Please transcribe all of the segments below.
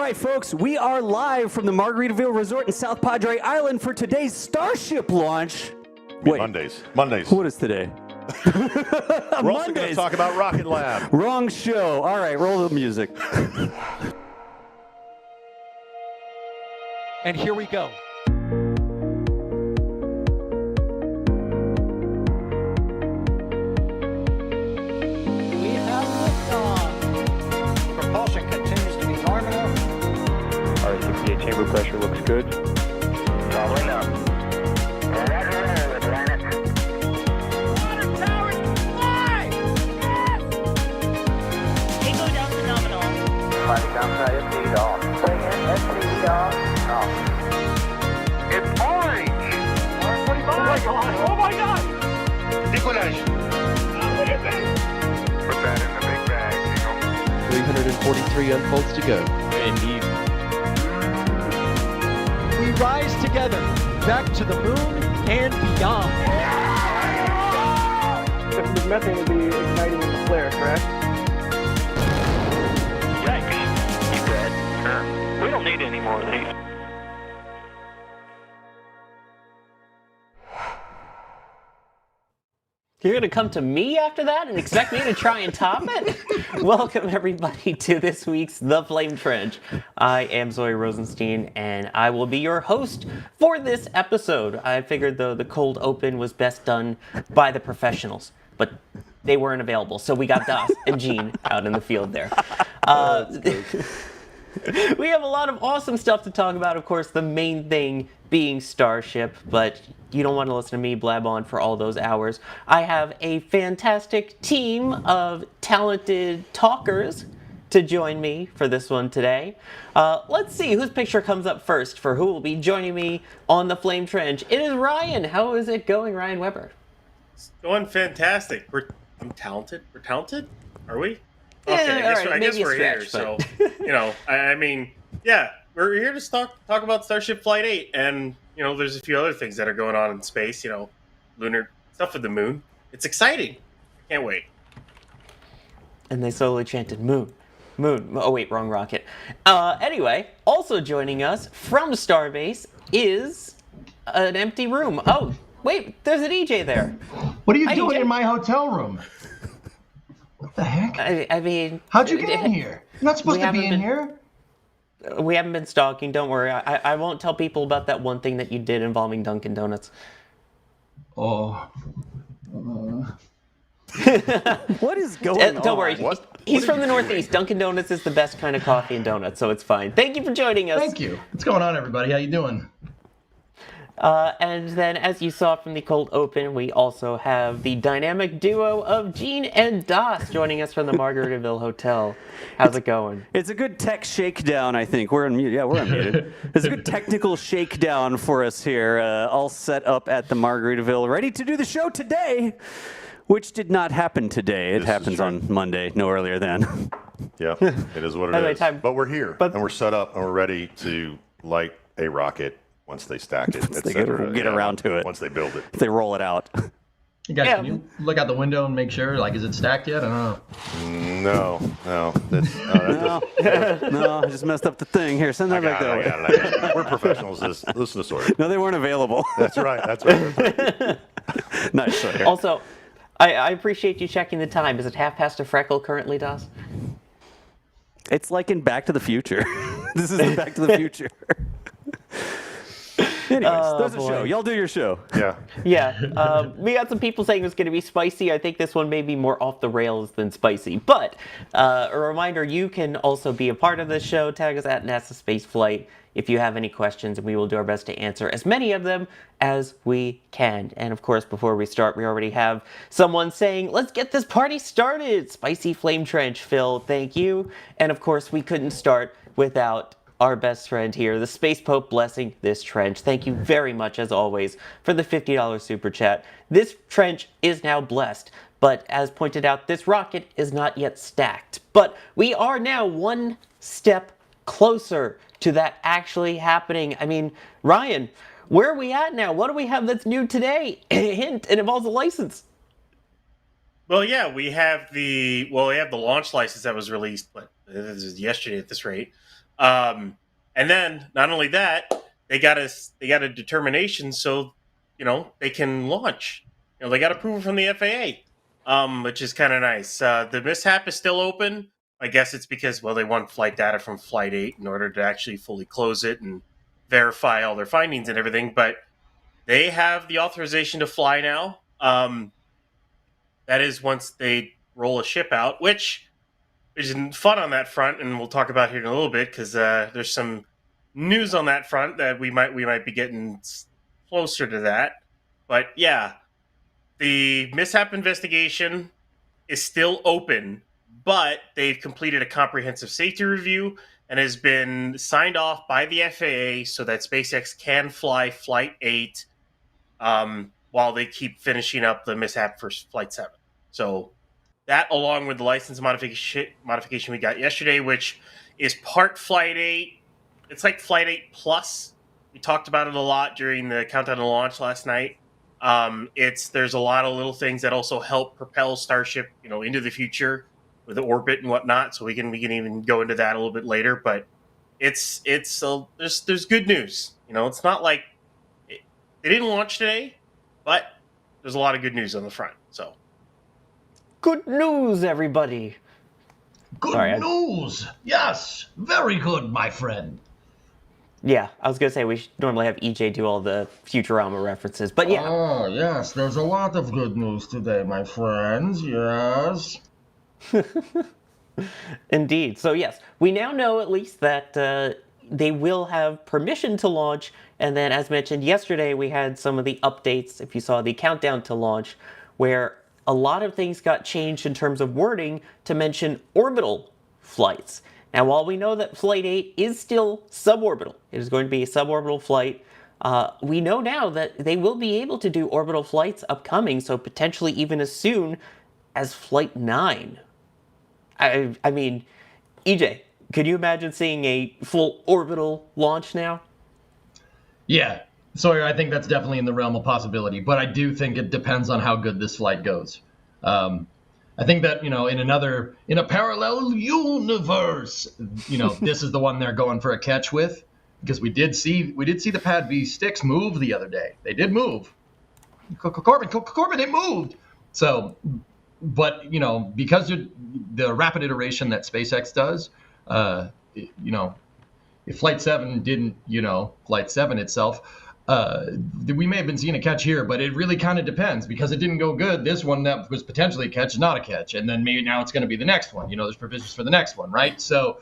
right, folks, we are live from the Margaritaville Resort in South Padre Island for today's Starship launch. Wait. Mondays. What is today? We're also going to talk about Rocket Lab. Wrong show. All right, roll the music. And here we go. We have liftoff. Propulsion continues to be nominal. R68 chamber pressure looks good. Following up. Roger, Atlantis. Water towers, fly! Yes! Tango down to nominal. Fighting down to ST off. Bring in ST off. It's orange! 145! Oh my god! Oh my god! Decollage. What is it? Put that in the big bag, Jingle. 343 unfolds to go. Indeed. We rise together, back to the moon and beyond. The methane would be igniting in the flare, correct? Yikes. You dead? Sure. We don't need any more of these. You're going to come to me after that and expect me to try and top it? Welcome, everybody, to this week's The Flame Trench. I am Zoe Rosenstein, and I will be your host for this episode. I figured, though, the cold open was best done by the professionals, but they weren't available, so we got Das and Gene out in the field there. We have a lot of awesome stuff to talk about, of course, the main thing being Starship, but you don't want to listen to me blab on for all those hours. I have a fantastic team of talented talkers to join me for this one today. Let's see whose picture comes up first for who will be joining me on the Flame Trench. It is Ryan. How is it going, Ryan Weber? It's going fantastic. I'm talented. We're talented? Are we? Yeah, Okay, I guess we're stretch, here. So, I mean, yeah, we're here to talk about Starship Flight 8. And, there's a few other things that are going on in space, lunar stuff with the moon. It's exciting. Can't wait. And they slowly chanted, moon, moon. Oh, wait, wrong rocket. Anyway, also joining us from Starbase is an empty room. Oh, wait, there's an EJ there. What are you doing in my hotel room? What the heck? I mean... How'd you get in here? You're not supposed to be in here. We haven't been stalking, don't worry. I won't tell people about that one thing that you did involving Dunkin' Donuts. Oh. What is going on? Don't worry. He's from the Northeast. Dunkin' Donuts is the best kind of coffee and donuts, so it's fine. Thank you for joining us. Thank you. What's going on, everybody? How you doing? And then, as you saw from the cold open, we also have the dynamic duo of Gene and Das joining us from the Margaritaville Hotel. How's it going? It's a good tech shakedown, I think. We're unmuted. Yeah, we're unmuted. It's a good technical shakedown for us here, all set up at the Margaritaville, ready to do the show today, which did not happen today. It happens on Monday, no earlier than. Yeah, it is what it is. But we're here, and we're set up, and we're ready to light a rocket. Once they stack it, they get around to it. Once they build it. They roll it out. You guys, can you look out the window and make sure? Is it stacked yet? I don't know. No. No, I just messed up the thing. Here, send that back that way. We're professionals. Listen to Sawyer. No, they weren't available. That's right. Nice, Sawyer. Also, I appreciate you checking the time. Is it 1/2 a freckle currently, Das? It's like in Back to the Future. This is the Back to the Future. Anyways, there's a show. Y'all do your show. Yeah. Yeah. We got some people saying it's going to be spicy. I think this one may be more off the rails than spicy. But a reminder, you can also be a part of this show. Tag us at NASASpaceflight if you have any questions, and we will do our best to answer as many of them as we can. And of course, before we start, we already have someone saying, let's get this party started. Spicy Flame Trench, Phil, thank you. And of course, we couldn't start without our best friend here, the Space Pope, blessing this trench. Thank you very much, as always, for the $50 super chat. This trench is now blessed, but as pointed out, this rocket is not yet stacked. But we are now one step closer to that actually happening. I mean, Ryan, where are we at now? What do we have that's new today? Hint, it involves a license. Well, yeah, we have the launch license that was released, but this is yesterday at this rate. And then not only that, they got a determination, so they can launch. They got approval from the FAA, which is kind of nice. The mishap is still open. I guess it's because they want flight data from Flight 8 in order to actually fully close it and verify all their findings and everything. But they have the authorization to fly now. That is once they roll a ship out, which is fun on that front, and we'll talk about here in a little bit because there's some news on that front that we might be getting closer to that. But yeah, the mishap investigation is still open, but they've completed a comprehensive safety review and has been signed off by the FAA so that SpaceX can fly Flight 8 while they keep finishing up the mishap for Flight 7. So that, along with the license modification we got yesterday, which is part Flight 8. It's like Flight 8 Plus. We talked about it a lot during the countdown to launch last night. There's a lot of little things that also help propel Starship, into the future with the orbit and whatnot. So we can even go into that a little bit later. But there's good news. It's not like they didn't launch today, but there's a lot of good news on the front. So good news, everybody. Good news. Yes, very good, my friend. Yeah, I was going to say we should normally have EJ do all the Futurama references, but yeah. Oh, yes, there's a lot of good news today, my friends, yes. Indeed. So yes, we now know at least that they will have permission to launch, and then as mentioned yesterday, we had some of the updates, if you saw the countdown to launch, where a lot of things got changed in terms of wording to mention orbital flights. Now, while we know that Flight 8 is still suborbital, it is going to be a suborbital flight, we know now that they will be able to do orbital flights upcoming, so potentially even as soon as Flight 9. I mean, EJ, could you imagine seeing a full orbital launch now? Yeah, Sawyer, I think that's definitely in the realm of possibility, but I do think it depends on how good this flight goes. I think that, in a parallel universe, this is the one they're going for a catch with, because we did see the Pad V sticks move the other day. They did move. Corbin, it moved. So, but, because the rapid iteration that SpaceX does, if Flight 7 didn't, Flight 7 itself, we may have been seeing a catch here, but it really kind of depends because it didn't go good. This one that was potentially a catch is not a catch, and then maybe now it's going to be the next one. There's provisions for the next one, right? So,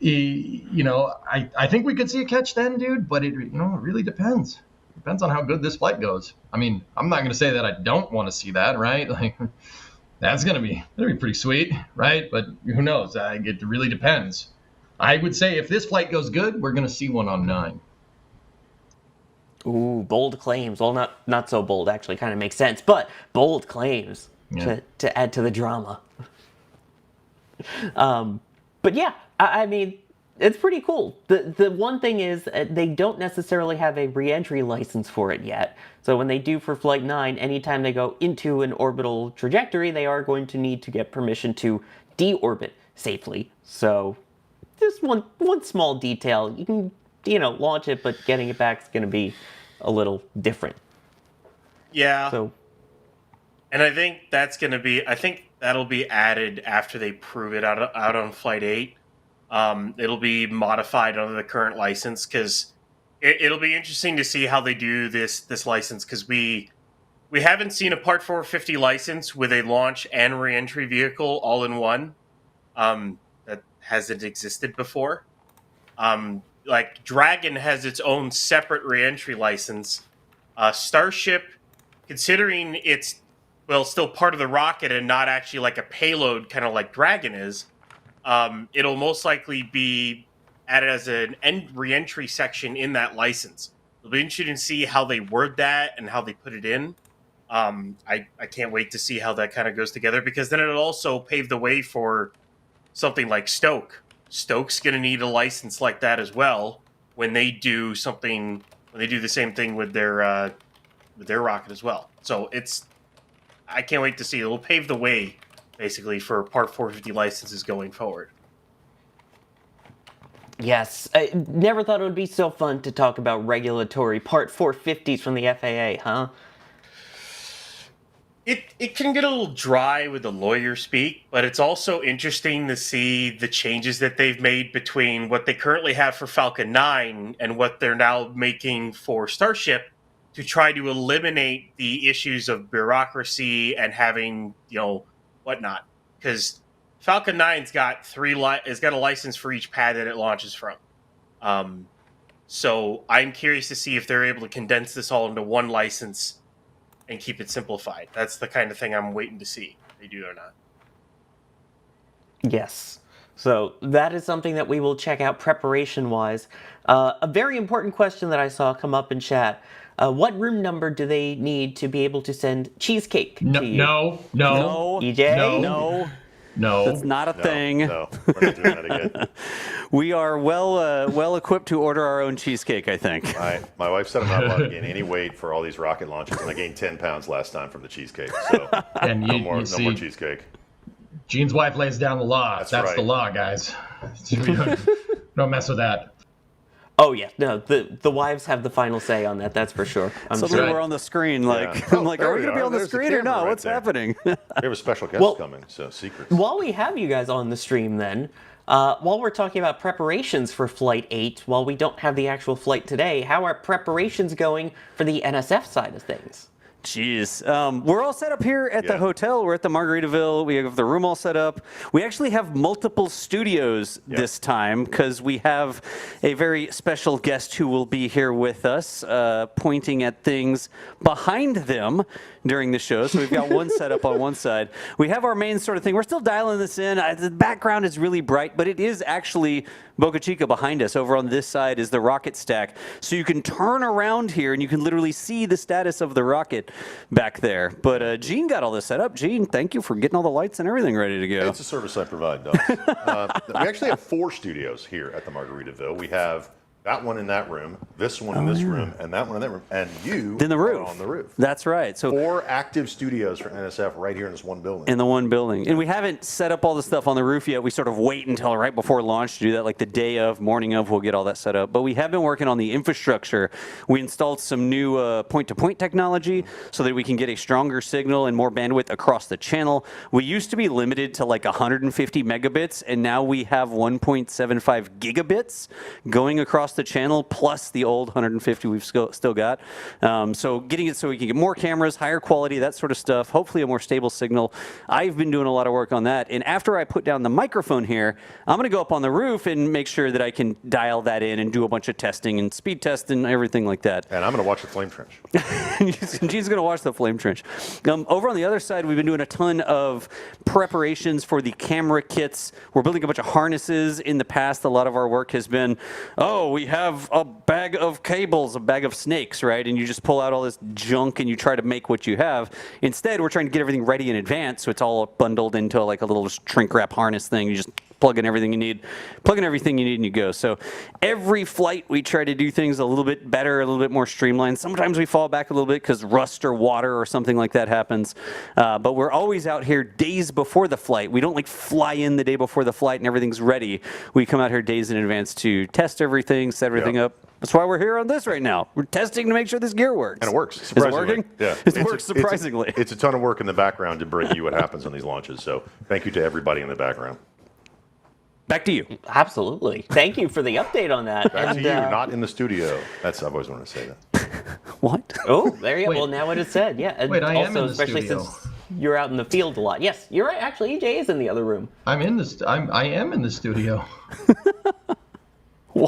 I think we could see a catch then, dude. But it really depends. It depends on how good this flight goes. I mean, I'm not going to say that I don't want to see that, right? Like, that's going to be pretty sweet, right? But who knows? It really depends. I would say if this flight goes good, we're going to see one on 9. Ooh, bold claims. Well, not so bold, actually, kind of makes sense, but bold claims to add to the drama. But yeah, I mean, it's pretty cool. The one thing is they don't necessarily have a re-entry license for it yet. So when they do for Flight 9, anytime they go into an orbital trajectory, they are going to need to get permission to deorbit safely. So just one small detail. You can launch it, but getting it back is going to be a little different. Yeah. So, and I think that'll be added after they prove it out on Flight 8. It'll be modified under the current license because it'll be interesting to see how they do this license because we haven't seen a Part 450 license with a launch and re-entry vehicle all in one. That hasn't existed before. Like Dragon has its own separate re-entry license. Starship, considering it's still part of the rocket and not actually like a payload, kind of like Dragon is, it'll most likely be added as an re-entry section in that license. It'll be interesting to see how they word that and how they put it in. I can't wait to see how that kind of goes together because then it'll also pave the way for something like Stoke. Stoke's going to need a license like that as well when they do the same thing with their rocket as well. So I can't wait to see. It'll pave the way basically for Part 450 licenses going forward. Yes, I never thought it would be so fun to talk about regulatory Part 450s from the FAA, huh? It can get a little dry with the lawyer speak, but it's also interesting to see the changes that they've made between what they currently have for Falcon 9 and what they're now making for Starship to try to eliminate the issues of bureaucracy and having, whatnot. Because Falcon 9's got has got a license for each pad that it launches from. So I'm curious to see if they're able to condense this all into one license and keep it simplified. That's the kind of thing I'm waiting to see if they do or not. Yes. So that is something that we will check out preparation-wise. A very important question that I saw come up in chat. What room number do they need to be able to send cheesecake to you? No. EJ? No. That's not a thing. No, we're not doing that again. We are well equipped to order our own cheesecake, I think. My wife said I'm not allowed to gain any weight for all these rocket launches, and I gained 10 pounds last time from the cheesecake. So And no more cheesecake. Gene's wife lays down the law. That's right. the law, guys. Don't mess with that. Oh yeah, no. The wives have the final say on that. That's for sure. Suddenly we're on the screen. I'm like, are we gonna be on the screen or not? What's happening? We have a special guest coming, so secrets. While we have you guys on the stream, then, while we're talking about preparations for Flight 8, while we don't have the actual flight today, how are preparations going for the NSF side of things? Jeez. We're all set up here at the hotel. We're at the Margaritaville. We have the room all set up. We actually have multiple studios this time because we have a very special guest who will be here with us, pointing at things behind them during the show. So we've got one set up on one side. We have our main sort of thing. We're still dialing this in. The background is really bright, but it is actually Boca Chica behind us. Over on this side is the rocket stack. So you can turn around here and you can literally see the status of the rocket back there. But Gene got all this set up. Gene, thank you for getting all the lights and everything ready to go. It's a service I provide, Doug. We actually have 4 studios here at the Margaritaville. We have that one in that room, this one in this room, and that one in that room, and you in the roof. Are on the roof. That's right. So 4 active studios for NSF right here in this one building. In the one building. And we haven't set up all the stuff on the roof yet. We sort of wait until right before launch to do that, like the day of, morning of, we'll get all that set up. But we have been working on the infrastructure. We installed some new point-to-point technology so that we can get a stronger signal and more bandwidth across the channel. We used to be limited to like 150 megabits, and now we have 1.75 gigabits going across the channel, plus the old 150 we've still got. So getting it so we can get more cameras, higher quality, that sort of stuff, hopefully a more stable signal. I've been doing a lot of work on that. And after I put down the microphone here, I'm going to go up on the roof and make sure that I can dial that in and do a bunch of testing and speed test and everything like that. And I'm going to watch the flame trench. Gene's going to watch the flame trench. Over on the other side, we've been doing a ton of preparations for the camera kits. We're building a bunch of harnesses. In the past, a lot of our work has been, we have a bag of cables, a bag of snakes, right? And you just pull out all this junk and you try to make what you have. Instead, we're trying to get everything ready in advance, so it's all bundled into like a little shrink wrap harness thing. You just plug in everything you need, and you go. So every flight, we try to do things a little bit better, a little bit more streamlined. Sometimes we fall back a little bit because rust or water or something like that happens. But we're always out here days before the flight. We don't like fly in the day before the flight and everything's ready. We come out here days in advance to test everything, set everything up. That's why we're here on this right now. We're testing to make sure this gear works. And it works. Is it working? Yeah. It works surprisingly. It's a ton of work in the background to bring you what happens on these launches. So thank you to everybody in the background. Back to you. Absolutely. Thank you for the update on that. Back to you, not in the studio. I've always wanted to say that. What? Oh, there you go. Well, now it is said. Yeah. And Wait, I also, am in the especially studio. since you're out in the field a lot. Yes, you're right. Actually, EJ is in the other room. I am in the studio.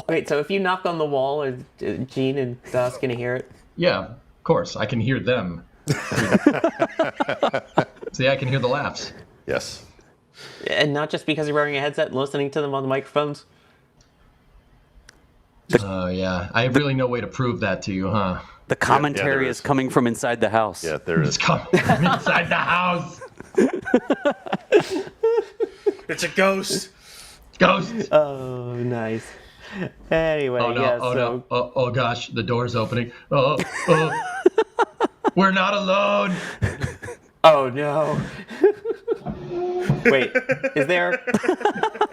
Wait, so if you knock on the wall, are Gene and Das going to hear it? Yeah, of course. I can hear them. See, I can hear the laughs. Yes. And not just because you're wearing a headset and listening to them on the microphones? Yeah. I have really no way to prove that to you, huh? The commentary is coming from inside the house. Yeah, there is. It's coming from inside the house. It's a ghost. Ghost. Oh, nice. Anyway, Oh no! yeah, Oh so... no! Oh gosh! The door's opening. Oh! We're not alone. Oh no! Wait, is there?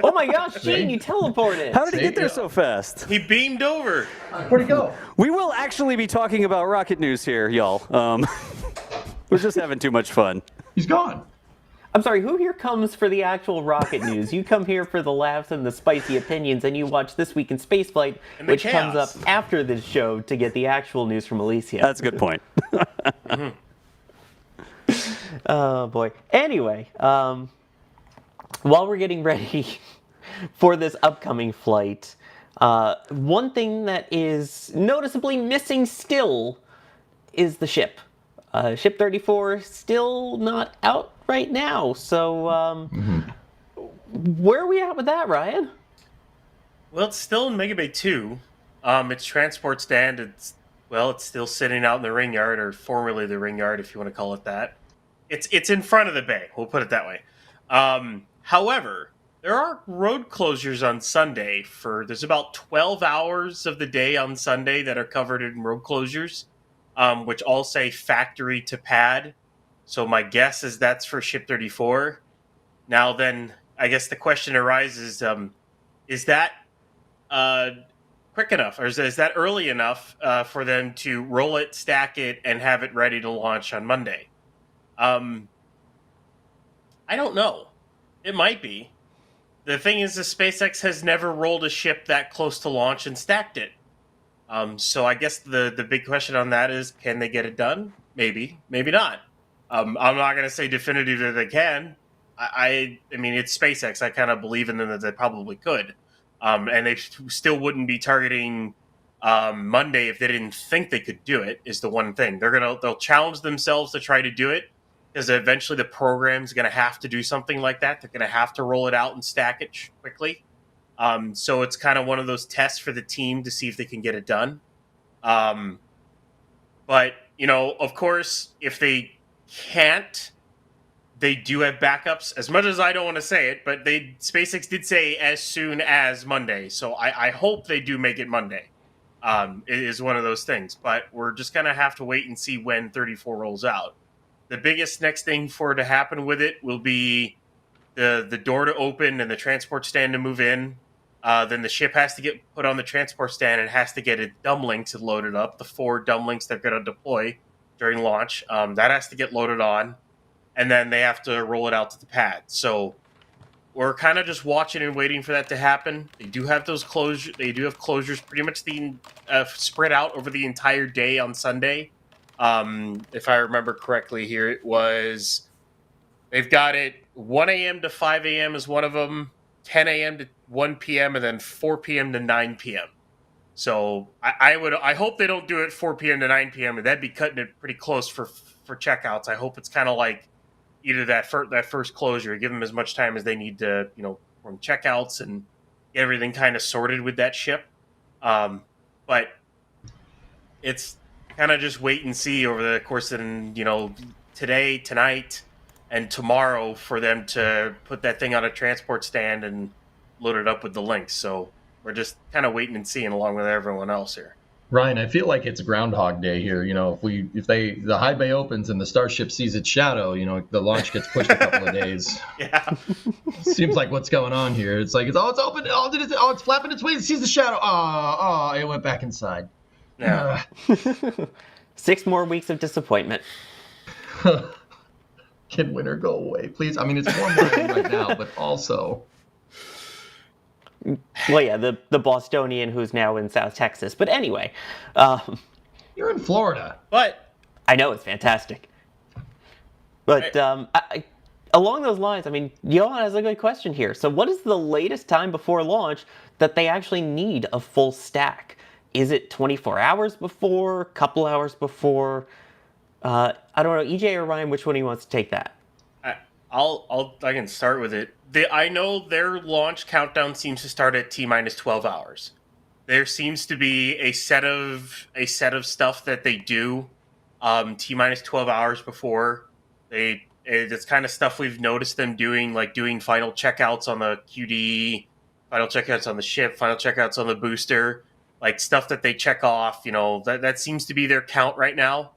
Oh my gosh, Gene, you teleported. How did he get there so fast? He beamed over. Where'd he go? We will actually be talking about rocket news here, y'all. We're just having too much fun. He's gone. I'm sorry, who here comes for the actual rocket news? You come here for the laughs and the spicy opinions, and you watch This Week in Spaceflight, And the which comes up chaos. after this show to get the actual news from Alicia. That's a good point. Oh boy. Anyway, while we're getting ready for this upcoming flight, one thing that is noticeably missing still is the ship. Ship 34 still not out right now. So, where are we at with that, Ryan? Well, it's still in Mega Bay 2. Its transport stand, it's still sitting out in the ring yard, or formerly the ring yard, if you want to call it that. It's in front of the bay, we'll put it that way. However, there are road closures on Sunday there's about 12 hours of the day on Sunday that are covered in road closures, which all say factory to pad. So my guess is that's for Ship 34. Now then, I guess the question arises, is that quick enough, or is that early enough for them to roll it, stack it, and have it ready to launch on Monday? I don't know. It might be. The thing is, the SpaceX has never rolled a ship that close to launch and stacked it. So I guess the big question on that is, can they get it done? Maybe, maybe not. I'm not going to say definitively that they can. I mean, it's SpaceX. I kind of believe in them that they probably could. And they still wouldn't be targeting Monday if they didn't think they could do it, is the one thing. They'll challenge themselves to try to do it, because eventually the program's going to have to do something like that. They're going to have to roll it out and stack it quickly. So it's kind of one of those tests for the team to see if they can get it done. But, of course, if they can't, they do have backups. As much as I don't want to say it, but SpaceX did say as soon as Monday. So I hope they do make it Monday. It is one of those things. But we're just going to have to wait and see when 34 rolls out. The biggest next thing for it to happen with it will be the door to open and the transport stand to move in. Then the ship has to get put on the transport stand and has to get its dumlinks loaded up, the 4 dumlinks they're going to deploy during launch. That has to get loaded on, and then they have to roll it out to the pad. So we're kind of just watching and waiting for that to happen. They do have those closures. They do have closures pretty much spread out over the entire day on Sunday. If I remember correctly here, they've got it 1 a.m. to 5 a.m. is one of them, 10 a.m. to 1 p.m., and then 4 p.m. to 9 p.m. So I hope they don't do it 4 p.m. to 9 p.m. and that'd be cutting it pretty close for checkouts. I hope it's kind of like either that first closure, give them as much time as they need to, from checkouts and get everything kind of sorted with that ship. But it's kind of just wait and see over the course of, today, tonight, and tomorrow for them to put that thing on a transport stand and load it up with the links. So we're just kind of waiting and seeing along with everyone else here. Ryan, I feel like it's Groundhog Day here. If the high bay opens and the Starship sees its shadow, the launch gets pushed a couple of days. Yeah. Seems like what's going on here. It's like it's open. It's flapping its wings. It sees the shadow. It went back inside. Yeah. 6 more weeks of disappointment. Can winter go away, please? I mean, it's warm right now, but also. Well, yeah, the Bostonian who's now in South Texas. But anyway. You're in Florida. But I know, it's fantastic. But along those lines, I mean, Johan has a good question here. So what is the latest time before launch that they actually need a full stack? Is it 24 hours before, couple hours before? I don't know, EJ or Ryan, which one of you wants to take that? I can start with it. I know their launch countdown seems to start at T-minus 12 hours. There seems to be a set of stuff that they do T-minus 12 hours before. It's kind of stuff we've noticed them doing, like doing final checkouts on the QD, final checkouts on the ship, final checkouts on the booster, like stuff that they check off. That seems to be their count right now.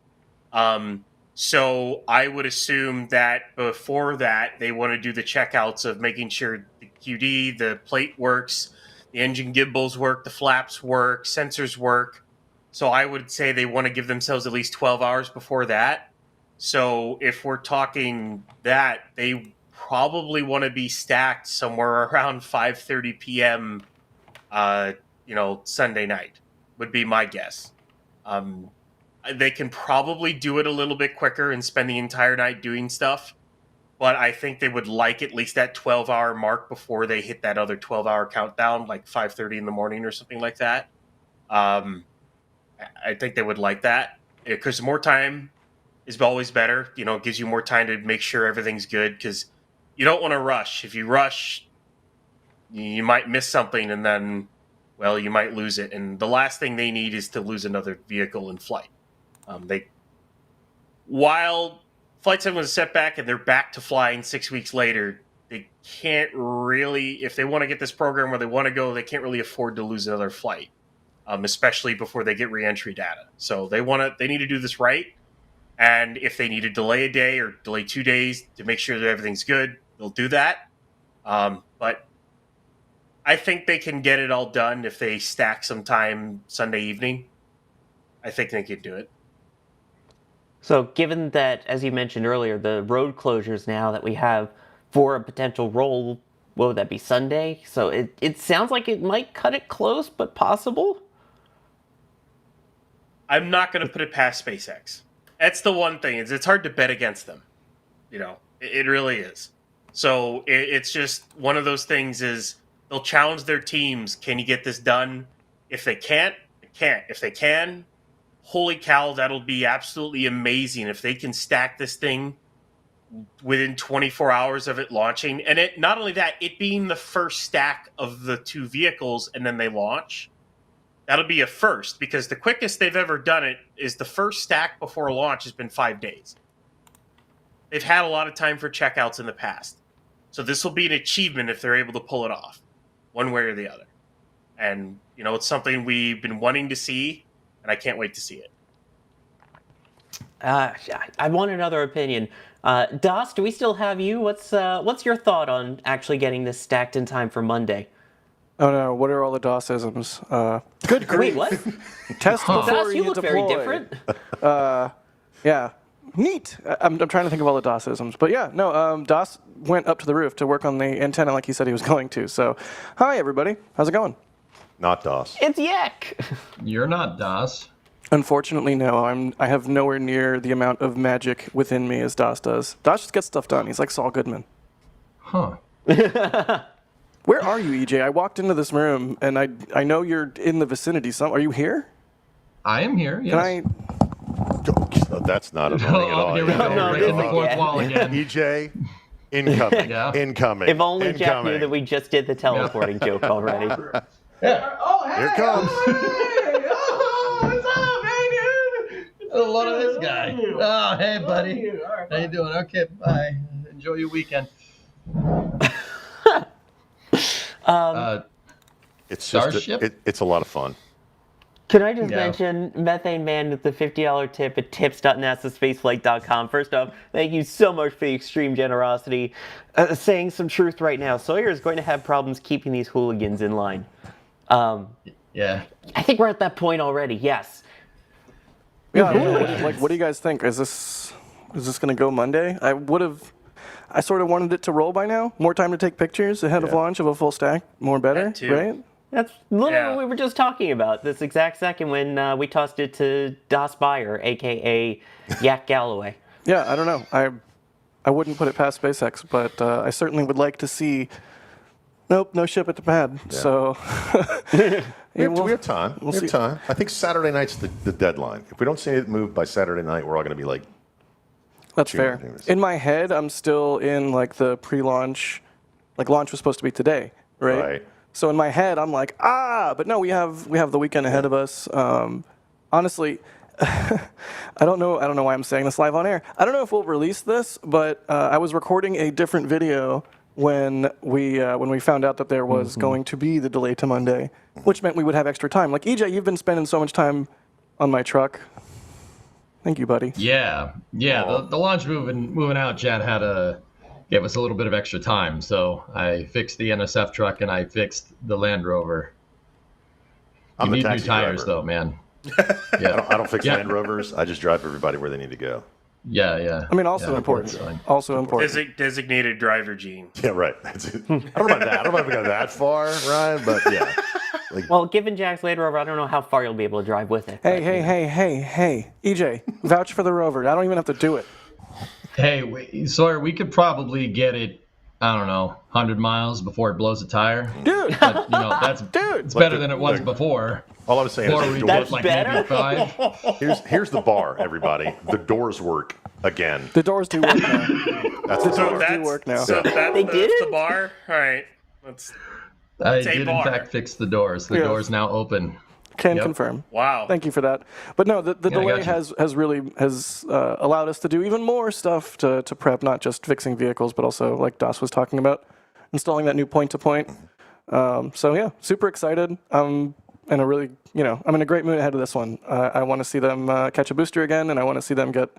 So I would assume that before that, they want to do the checkouts of making sure the QD, the plate works, the engine gimbals work, the flaps work, sensors work. So I would say they want to give themselves at least 12 hours before that. So if we're talking that, they probably want to be stacked somewhere around 5:30 p.m. Sunday night would be my guess. They can probably do it a little bit quicker and spend the entire night doing stuff, but I think they would like at least that 12-hour mark before they hit that other 12-hour countdown, like 5:30 in the morning or something like that. I think they would like that because more time is always better. It gives you more time to make sure everything's good because you don't want to rush. If you rush, you might miss something and then, well, you might lose it. And the last thing they need is to lose another vehicle in flight. While Flight 7 was a setback and they're back to flying 6 weeks later, they can't really, if they want to get this program where they want to go, they can't really afford to lose another flight, especially before they get reentry data. So they need to do this right. And if they need to delay a day or delay 2 days to make sure that everything's good, they'll do that. But I think they can get it all done if they stack some time Sunday evening. I think they could do it. So given that, as you mentioned earlier, the road closures now that we have for a potential roll, what would that be, Sunday? So it sounds like it might cut it close, but possible? I'm not going to put it past SpaceX. That's the one thing. It's hard to bet against them. It really is. So it's just one of those things is they'll challenge their teams. Can you get this done? If they can't, they can't. If they can, holy cow, that'll be absolutely amazing if they can stack this thing within 24 hours of it launching. And it not only that, it being the first stack of the two vehicles and then they launch. That'll be a first because the quickest they've ever done it is the first stack before launch has been 5 days. They've had a lot of time for checkouts in the past. So this will be an achievement if they're able to pull it off one way or the other. And, it's something we've been wanting to see, and I can't wait to see it. I want another opinion. Das, do we still have you? What's your thought on actually getting this stacked in time for Monday? Oh no, what are all the DOS-isms? Good grief. Wait, what? Test before Das, you look deploy. very different. Yeah. Neat. I'm trying to think of all the DOS-isms. But yeah, no, DOS went up to the roof to work on the antenna like he said he was going to. So, hi everybody. How's it going? Not DOS. It's Yak. You're not DOS. Unfortunately, no. I have nowhere near the amount of magic within me as DOS does. DOS just gets stuff done. He's like Saul Goodman. Huh. Where are you, EJ? I walked into this room, and I know you're in the vicinity. Are you here? I am here, yes. Can I... That's not annoying at all. Here we go. No, Breaking the no, fourth yeah. wall again. EJ, incoming. Yeah. Incoming. If only Jack incoming. knew that we just did the teleporting joke already. Yeah. Oh, hey! Here it comes. Oh, what's up, hey, dude? A lot of this guy. Oh, hey, buddy. How you doing? Okay, bye. Enjoy your weekend. It's just Starship? it's a lot of fun. Can I just Yeah. mention Methane Man with the $50 tip at tips.nasaspaceflight.com. First off, thank you so much for the extreme generosity. Saying some truth right now, Sawyer is going to have problems keeping these hooligans in line. Yeah. I think we're at that point already, yes. Yeah, what do you guys think? Is this going to go Monday? I sort of wanted it to roll by now. More time to take pictures ahead of launch of a full stack. More better, That too. right? That's literally Yeah. what we were just talking about this exact second when we tossed it to Das Beyer, a.k.a. Yak Galloway. Yeah, I don't know. I wouldn't put it past SpaceX, but I certainly would like to see... Nope, no ship at the pad. Yeah. So... We have time. We have see. time. I think Saturday night's the deadline. If we don't see it move by Saturday night, we're all going to be like, That's June fair. things. In my head, I'm still in like the pre-launch, like launch was supposed to be today, right? Right. So in my head, I'm like, but no, we have the weekend ahead of us. Honestly, I don't know why I'm saying this live on air. I don't know if we'll release this, but I was recording a different video when we found out that there was going to be the delay to Monday, which meant we would have extra time. Like EJ, you've been spending so much time on my truck. Thank you, buddy. Yeah. The launch moving out, Chad gave us a little bit of extra time, so I fixed the NSF truck and I fixed the Land Rover. I'm You a need new taxi tires, driver. though, man. I don't fix Land Rovers. I just drive everybody where they need to go. Yeah. I mean, also important. Also important. Designated driver gene. Yeah, right. I don't know about that. I don't know if we got that far, Ryan, but yeah. Well, given Jack's Land Rover, I don't know how far you'll be able to drive with it. Hey, EJ, vouch for the Rover. I don't even have to do it. Hey, Sawyer, we could probably get it, I don't know, 100 miles before it blows a tire. Dude! But, it's better than it was before. All I'm saying Before is we the get doors, like maybe 5. here's the bar, everybody. The doors work again. The doors do work now. That's The the doors bar. do work now. So that's the bar? All right. I a did, in bar. fact, fix the doors. The door's now open. Can Yep. confirm. Wow. Thank you for that. But no, the I delay got you. has really allowed us to do even more stuff to prep, not just fixing vehicles, but also, like Das was talking about, installing that new point-to-point. So yeah, super excited. And I'm in a great mood ahead of this one. I want to see them catch a booster again, and I want to see them get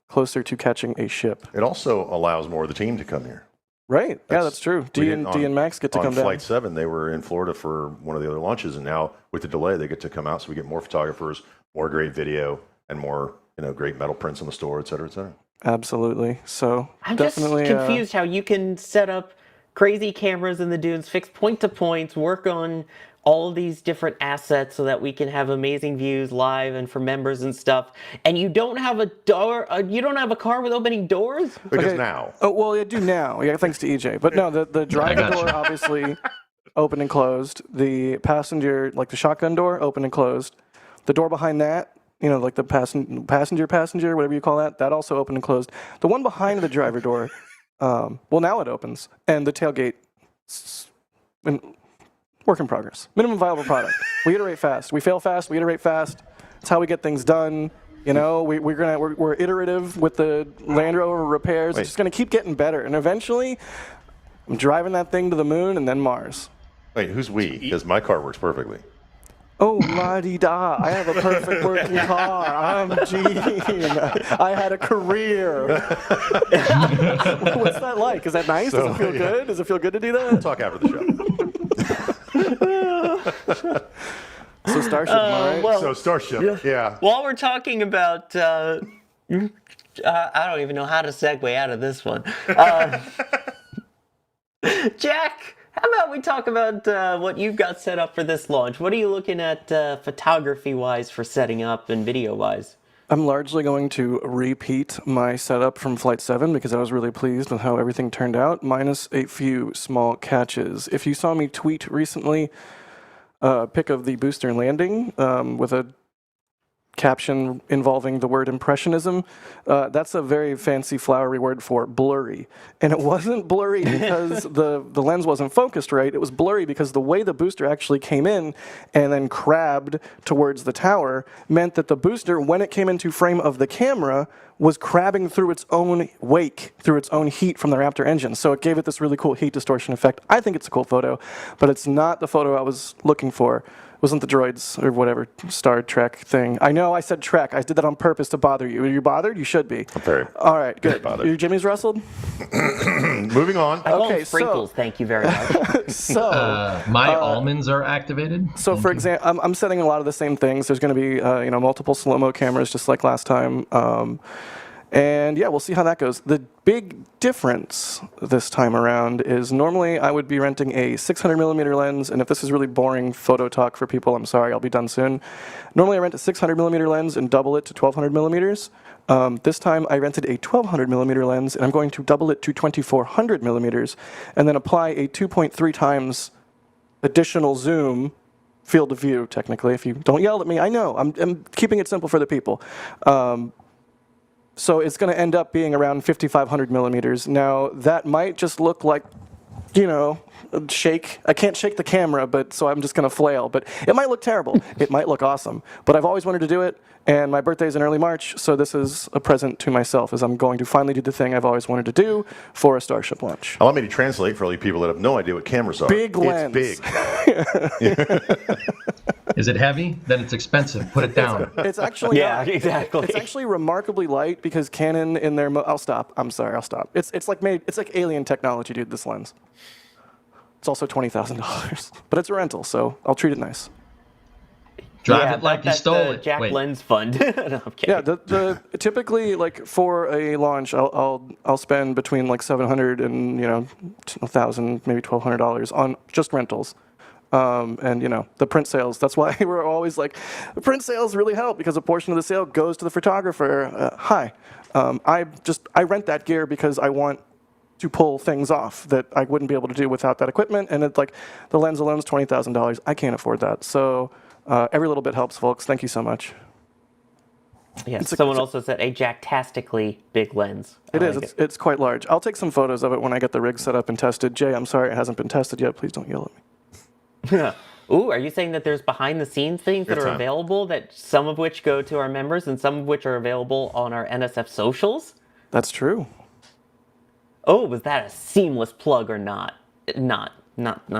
closer to catching a ship. It also allows more of the team to come here. Right. Yeah, that's true. D and Max get to come on down. Flight 7, they were in Florida for one of the other launches, and now with the delay, they get to come out, so we get more photographers, more great video, and more great metal prints on the store, et cetera, et cetera. Absolutely. So I'm just definitely confused how you can set up crazy cameras in the dunes, fix point-to-points, work on all of these different assets so that we can have amazing views live and for members and stuff. And you don't have a door. You don't have a car with opening doors. Because now. Oh well, I do now. Yeah, thanks to EJ. But no, the driver door obviously open and closed. The passenger, like the shotgun door, open and closed. The door behind that, like the passenger, whatever you call that, that also opened and closed. The one behind the driver door, well, now it opens, and the tailgate. Work in progress. Minimum viable product. We iterate fast. We fail fast. We iterate fast. It's how we get things done. We're iterative with the Land Rover repairs. It's just gonna keep getting better, and eventually, I'm driving that thing to the moon and then Mars. Wait, who's we? Because my car works perfectly. Oh, la-di-da. I have a perfect working car. I'm Gene. I had a career. What's that like? Is that nice? Does it feel good? Does it feel good to do that? We'll talk after the show. So Starship, all right? So Starship, yeah. While we're talking about, I don't even know how to segue out of this one. Jack, how about we talk about what you've got set up for this launch? What are you looking at photography-wise for setting up and video-wise? I'm largely going to repeat my setup from Flight 7 because I was really pleased with how everything turned out, minus a few small catches. If you saw me tweet recently a pic of the booster landing with a caption involving the word impressionism, that's a very fancy flowery word for blurry. And it wasn't blurry because the lens wasn't focused right. It was blurry because the way the booster actually came in and then crabbed towards the tower meant that the booster, when it came into frame of the camera, was crabbing through its own wake, through its own heat from the Raptor engine. So it gave it this really cool heat distortion effect. I think it's a cool photo, but it's not the photo I was looking for. It wasn't the droids or whatever Star Trek thing. I know I said Trek. I did that on purpose to bother you. Are you bothered? You should be. I'm very. All right, good. bothered. Your Jimmy's rustled? Moving on. I call Okay, them sprinkles, thank you very much. So, My almonds are activated. so for example, I'm setting a lot of the same things. There's going to be multiple slow-mo cameras just like last time. And yeah, we'll see how that goes. The big difference this time around is normally I would be renting a 600 millimeter lens, and if this is really boring photo talk for people, I'm sorry, I'll be done soon. Normally I rent a 600 millimeter lens and double it to 1200 millimeters. This time I rented a 1200 millimeter lens, and I'm going to double it to 2400 millimeters, and then apply a 2.3 times additional zoom field of view, technically. If you don't yell at me, I know, I'm keeping it simple for the people. So it's going to end up being around 5,500 millimeters. Now, that might just look like, shake. I can't shake the camera, so I'm just going to flail. But it might look terrible. It might look awesome. But I've always wanted to do it, and my birthday's in early March, so this is a present to myself, as I'm going to finally do the thing I've always wanted to do for a Starship launch. Allow me to translate for all you people that have no idea what cameras are. Big lens. It's big. Is it heavy? Then it's expensive. Put it down. It's actually Yeah, not. exactly. It's actually remarkably light because Canon in their. I'll stop. I'm sorry. I'll stop. It's like alien technology, dude. This lens. It's also $20,000, but it's a rental, so I'll treat it nice. Drive it like you stole it. Jack Wait. Lens Fund. No, I'm kidding. Yeah, the typically like for a launch, I'll spend between like $700 and $1,000, maybe $1,200 on just rentals. And the print sales. That's why we're always like, the print sales really help because a portion of the sale goes to the photographer. I rent that gear because I want to pull things off that I wouldn't be able to do without that equipment. And it's like the lens alone is $20,000. I can't afford that. So every little bit helps, folks. Thank you so much. Yes. Someone also said a jacktastically big lens. It is. It's quite large. I'll take some photos of it when I get the rig set up and tested. Jay, I'm sorry it hasn't been tested yet. Please don't yell at me. Ooh, are you saying that there's behind-the-scenes things that are available, that some of which go to our members and some of which are available on our NSF socials? That's true. Oh, was that a seamless plug or not? Not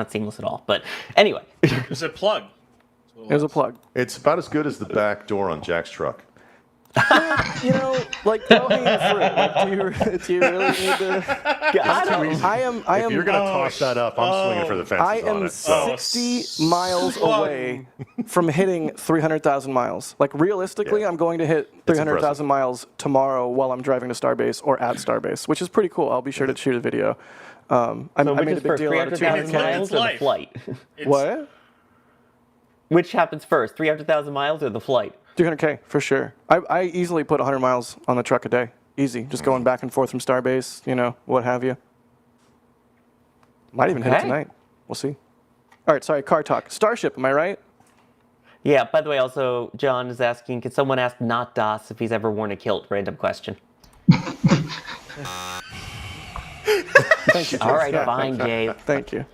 seamless at all. But anyway. It's a plug. There's a plug. It's about as good as the back door on Jack's truck. Like low-hanging fruit. Like, do you really need to? I am. If you're going to toss that up, I'm swinging for the fences I am on it. So. 60 miles away from hitting 300,000 miles. Like realistically, I'm going to hit 300,000 miles tomorrow while I'm driving to Starbase or at Starbase, which is pretty cool. I'll be sure to shoot a video. I made a big deal out of 300,000 miles or the flight? What? Which happens first, 300,000 miles or the flight? 300K for sure. I easily put 100 miles on the truck a day. Easy. Just going back and forth from Starbase, what have you. Might even hit it tonight. We'll see. All right, sorry, car talk. Starship, am I right? Yeah, by the way, also, John is asking, can someone ask not Das if he's ever worn a kilt? Random question. Thank you, Jay. All right, fine, Jay. Thank you.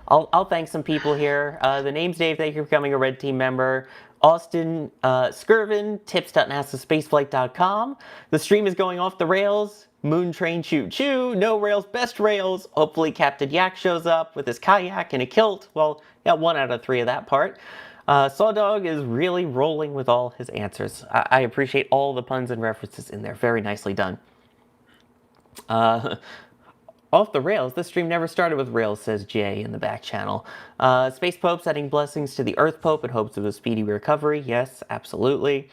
I'll thank some people here. The name's Dave. Thank you for becoming a Red Team member. Austin Skirvin, tips.nasaspaceflight.com. The stream is going off the rails. Moon train choo choo. No rails, best rails. Hopefully Captain Yak shows up with his kayak and a kilt. Well, yeah, 1 out of 3 of that part. Sawdog is really rolling with all his answers. I appreciate all the puns and references in there. Very nicely done. Off the rails. This stream never started with rails, says Jay in the back channel. Space Pope sending blessings to the Earth Pope in hopes of a speedy recovery. Yes, absolutely.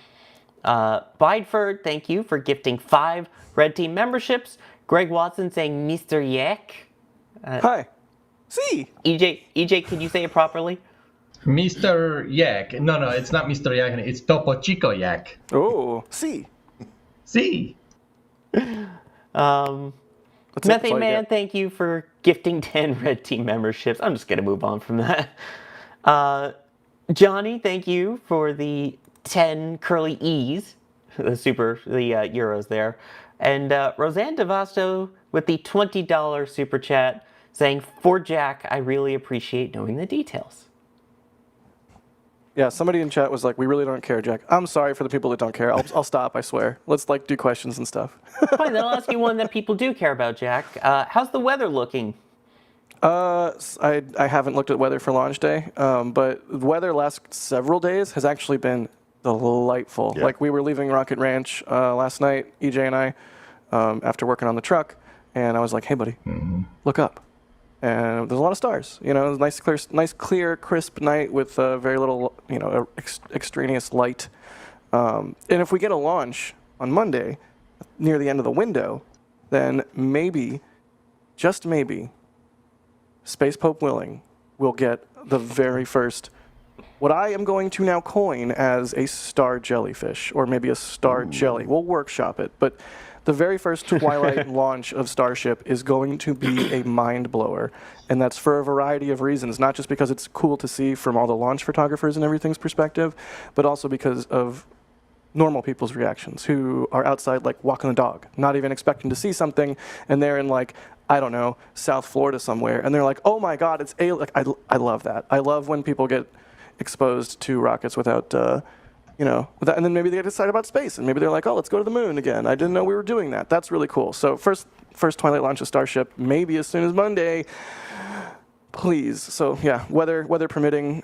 Bideford, thank you for gifting 5 Red Team memberships. Greg Watson saying Mr. Yak. Hi. See. EJ, can you say it properly? Mr. Yak. No, it's not Mr. Yak. It's Topo Chico Yak. Oh, see. See. Methane Man, thank you for gifting 10 Red Team memberships. I'm just going to move on from that. Johnny, thank you for the 10 curly E's, the euros there. And Roseanne Devasto with the $20 super chat saying, for Jack, I really appreciate knowing the details. Yeah, somebody in chat was like, we really don't care, Jack. I'm sorry for the people that don't care. I'll stop, I swear. Let's do questions and stuff. Fine, then I'll ask you one that people do care about, Jack. How's the weather looking? I haven't looked at weather for launch day, but the weather last several days has actually been delightful. Yeah. Like we were leaving Rocket Ranch last night, EJ and I, after working on the truck, and I was like, hey, buddy, look up. And there's a lot of stars. Nice, clear, crisp night with very little, extraneous light. And if we get a launch on Monday, near the end of the window, then maybe, just maybe, Space Pope willing, we'll get the very first, what I am going to now coin as a star jellyfish, or maybe a star jelly. We'll workshop it, but the very first Twilight launch of Starship is going to be a mind blower, and that's for a variety of reasons, not just because it's cool to see from all the launch photographers and everything's perspective, but also because of normal people's reactions who are outside like walking the dog, not even expecting to see something, and they're in like, I don't know, South Florida somewhere, and they're like, oh my God, it's alien. Like, I love that. I love when people get exposed to rockets without, and then maybe they get excited about space, and maybe they're like, oh, let's go to the moon again. I didn't know we were doing that. That's really cool. So first Twilight launch of Starship, maybe as soon as Monday, please. So yeah, weather permitting,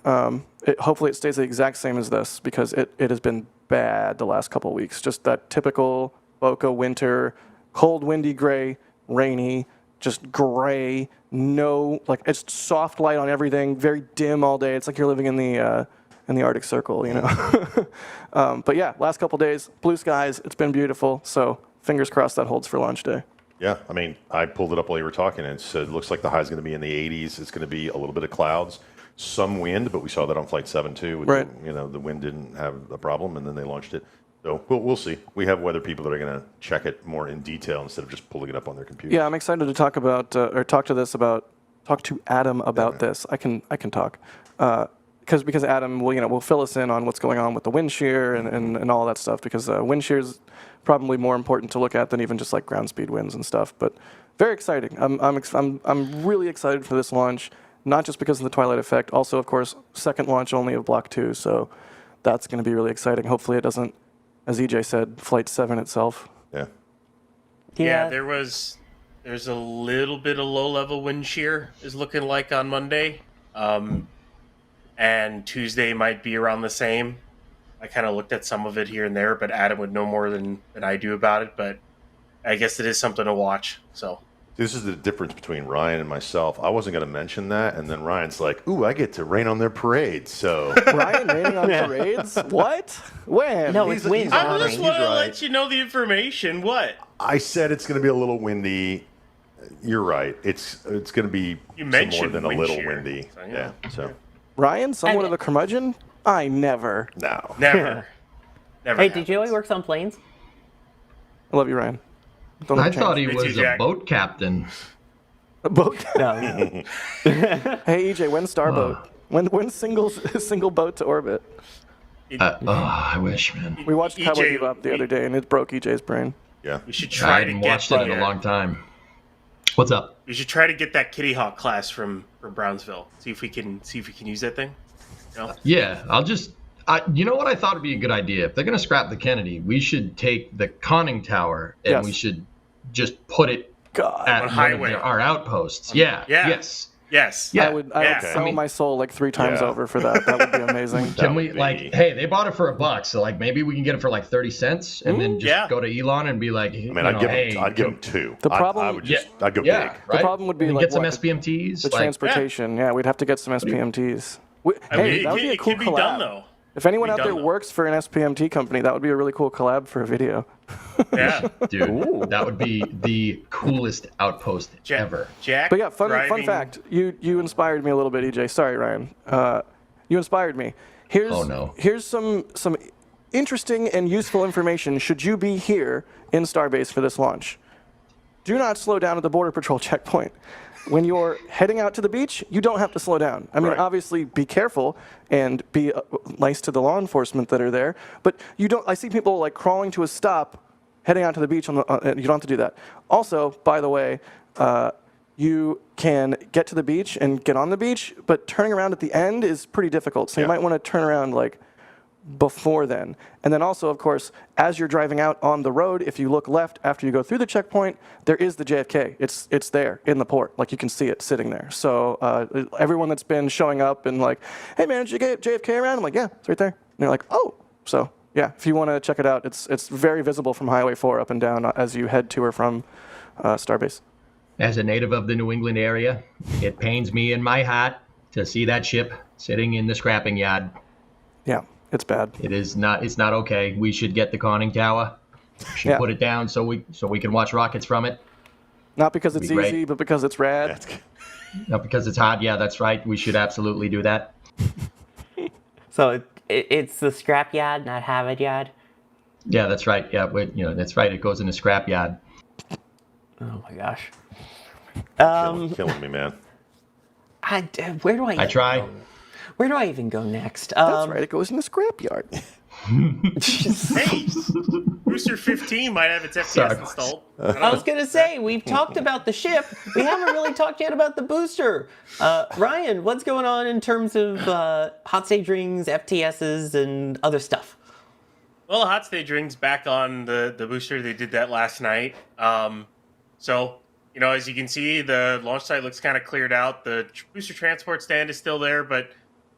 hopefully it stays the exact same as this because it has been bad the last couple of weeks. Just that typical Boca winter, cold, windy, gray, rainy, just gray. No, like it's soft light on everything, very dim all day. It's like you're living in the Arctic Circle, you know. But yeah, last couple of days, blue skies. It's been beautiful. So fingers crossed that holds for launch day. Yeah, I mean, I pulled it up while you were talking, and it said it looks like the high is going to be in the 80s. It's going to be a little bit of clouds, some wind, but we saw that on Flight 7 too. Right. The wind didn't have a problem, and then they launched it. So we'll see. We have weather people that are going to check it more in detail instead of just pulling it up on their computer. Yeah, I'm excited to talk to Adam about this. I can talk. Because Adam will fill us in on what's going on with the wind shear and all that stuff, because wind shear is probably more important to look at than even just like ground speed winds and stuff. But very exciting. I'm really excited for this launch, not just because of the twilight effect, also of course second launch only of Block 2, so that's going to be really exciting. Hopefully it doesn't, as EJ said, Flight 7 itself. Yeah, there's a little bit of low level wind shear is looking like on Monday. And Tuesday might be around the same. I kind of looked at some of it here and there, but Adam would know more than I do about it. But I guess it is something to watch. So this is the difference between Ryan and myself. I wasn't going to mention that, and then Ryan's like, "Ooh, I get to rain on their parade." So Ryan raining on parades? What? When? No, it's wind. I just want to let you know the information. What? I said it's going to be a little windy. You're right. It's going to be some more than a little windy. So, yeah. So Ryan, somewhat of a curmudgeon? I never. no. Never. Never. Hey, happened. did Joey works on planes? I love you, Ryan. Don't I have a thought chance. he Me too, was a Jack. boat captain. A boat. No. Hey EJ, when's Starboat? When single boat to orbit? I wish, man. We watched Cowboy EJ, Bebop the other day, and it broke EJ's brain. Yeah. We should I try to hadn't get watched it in a long time. What's up? We should try to get that Kitty Hawk class from Brownsville. See if we can use that thing. You know? Yeah, you know what I thought would be a good idea? If they're going to scrap the Kennedy, we should take the conning tower and Yes. we should just put it God. at On one highway. of our outposts. Yeah. Yeah. Yes. Yes. Yeah. I would Yeah. sell my soul like 3 times Yeah. over for that. That would be amazing. Can we would be- hey, they bought it for $1, so like maybe we can get it for like 30 cents and then just Yeah. go to Elon and be like, I mean, I'd give him 2. The problem- I would just, Yeah. I'd go yeah, big. right? The problem would be, And like, get some what, SPMTs. The like, transportation, yeah, we'd have to get some SPMTs. I mean, That would be a it cool could be collab. done though. If anyone Be out done, there though. works for an SPMT company, that would be a really cool collab for a video. Yeah. dude, that would be the coolest outpost ever. Jack. But yeah, fun driving- fact. You inspired me a little bit, EJ. Sorry, Ryan. You inspired me. Here's some interesting and useful information should you be here in Starbase for this launch. Do not slow down at the Border Patrol checkpoint. When you're heading out to the beach, you don't have to slow down. I mean, Right. obviously, be careful and be nice to the law enforcement that are there. But you don't. I see people like crawling to a stop, heading out to the beach. You don't have to do that. Also, by the way, you can get to the beach and get on the beach, but turning around at the end is pretty difficult. So you Yeah. might want to turn around like before then. And then also, of course, as you're driving out on the road, if you look left after you go through the checkpoint, there is the JFK. It's there in the port. Like you can see it sitting there. So everyone that's been showing up and like, hey man, did you get JFK around? I'm like, yeah, it's right there. And they're like, oh. So yeah, if you want to check it out, it's very visible from Highway 4 up and down as you head to or from Starbase. As a native of the New England area, it pains me in my heart to see that ship sitting in the scrapping yard. Yeah, it's bad. It's not okay. We should get the conning tower. Should Yeah. put it down so we can watch rockets from it. Not because it's Be great. easy, but because it's rad. That's good. Not because it's hard. Yeah, that's right. We should absolutely do that. So it's the scrap yard, not Harvard yard. Yeah, that's right. Yeah, that's right. It goes in the scrap yard. Oh my gosh. Killing me, man. Where do I? I try. Where do I even go next? That's right. It goes in the scrapyard. Hey, Booster 15 might have its FPS Sorry. installed. I was gonna say we've talked about the ship. We haven't really talked yet about the booster. Ryan, what's going on in terms of hot stage rings, FTSs, and other stuff? Well, the hot stage ring's back on the booster. They did that last night. So, as you can see, the launch site looks kind of cleared out. The booster transport stand is still there, but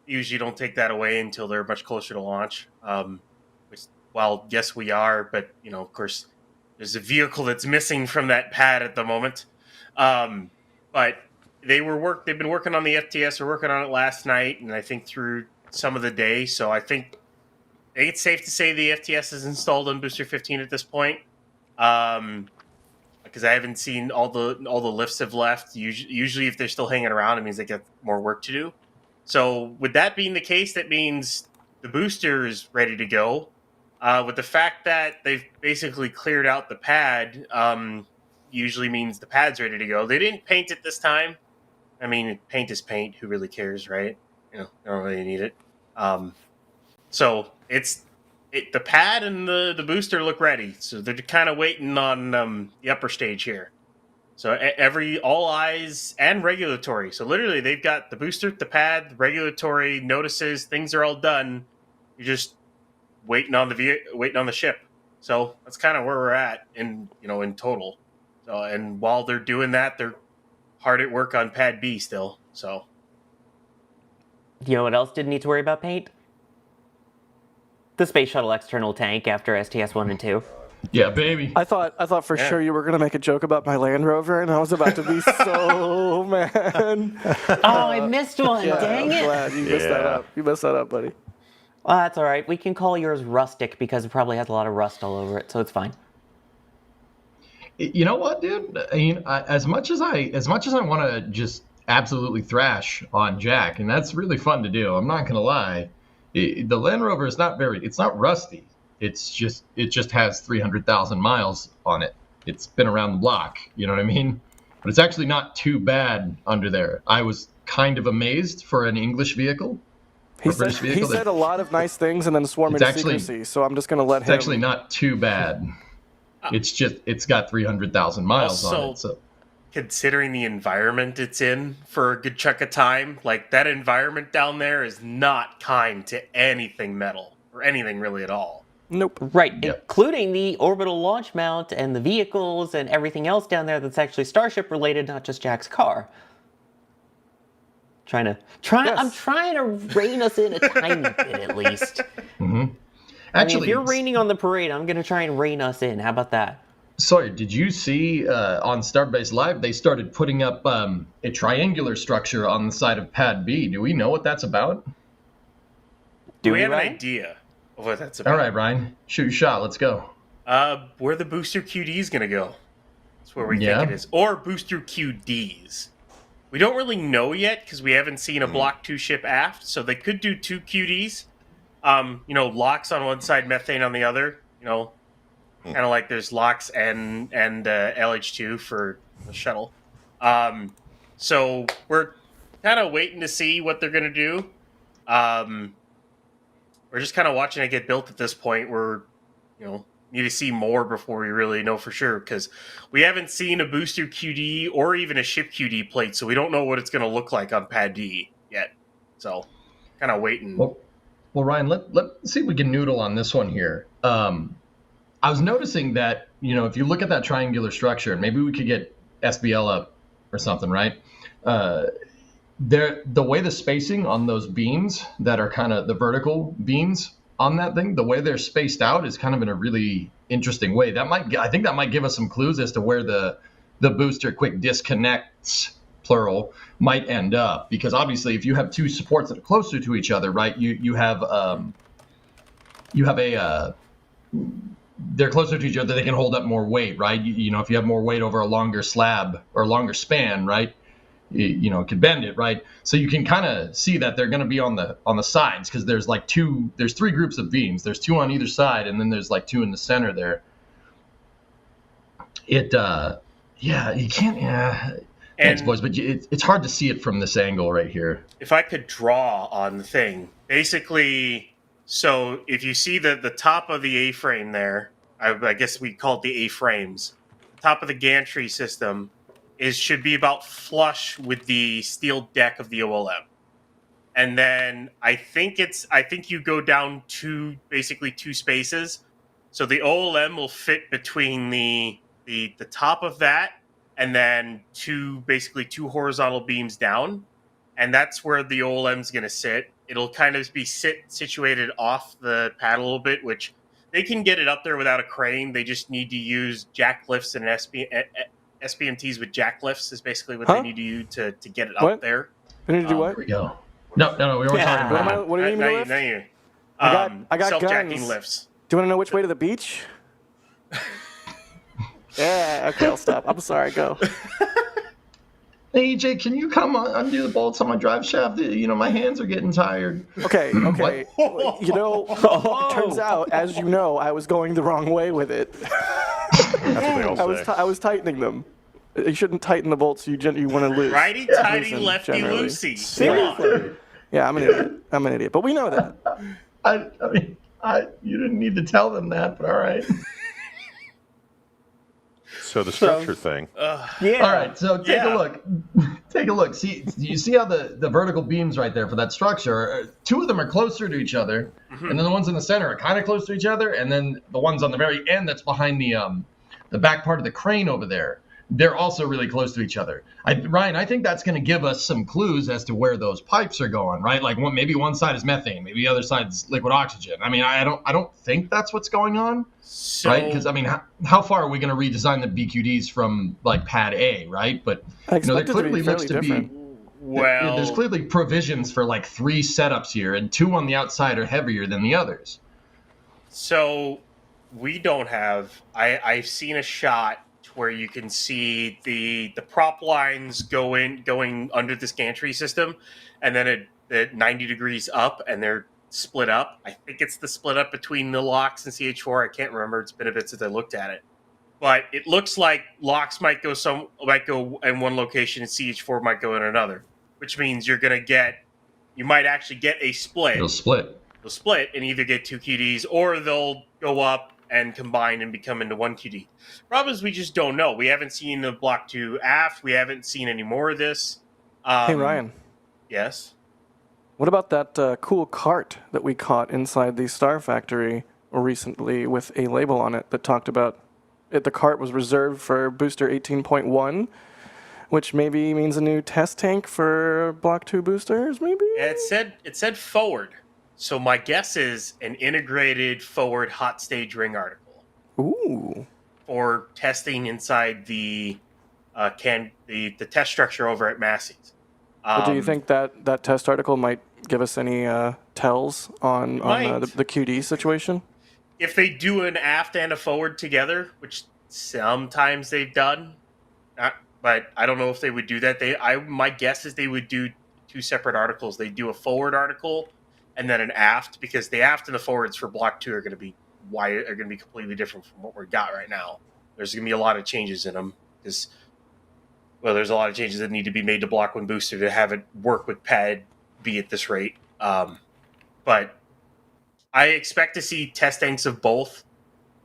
usually don't take that away until they're much closer to launch. Which, well, yes, we are, but of course, there's a vehicle that's missing from that pad at the moment. But they've been working on the FTS. We're working on it last night, and I think through some of the day. So I think it's safe to say the FTS is installed on Booster 15 at this point. Because I haven't seen all the lifts have left. Usually, if they're still hanging around, it means they get more work to do. So, with that being the case, that means the booster is ready to go. With the fact that they've basically cleared out the pad, usually means the pad's ready to go. They didn't paint it this time. I mean, paint is paint. Who really cares, right? They don't really need it. So the pad and the booster look ready. So they're kind of waiting on the upper stage here. So all eyes and regulatory. So literally, they've got the booster, the pad, the regulatory notices. Things are all done. You're just waiting on the ship. So that's kind of where we're at in total. So and while they're doing that, they're hard at work on pad B still. So You know what else didn't need to worry about paint? The space shuttle external tank after STS 1 and 2. Yeah, baby. I thought for sure you were gonna make a joke about my Land Rover, and I was about to be so mad. Oh, I missed one. Dang I'm it. glad you messed that up. You messed that up, buddy. Well, that's all right. We can call yours rustic because it probably has a lot of rust all over it, so it's fine. You know what, dude? I mean, as much as I want to just absolutely thrash on Jack, and that's really fun to do. I'm not gonna lie. The Land Rover is it's not rusty. It just has 300,000 miles on it. It's been around the block, you know what I mean? But it's actually not too bad under there. I was kind of amazed for an English vehicle. He said a lot of nice things and then swore me to secrecy, so I'm just going to let him. It's actually not too bad. It's got 300,000 miles on it. So, considering the environment it's in for a good chunk of time, like that environment down there is not kind to anything metal or anything really at all. Nope. Right, including the orbital launch mount and the vehicles and everything else down there that's actually Starship related, not just Jack's car. I'm trying to rein us in a tiny bit at least. Mm-hmm. Actually, if you're raining on the parade, I'm going to try and rein us in. How about that? Sawyer, did you see on Starbase Live, they started putting up a triangular structure on the side of Pad B. Do we know what that's about? Do we have an idea of what that's about? All right, Ryan, shoot your shot. Let's go. Where the booster QD is going to go. That's where we think it is. Or booster QDs. We don't really know yet because we haven't seen a Block 2 ship aft, so they could do 2 QDs. Locks on one side, methane on the other. Kind of like there's locks and LH2 for the shuttle. So we're kind of waiting to see what they're going to do. We're just kind of watching it get built at this point. We're, need to see more before we really know for sure because we haven't seen a booster QD or even a ship QD plate, so we don't know what it's going to look like on Pad D yet. So kind of waiting. Well, Ryan, let's see if we can noodle on this one here. I was noticing that, if you look at that triangular structure, and maybe we could get SBL up or something, right? The way the spacing on those beams that are kind of the vertical beams on that thing, the way they're spaced out is kind of in a really interesting way. I think that might give us some clues as to where the booster quick disconnects, plural, might end up. Because obviously, if you have two supports that are closer to each other, right? They're closer to each other, they can hold up more weight, right? If you have more weight over a longer slab or a longer span, right? It could bend it, right? So you can kind of see that they're going to be on the sides because there's there's 3 groups of beams. There's 2 on either side, and then there's 2 in the center there. You can't, thanks, boys, but it's hard to see it from this angle right here. If I could draw on the thing, basically. So if you see the top of the A-frame there, I guess we call it the A-frames. The top of the gantry system should be about flush with the steel deck of the OLM. And then I think you go down basically 2 spaces. So the OLM will fit between the top of that and then 2 horizontal beams down. And that's where the OLM is going to sit. it'll kind of be situated off the pad a little bit, which they can get it up there without a crane. They just need to use jack lifts and SPMTs with jack lifts is basically what they need to use to get it up there. They need to do what? Here we go. No, we weren't talking about What do you need me to lift? I got self-jacking guns. lifts. Do you want to know which way to the beach? Yeah, okay, I'll stop. I'm sorry, go. Hey, EJ, can you come undo the bolts on my drive shaft? You know, my hands are getting tired. Okay. You know, it turns out, as you know, I was going the wrong way with it. That's what they all say. I was tightening them. You shouldn't tighten the bolts you want to lose. Righty-tighty, lefty-loosey. Seriously. Yeah, I'm an idiot. But we know that. I mean, you didn't need to tell them that, but all right. So the structure thing. Yeah. All right, so take a look. Take a look. See, you see how the vertical beams right there for that structure, two of them are closer to each other, and then the ones in the center are kind of close to each other, and then the ones on the very end that's behind the back part of the crane over there, they're also really close to each other. Ryan, I think that's going to give us some clues as to where those pipes are going, right? Like maybe one side is methane, maybe the other side's liquid oxygen. I mean, I don't think that's what's going on, right? Because I mean, how far are we going to redesign the BQDs from like pad A, right? But there clearly looks to be there's clearly provisions for like 3 setups here, and 2 on the outside are heavier than the others. So we don't have. I've seen a shot where you can see the prop lines going under this gantry system, and then at 90 degrees up, and they're split up. I think it's the split up between the LOX and CH4. I can't remember. It's been a bit since I looked at it, but it looks like LOX might go in one location and CH4 might go in another, which means you might actually get a split. They'll split and either get 2 QDs or they'll go up and combine and become into 1 QD. Problem is, we just don't know. We haven't seen the Block 2 aft. We haven't seen any more of this. Hey, Ryan. Yes? What about that cool cart that we caught inside the Star Factory recently with a label on it that talked about it? The cart was reserved for booster 18.1, which maybe means a new test tank for Block 2 boosters, maybe? Yeah, it said forward. So my guess is an integrated forward hot stage ring article. Ooh. For testing inside the test structure over at Massey's. Do you think that test article might give us any tells on the QD situation? If they do an aft and a forward together, which sometimes they've done, but I don't know if they would do that. My guess is they would do 2 separate articles. They do a forward article and then an aft, because the aft and the forwards for Block 2 are going to be completely different from what we've got right now. There's going to be a lot of changes in them because, there's a lot of changes that need to be made to Block 1 booster to have it work with pad B at this rate. But I expect to see test tanks of both,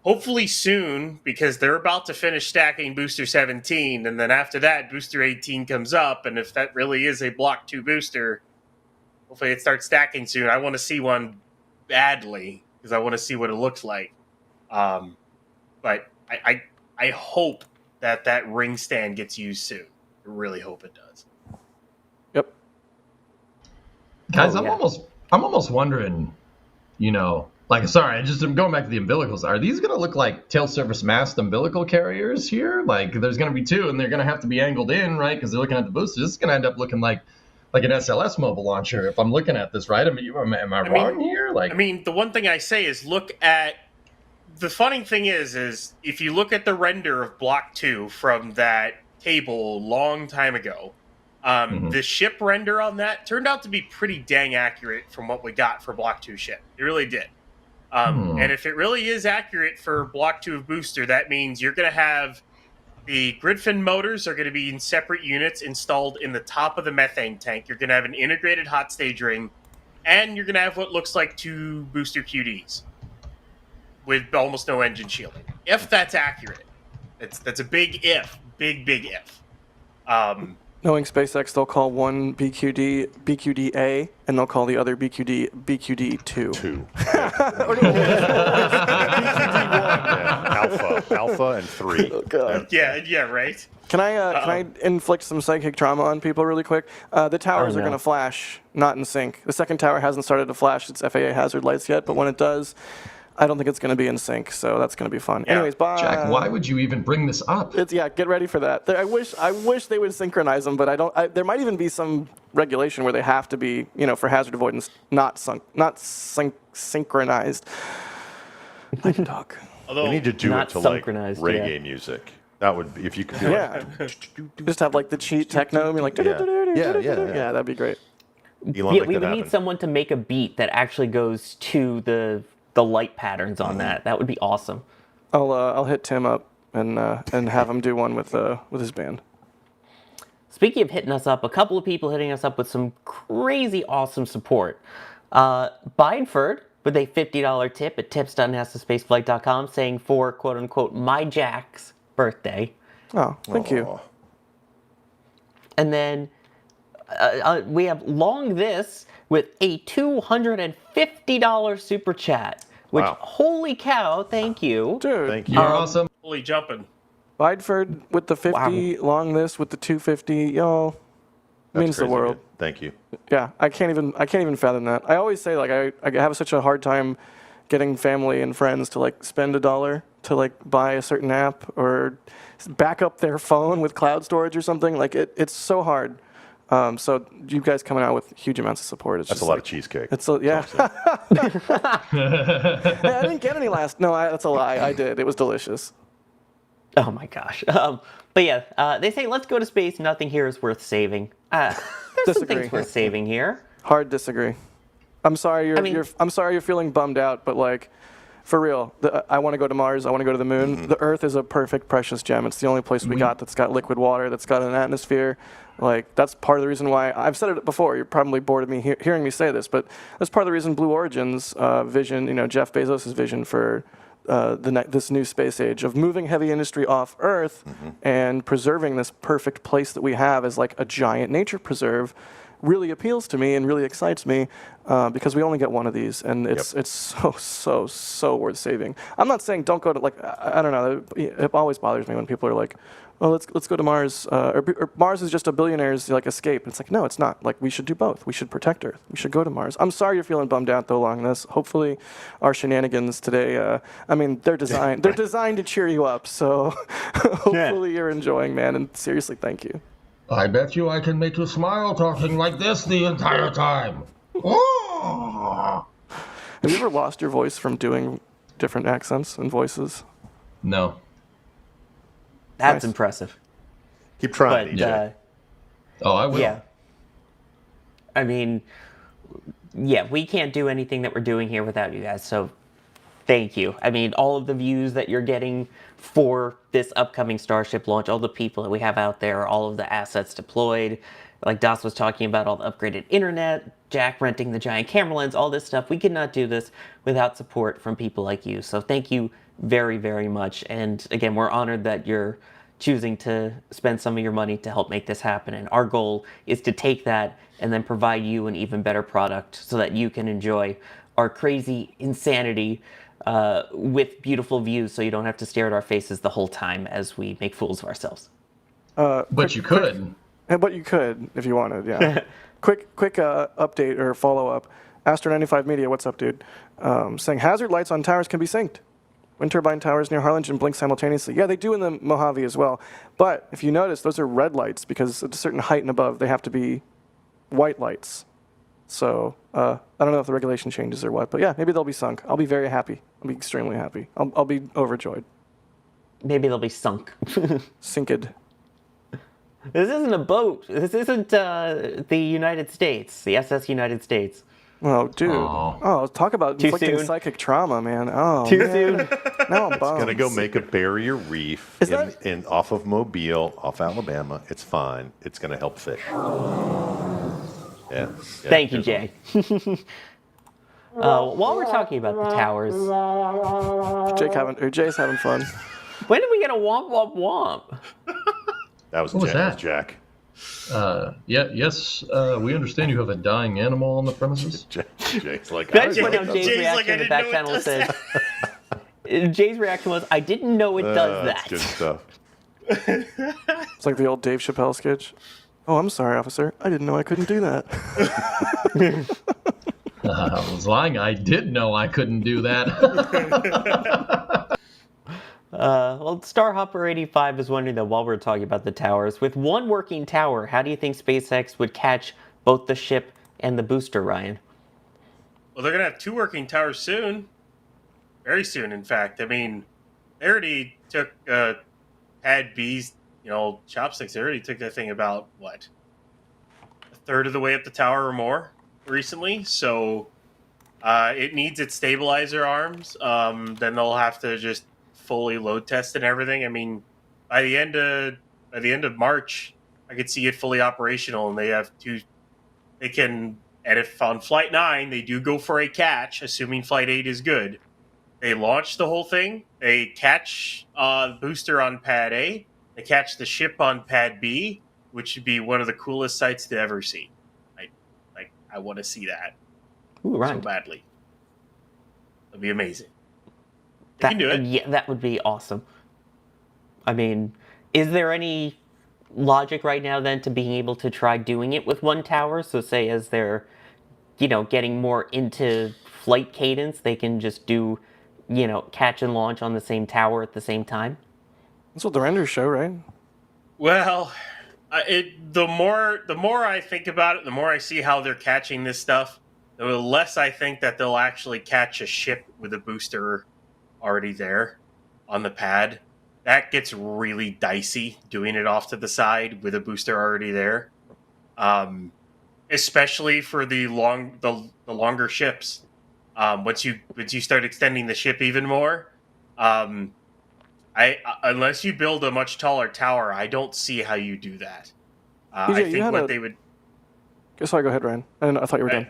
hopefully soon, because they're about to finish stacking booster 17, and then after that, booster 18 comes up, and if that really is a Block 2 booster, hopefully it starts stacking soon. I want to see one badly because I want to see what it looks like. But I hope that ring stand gets used soon. I really hope it does. Yep. Guys, I'm almost wondering, I'm going back to the umbilicals. Are these going to look like tail surface mast umbilical carriers here? Like there's going to be 2 and they're going to have to be angled in, right? Because they're looking at the boosters. This is going to end up looking like an SLS mobile launcher if I'm looking at this, right? Am I wrong here? The one thing I say is look at the funny thing is if you look at the render of Block 2 from that table a long time ago, the ship render on that turned out to be pretty dang accurate from what we got for Block 2 ship. It really did. And if it really is accurate for Block 2 of booster, that means you're going to have the grid fin motors are going to be in separate units installed in the top of the methane tank. You're going to have an integrated hot stage ring, and you're going to have what looks like 2 booster QDs with almost no engine shielding. If that's accurate, that's a big if, big if. Knowing SpaceX, they'll call one BQD-A, and they'll call the other BQD-2. BQD-1. Alpha. Alpha and 3. Oh, God. Yeah, right. Can I inflict some psychic trauma on people really quick? The towers are going to flash, not in sync. The second tower hasn't started to flash its FAA hazard lights yet, but when it does, I don't think it's going to be in sync, so that's going to be fun. Yeah. Anyways, bye. Jack, why would you even bring this up? Get ready for that. I wish they would synchronize them, but I don't. There might even be some regulation where they have to be, for hazard avoidance, not synchronized. I can talk. Although We need to do it Not to like synchronized, reggae yeah. music. That would be if you could do Yeah. it. Just have like the cheat techno, and be like, Yeah, that'd be great. Elon, Yeah, make we that would happen. need someone to make a beat that actually goes to the light patterns on that. That would be awesome. I'll hit Tim up and have him do one with his band. Speaking of hitting us up, a couple of people hitting us up with some crazy awesome support. Bideford with a $50 tip at tips.nasaspaceflight.com saying for quote unquote my Jack's birthday. Oh, thank you. And then we have Long This with a $250 super chat. Which, Wow. holy cow, thank you. Dude, Thank you. You're awesome. Holy jumping. Bideford with the 50, Long this with the 250, yo, That's means the crazy world. good. Thank you. Yeah, I can't even fathom that. I always say like I have such a hard time getting family and friends to like spend $1 to like buy a certain app or back up their phone with cloud storage or something. Like it's so hard. So you guys coming out with huge amounts of support. It's That's just a lot like, of cheesecake. It's yeah. Hey, I didn't get any last. No, that's a lie. I did. It was delicious. Oh my gosh. But yeah, they say let's go to space. Nothing here is worth saving. There's some Disagree. things worth saving here. Hard disagree. I'm sorry I'm sorry you're feeling bummed out, but like, for real, I want to go to Mars. I want to go to the moon. Mm-hmm. The Earth is a perfect, precious gem. It's the only place we got that's got liquid water, that's got an atmosphere. Like, that's part of the reason why, I've said it before, you're probably bored of me hearing me say this, but that's part of the reason Blue Origin's vision, Jeff Bezos' vision for this new space age of moving heavy industry off Earth and preserving this perfect place that we have as like a giant nature preserve really appeals to me and really excites me because we only get one of these, and it's so worth saving. I'm not saying don't go to like I don't know. It always bothers me when people are like, "Oh, let's go to Mars," or Mars is just a billionaire's like escape. It's like, no, it's not. Like, we should do both. We should protect Earth. We should go to Mars. I'm sorry you're feeling bummed out though along this. Hopefully, our shenanigans today. I mean, they're designed to cheer you up. So hopefully you're enjoying, man. And seriously, thank you. I bet you I can make you smile talking like this the entire time. Oh! Have you ever lost your voice from doing different accents and voices? No. That's Nice. impressive. Keep trying, But DJ. Oh, I will. yeah. I mean, yeah, we can't do anything that we're doing here without you guys, so thank you. I mean, all of the views that you're getting for this upcoming Starship launch, all the people that we have out there, all of the assets deployed, like Das was talking about, all the upgraded internet, Jack renting the giant camera lens, all this stuff. We could not do this without support from people like you. So thank you very, very much. And again, we're honored that you're choosing to spend some of your money to help make this happen. And our goal is to take that and then provide you an even better product so that you can enjoy our crazy insanity with beautiful views, so you don't have to stare at our faces the whole time as we make fools of ourselves. But you could. But you could if you wanted, yeah. quick update or follow-up. Astro95 Media, what's up, dude? Saying hazard lights on towers can be synced. Wind turbine towers near Harlingen blink simultaneously. Yeah, they do in the Mojave as well. But if you notice, those are red lights because at a certain height and above, they have to be white lights. So I don't know if the regulation changes or what, but yeah, maybe they'll be sunk. I'll be very happy. I'll be extremely happy. I'll be overjoyed. Maybe they'll be sunk. Sinked. This isn't a boat. This isn't the United States, the SS United States. Oh, dude. Aw. Oh, talk about Too inflicting soon? psychic trauma, man. Oh, Too man. soon? Now I'm bummed. Gonna go make a barrier reef Is that- in off of Mobile, off Alabama. It's fine. It's gonna help fish. Yeah. Thank you, Jay. While we're talking about the towers, Jay's having fun. when did we get a womp womp womp? That was What was that? Jack. Yes, we understand you have a dying animal on the premises. Jake's like, Can I I just point out Jay's Jay's reaction like, I in the didn't back know channel what to said, Jay's reaction was, I didn't know it does That's that. good stuff. It's like the old Dave Chappelle sketch. Oh, I'm sorry, officer. I didn't know I couldn't do that. I was lying. I did know I couldn't do that. Well, Starhopper85 is wondering, though, while we're talking about the towers, with one working tower, how do you think SpaceX would catch both the ship and the booster, Ryan? Well, they're going to have 2 working towers soon. Very soon, in fact. I mean, they already took Pad B's, chopsticks. They already took that thing about, what, a third of the way up the tower or more recently. So it needs its stabilizer arms. Then they'll have to just fully load test and everything. I mean, by the end of March, I could see it fully operational, and they have 2. They can, and if on Flight 9 they do go for a catch, assuming Flight 8 is good, they launch the whole thing. They catch the booster on Pad A. They catch the ship on Pad B, which would be one of the coolest sights to ever see. I want to see that so badly. It'd be amazing. They can do it. Yeah, that would be awesome. I mean, is there any logic right now then to being able to try doing it with one tower? So say as they're, getting more into flight cadence, they can just do, catch and launch on the same tower at the same time? That's what the renders show, right? Well, the more I think about it, the more I see how they're catching this stuff, the less I think that they'll actually catch a ship with a booster already there on the pad. That gets really dicey doing it off to the side with a booster already there, especially for the longer ships. Once you start extending the ship even more, unless you build a much taller tower, I don't see how you do that. I think what they would. Sorry, go ahead, Ryan. I thought you were done.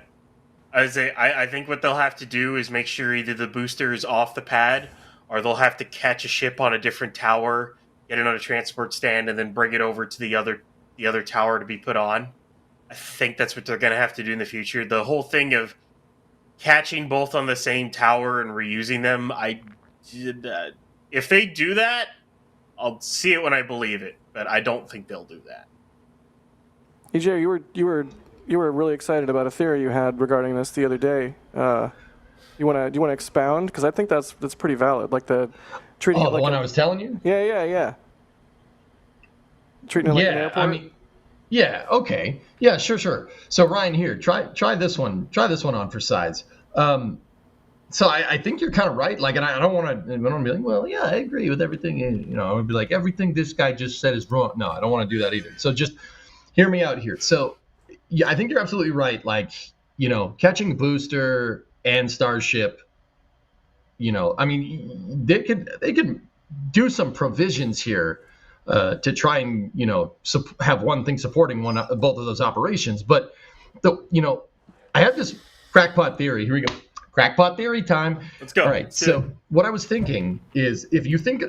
I think what they'll have to do is make sure either the booster is off the pad, or they'll have to catch a ship on a different tower, get it on a transport stand, and then bring it over to the other tower to be put on. I think that's what they're going to have to do in the future. The whole thing of catching both on the same tower and reusing them, if they do that, I'll see it when I believe it. But I don't think they'll do that. EJ, you were really excited about a theory you had regarding this the other day. Do you want to expound? Because I think that's pretty valid. Like the treating. Oh, it like the one I was telling you. Yeah. Treating it like an airport. I mean, yeah. Okay. Yeah. Sure. So Ryan, here, try this one. Try this one on for size. So I think you're kind of right. Like, and I don't want to be like, well, yeah, I agree with everything. I would be like, everything this guy just said is wrong. No, I don't want to do that either. So just hear me out here. So yeah, I think you're absolutely right. Like, catching booster and Starship, I mean, they could do some provisions here to try and, have one thing supporting both of those operations. But I have this crackpot theory. Here we go. Crackpot theory time. Let's go. All right. So what I was thinking is, if you think,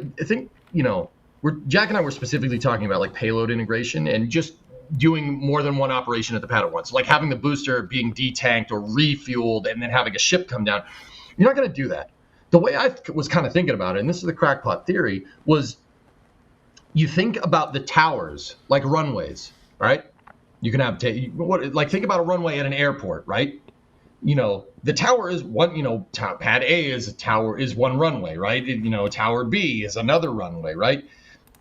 Jack and I were specifically talking about like payload integration and just doing more than one operation at the pad at once, like having the booster being detanked or refueled and then having a ship come down. You're not going to do that. The way I was kind of thinking about it, and this is the crackpot theory, was you think about the towers like runways, right? You can have think about a runway at an airport, right? The tower is one, pad A is one runway, right? Tower B is another runway, right?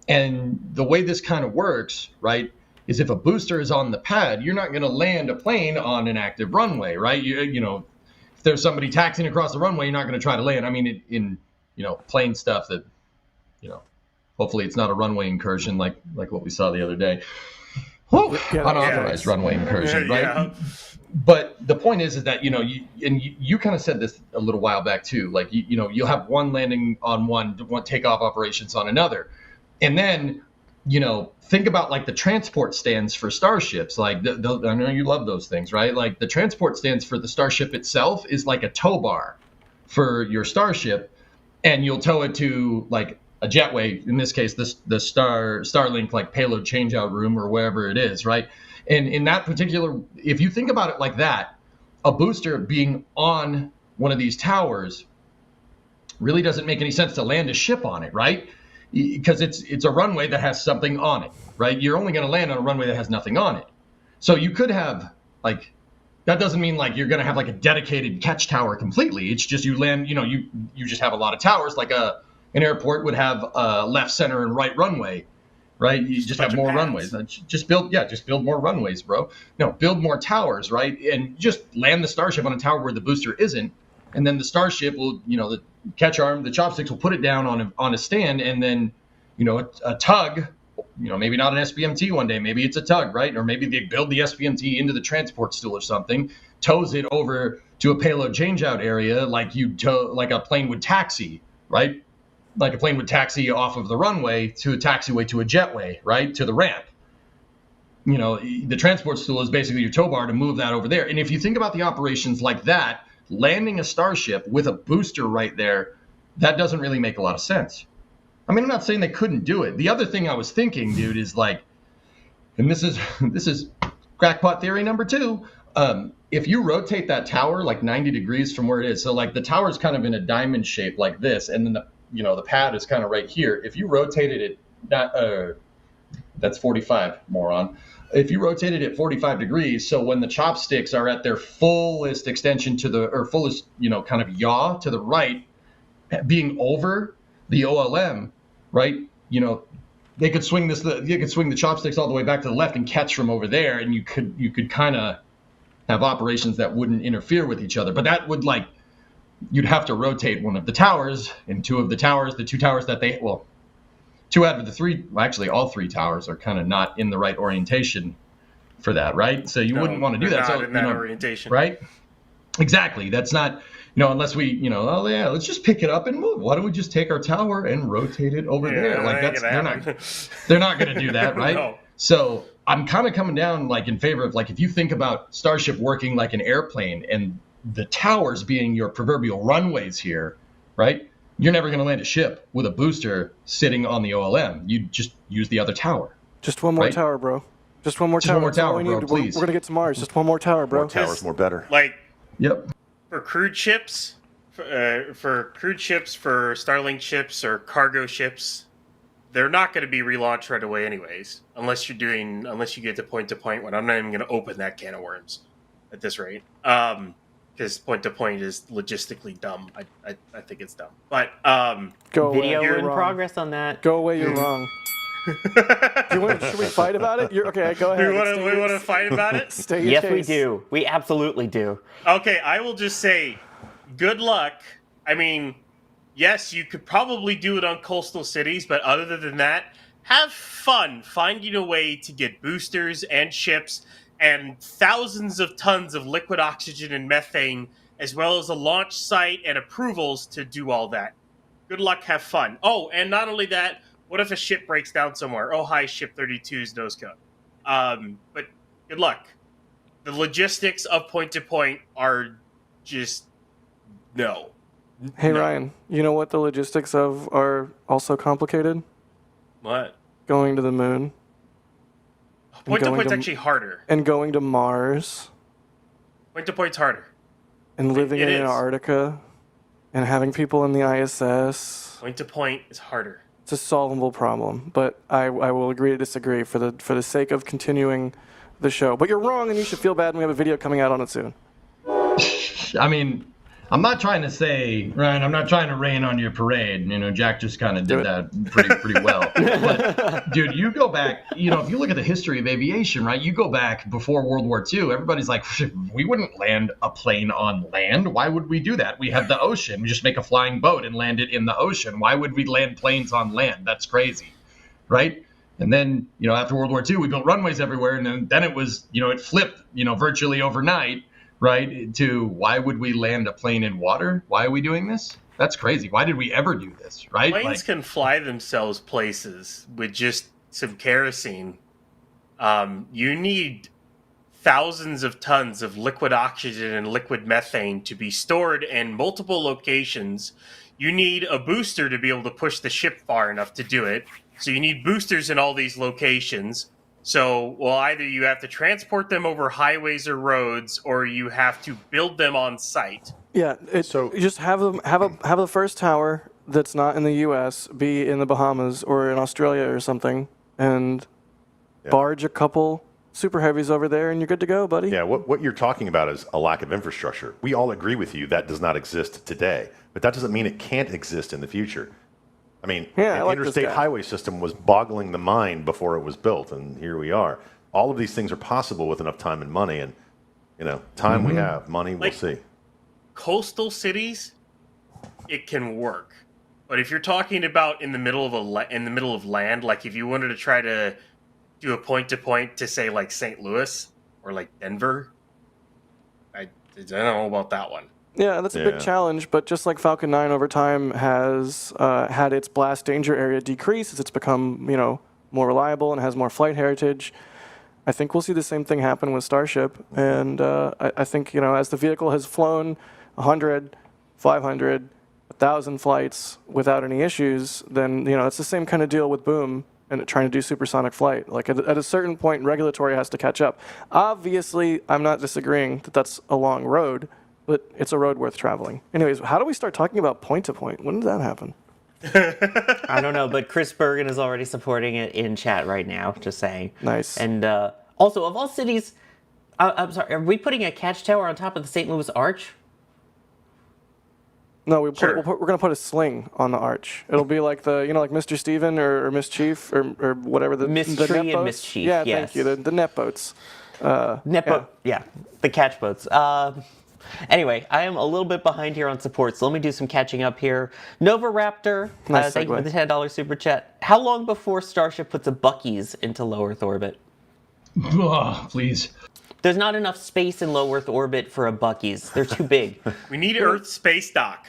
And the way this kind of works, right, is if a booster is on the pad, you're not going to land a plane on an active runway, right? If there's somebody taxiing across the runway, you're not going to try to land. I mean, in plane stuff that, hopefully it's not a runway incursion like what we saw the other day. Unauthorized runway incursion, right? Yeah. But the point is that, you kind of said this a little while back too, like, you'll have one landing on one takeoff operations on another. And then, think about like the transport stands for starships. Like, I know you love those things, right? Like the transport stands for the Starship itself is like a tow bar for your Starship, and you'll tow it to like a jetway, in this case, the Starlink like payload changeout room or wherever it is, right? And in that particular, if you think about it like that, a booster being on one of these towers really doesn't make any sense to land a ship on it, right? Because it's a runway that has something on it, right? You're only going to land on a runway that has nothing on it. So you could have, like, that doesn't mean like you're going to have like a dedicated catch tower completely. It's just you land, you know, you just have a lot of towers, like an airport would have left, center, and right runway, right? You just have more runways. Just build more runways, bro. No, build more towers, right? And just land the Starship on a tower where the booster isn't, and then the Starship will, you know, the catch arm, the chopsticks will put it down on a stand, and then, you know, a tug, you know, maybe not an SBMT one day, maybe it's a tug, right? Or maybe they build the SBMT into the transport stool or something, tows it over to a payload changeout area like a plane would taxi, right? Like a plane would taxi off of the runway to a taxiway to a jetway, right? To the ramp. You know, the transport stool is basically your tow bar to move that over there. And if you think about the operations like that, landing a Starship with a booster right there, that doesn't really make a lot of sense. I mean, I'm not saying they couldn't do it. The other thing I was thinking, dude, is like, and this is crackpot theory number 2. If you rotate that tower like 90 degrees from where it is, so like the tower is kind of in a diamond shape like this, and then the pad is kind of right here. If you rotated it, that's 45, moron. If you rotate it at 45 degrees, so when the chopsticks are at their fullest extension fullest, you know, kind of yaw to the right, being over the OLM, right? You know, they could swing the chopsticks all the way back to the left and catch from over there, and you could kind of have operations that wouldn't interfere with each other. But that would, like, you'd have to rotate one of the towers, and two towers that two out of the three, well, actually all 3 towers are kind of not in the right orientation for that, right? So you wouldn't want to do that. Not in that orientation, right? Exactly. That's not, you know, unless we, you know, oh yeah, let's just pick it up and move. Why don't we just take our tower and rotate it over there? Like they're not going to do that, right? No. So I'm kind of coming down like in favor of, like, if you think about Starship working like an airplane and the towers being your proverbial runways here, right? You're never going to land a ship with a booster sitting on the OLM. You just use the other tower. Just one more tower, bro. Just one more tower. One more tower, bro, please. We're going to get to Mars. Just one more tower, bro. More towers, more better. Like, yep. For crewed ships, for Starlink ships or cargo ships, they're not going to be relaunched right away anyways, unless you get to point when I'm not even going to open that can of worms at this rate. Because point-to-point is logistically dumb. I think it's dumb. But go away. Video in progress on that. Go away, you're wrong. Should we fight about it? Okay, go ahead. We want to fight about it? Yes, we do. We absolutely do. Okay, I will just say, good luck. I mean, yes, you could probably do it on coastal cities, but other than that, have fun finding a way to get boosters and ships and thousands of tons of liquid oxygen and methane, as well as a launch site and approvals to do all that. Good luck, have fun. Oh, and not only that, what if a ship breaks down somewhere? Oh, hi, Ship 32's nose cone. But good luck. The logistics of point-to-point are just no. Hey, Ryan, you know what the logistics of are also complicated? What? Going to the moon. Point-to-point's actually harder. And going to Mars. Point-to-point's harder. And living in Antarctica. And having people in the ISS. Point-to-point is harder. It's a solvable problem, but I will agree to disagree for the sake of continuing the show. But you're wrong, and you should feel bad, and we have a video coming out on it soon. I mean, I'm not trying to say, Ryan, I'm not trying to rain on your parade. You know, Jack just kind of did that pretty well. But, dude, you go back, you know, if you look at the history of aviation, right, you go back before World War II, everybody's like, we wouldn't land a plane on land. Why would we do that? We have the ocean. We just make a flying boat and land it in the ocean. Why would we land planes on land? That's crazy, right? And then, you know, after World War II, we built runways everywhere, and then it was, you know, it flipped, you know, virtually overnight. Right, to why would we land a plane in water? Why are we doing this? That's crazy. Why did we ever do this, right? Planes can fly themselves places with just some kerosene. You need thousands of tons of liquid oxygen and liquid methane to be stored in multiple locations. You need a booster to be able to push the ship far enough to do it. So you need boosters in all these locations. So, well, either you have to transport them over highways or roads, or you have to build them on site. Yeah, So- you just have the first tower that's not in the U.S. be in the Bahamas or in Australia or something, and barge a couple super heavies over there, and you're good to go, buddy. Yeah, what you're talking about is a lack of infrastructure. We all agree with you that does not exist today, but that doesn't mean it can't exist in the future. I mean, Yeah, I the like this interstate guy. highway system was boggling the mind before it was built, and here we are. All of these things are possible with enough time and money, and time we have, money we'll see. Coastal cities, it can work. But if you're talking about in the middle of land, like if you wanted to try to do a point-to-point to say like St. Louis or like Denver, I don't know about that one. Yeah, that's a big challenge, but just like Falcon 9 over time has had its blast danger area decrease as it's become, more reliable and has more flight heritage, I think we'll see the same thing happen with Starship. And I think, as the vehicle has flown 100, 500, 1,000 flights without any issues, then, it's the same kind of deal with Boom and trying to do supersonic flight. Like at a certain point, regulatory has to catch up. Obviously, I'm not disagreeing that that's a long road, but it's a road worth traveling. Anyways, how do we start talking about point-to-point? When did that happen? I don't know, but Chris Bergen is already supporting it in chat right now, just saying. Nice. And also, of all cities, I'm sorry, are we putting a catch tower on top of the St. Louis Arch? No, we're Sure. going to put a sling on the arch. It'll be like like Mr. Steven or Miss Chief or whatever the Miss the Tree net and boats. Miss Chief, Yeah, yes. thank you. The net boats. Net boat, yeah, the catch boats. Anyway, I am a little bit behind here on support, so let me do some catching up here. Nova Raptor, Nice thank you for segue. the $10 super chat. How long before Starship puts a Buc-ee's into low Earth orbit? Oh, please. There's not enough space in low Earth orbit for a Buc-ee's. They're too big. We need Earth space dock.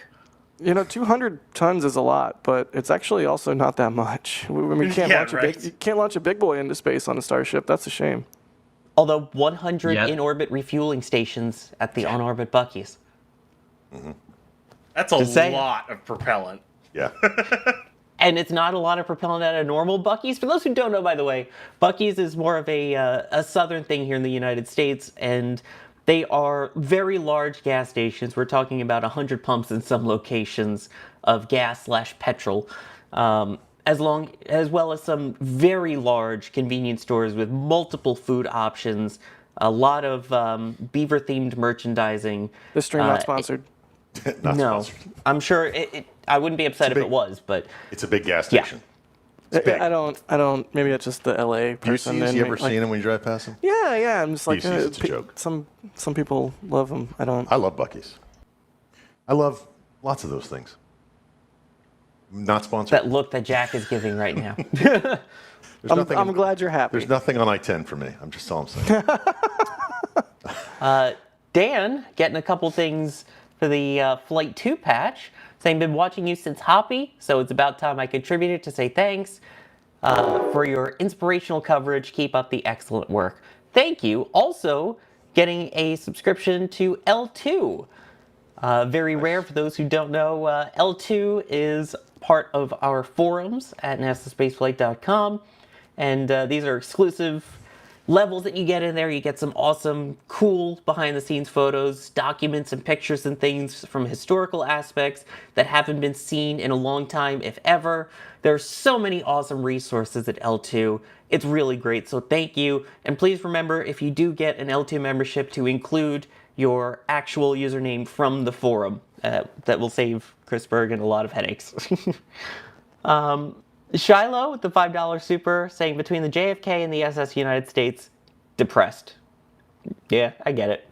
200 tons is a lot, but it's actually also not that much. We can't Yeah, launch right. you can't launch a big boy into space on a Starship. That's a shame. Although 100 Yeah. in-orbit refueling stations at the on-orbit Buc-ee's. That's a Just saying. lot of propellant. Yeah. And it's not a lot of propellant at a normal Buc-ee's. For those who don't know, by the way, Buc-ee's is more of a southern thing here in the United States, and they are very large gas stations. We're talking about 100 pumps in some locations of gas/petrol, as well as some very large convenience stores with multiple food options, a lot of beaver-themed merchandising. This stream not sponsored. Not No, sponsored. I'm sure I wouldn't be upset if big- it was, but It's a big gas station. It's big. I don't. Maybe that's just the LA person. Juicy's, in you me. ever seen them when you drive past them? Yeah. I'm just like Juicy's, it's a joke. Some people love them. I don't. I love Buc-ee's. I love lots of those things. Not sponsored. that look that Jack is giving right now. There's nothing. I'm glad you're happy. There's nothing on I-10 for me. I'm just all I'm saying. Dan, getting a couple things for the Flight 2 patch, saying, been watching you since Hoppy, so it's about time I contributed to say thanks for your inspirational coverage. Keep up the excellent work. Thank you. Also, getting a subscription to L2. Very rare for those who don't know. L2 is part of our forums at NASASpaceflight.com, and these are exclusive levels that you get in there. You get some awesome, cool behind-the-scenes photos, documents, and pictures and things from historical aspects that haven't been seen in a long time, if ever. There's so many awesome resources at L2. It's really great, so thank you. And please remember, if you do get an L2 membership, to include your actual username from the forum. That will save Chris Bergen a lot of headaches. Shiloh with the $5 super saying, between the JFK and the SS United States, depressed. Yeah, I get it.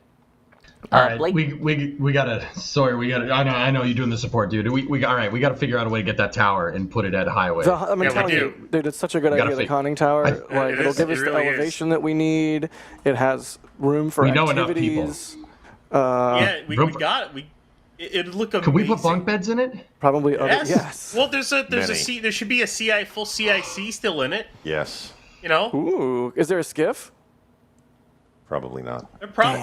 All right, Blake? we gotta. Sorry, we gotta. I know you're doing the support, dude. All right, we gotta figure out a way to get that tower and put it at highway. I'm we telling do. you, dude, it's such a good gotta idea. The fig- conning tower, like it'll give us it the really is. elevation that we need. It has room for We know enough people. activities. Yeah, we room- got it. It'd look amazing. Could we put bunk beds in it? Probably other. Yes. Yes. Well, there's a Many. there should be a full CIC still in it. Yes. You know. Ooh, is there a skiff? Probably not.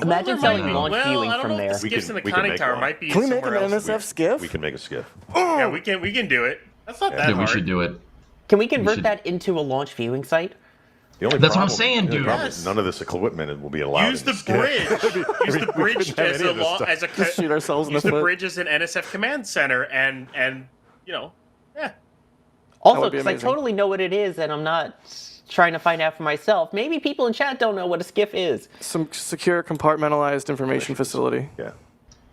Imagine selling launch viewing I don't from know there. If the skiffs in the we can conning make tower one. might be Can we make an somewhere else. NSF skiff? We can make a skiff. Yeah, we can do it. That's not that Yeah, we hard. should do it. Can we convert should- that into a launch viewing site? The only That's what I'm problem- saying, the only dude. problem is Yes. none of this equipment will be allowed. Use in the skip. bridge. Use the We bridge couldn't have as any a of this stuff. as a Just shoot ourselves in the use the foot. bridge as an NSF command center, and yeah. That Also, would be because I amazing. totally know what it is, and I'm not trying to find out for myself. Maybe people in chat don't know what a skiff is. Some secure compartmentalized information facility. Yeah.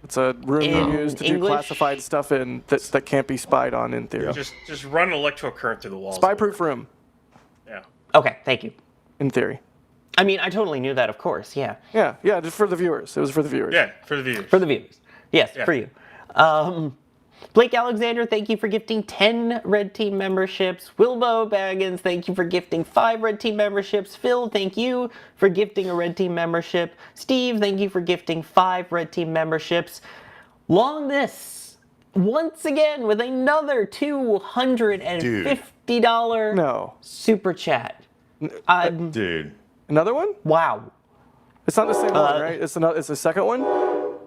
It's a room you In use to do English? classified stuff in that can't be spied on in theory. Just run an electrical current through the walls. Spy-proof room, Yeah. Okay, thank you. in theory. I mean, I totally knew that, of course. Yeah, Yeah, just for the viewers. It was for the viewers. Yeah, for the viewers. for the viewers. Yes, Yeah. for you. Blake Alexander, thank you for gifting 10 Red Team memberships. Wilbo Baggins, thank you for gifting 5 Red Team memberships. Phil, thank you for gifting a Red Team membership. Steve, thank you for gifting 5 Red Team memberships. Long this, once again, with another $250 No. super chat. Dude. Another one? Wow. It's not the same one, right? It's the second one?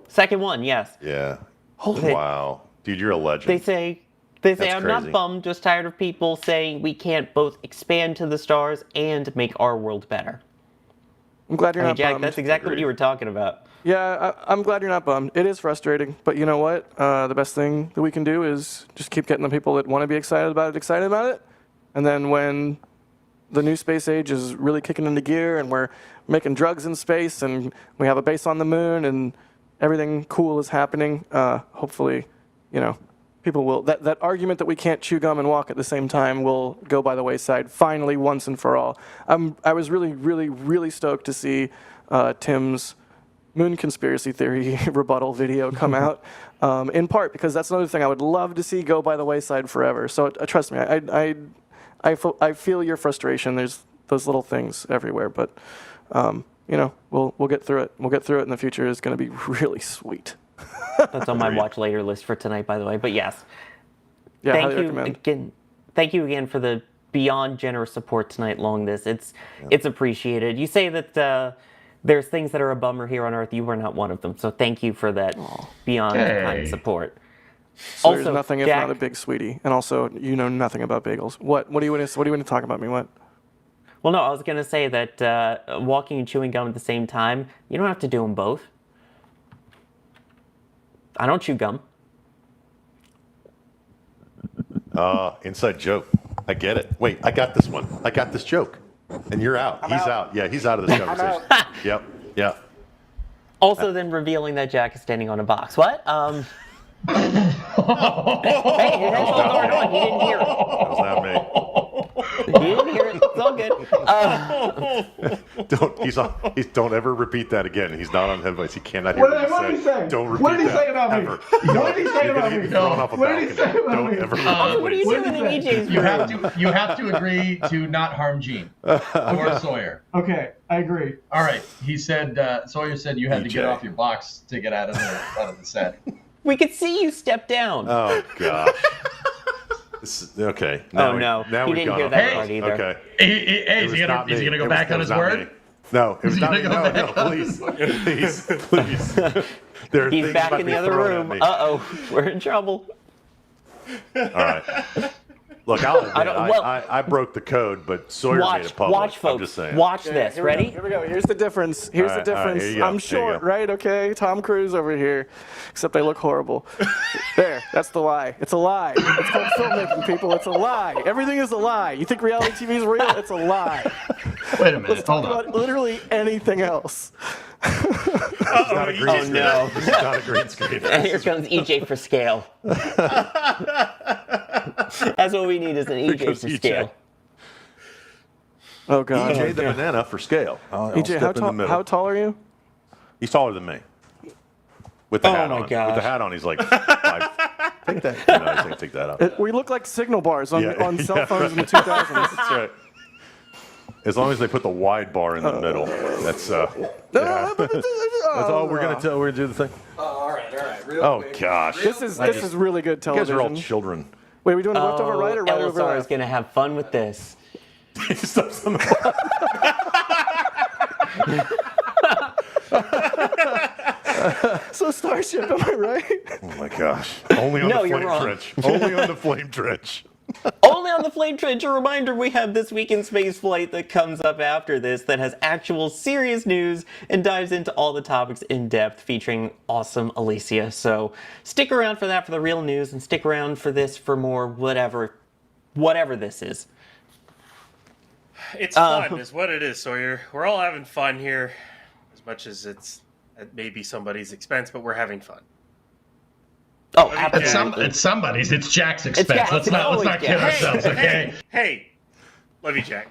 Second one, yes. Yeah. Holy- Wow. Dude, you're a legend. They say That's I'm crazy. not bummed, just tired of people saying we can't both expand to the stars and make our world better. I'm glad you're Hey, not Jack, bummed. that's exactly what you were talking about. Yeah, I'm glad you're not bummed. It is frustrating, but you know what? The best thing that we can do is just keep getting the people that want to be excited about it. And then when the new space age is really kicking into gear and we're making drugs in space and we have a base on the moon and everything cool is happening, hopefully, people will, that argument that we can't chew gum and walk at the same time will go by the wayside finally once and for all. I was really, really, really stoked to see Tim's moon conspiracy theory rebuttal video come out, in part because that's another thing I would love to see go by the wayside forever. So trust me, I feel your frustration. There's those little things everywhere, but we'll get through it. We'll get through it, and the future is going to be really sweet. That's on my watch later list for tonight, by the way. But yes, Yeah, thank highly you recommend. again. Thank you again for the beyond generous support tonight. Long this, it's appreciated. You say that there's things that are a bummer here on Earth. You were not one of them. So thank you for that beyond kind support. So Also, there's nothing if Jack- not a big sweetie, and also you know nothing about bagels. What do you want to talk about me? What? Well, no, I was going to say that walking and chewing gum at the same time, you don't have to do them both. I don't chew gum. Inside joke. I get it. Wait, I got this one. I got this joke. And you're out. He's out. Yeah, he's out of this conversation. Yep. Yeah. Also, then revealing that Jack is standing on a box. What? Hey, his headphones aren't on. He didn't hear it. That was not me. He didn't hear it. It's all good. Don't ever repeat that again. He's not on headphones. He cannot hear what you say. Don't repeat What did he that say about me? ever. What did he say You're about gonna me? get thrown off a What did he balcony. say about Don't me? ever What are you doing in EJ's room? You have to agree to not harm Gene or Sawyer. Okay, I agree. All right. He said Sawyer said you had to get EJ. off your box to get out of the set. We could see you step down. Oh gosh. Okay. Oh, no. Now He we've didn't gone hear off that the part rails. either. Okay. Hey, It is was he not gonna me. go It back was- on it his was not word? me. No, it was he not me. gonna go No, back on please. Please. There are He's things back about in the being other thrown at room. me. Uh-oh. We're in trouble. All right. Look, I'll admit, don't- well- I broke the code, but Sawyer made it public. Watch, folks. I'm just saying. Watch this. Here we go, Ready? Here we go. Here's the difference. Here's All the right, all right, difference. here you go, I'm here you short, go. right? Okay. Tom Cruise over here. Except I look horrible. There. That's the lie. It's a lie. It's called filmmaking, people. It's a lie. Everything is a lie. You think reality TV is real? It's a lie. Wait a minute. Let's talk Hold on. about literally anything else. It's not a green Oh, screen. no. This is not a green screen. And here comes EJ for scale. That's what we need is an EJ comes for EJ. scale. Oh God. EJ the banana for scale. I'll EJ, step how in the tall? middle. How tall are you? He's taller than me. With the Oh hat my on. With gosh. the hat on, he's like 5. Take that. No, I think take that out. We look like signal bars on, Yeah, on cell yeah, phones in the right. 2000s. That's right. As long as they put the wide bar in the middle, that's yeah. That's all we're gonna tell. We're gonna do the thing. All right. Oh gosh, This is really good you guys television. are all children. Wait, are we doing left over right or right over LSR is left? going to have fun with this. Stuff's on the So Starship, am I right? Oh my gosh! Only on No, the you're flame wrong. trench. Only on the flame trench. Only Only on the Flame Trench, a reminder we have This Week in Spaceflight that comes up after this that has actual serious news and dives into all the topics in depth, featuring awesome Alicia. So stick around for that for the real news, and stick around for this for more whatever this is. It's fun, is what it is, Sawyer. We're all having fun here, as much as it may be somebody's expense, but we're having fun. Oh, absolutely. It's somebody's. It's Jack's expense. Let's not kid ourselves, okay? Hey, love you, Jack.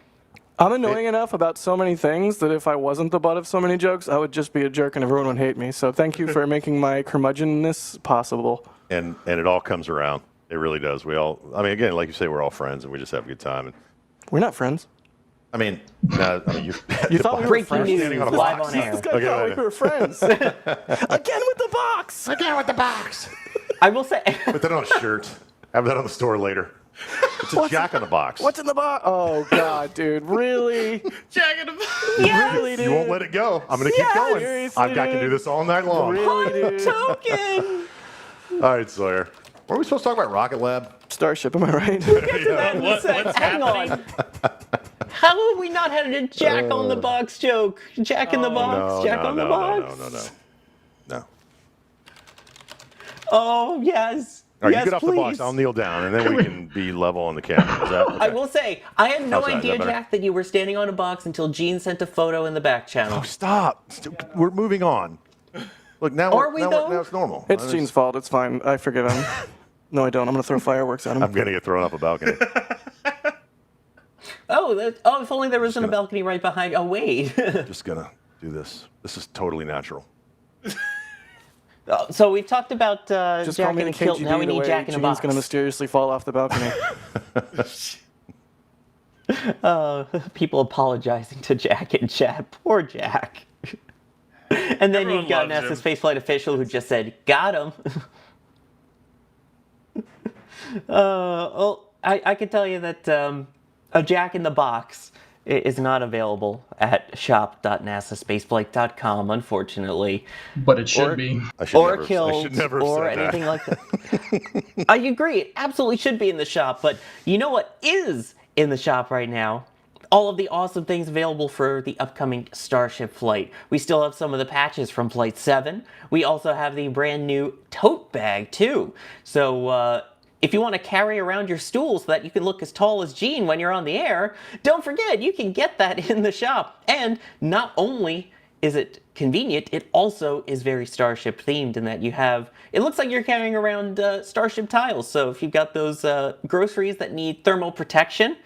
I'm annoying enough about so many things that if I wasn't the butt of so many jokes, I would just be a jerk and everyone would hate me. So thank you for making my curmudgeonness possible. And it all comes around. It really does. We all, I mean, again, like you say, we're all friends and we just have a good time. And We're not friends. I mean, you thought we were Breaking friends? news live on air. This guy thought we were friends. Again with the box. Again with the box. I will say. Put that on a shirt. Have that on the store later. It's a Jack in the box. What's in the box? Oh, God, dude. Really? Jack in the box. Yes! Really, dude? You won't let it go. I'm going to keep going. Seriously, I can do this all night long. Really, dude? Token! All right, Sawyer. Were we supposed to talk about Rocket Lab? Starship, am I right? What's Hang happening? on. How have we not had a Jack on the box joke? Jack in the box? Jack on the box? No. Oh, yes. All right, yes, you get off please. the box. I'll kneel down, and then we can be level on the camera. Is that okay? I will say, I had no How's that? Is idea, that better? Jack, that you were standing on a box until Gene sent a photo in the back channel. Oh, stop. We're moving on. Look, now, Are we, though? now it's normal. It's Gene's fault. It's fine. I forgive him. No, I don't. I'm going to throw fireworks at him. I'm going to get thrown off a balcony. If only there wasn't a balcony right behind. Oh, wait. Just going to do this. This is totally natural. So we've talked about Just call Jack me in a the kilt. Now we KGB the need way Jack in a Gene's box. going to mysteriously fall off the balcony. People apologizing to Jack in chat. Poor Jack. And then Everyone you've got loves NASA him. Spaceflight official who just said, got him. I can tell you that a Jack in the Box is not available at shop.nasaspaceflight.com, unfortunately. But it should be. I should Or never, I killed, should never have or said anything that. like that. I agree. It absolutely should be in the shop. But you know what is in the shop right now? All of the awesome things available for the upcoming Starship flight. We still have some of the patches from Flight 7. We also have the brand new tote bag, too. So, if you want to carry around your stool so that you can look as tall as Gene when you're on the air, don't forget, you can get that in the shop. And not only is it convenient, it also is very Starship themed in that you have, it looks like you're carrying around Starship tiles. So if you've got those groceries that need thermal protection,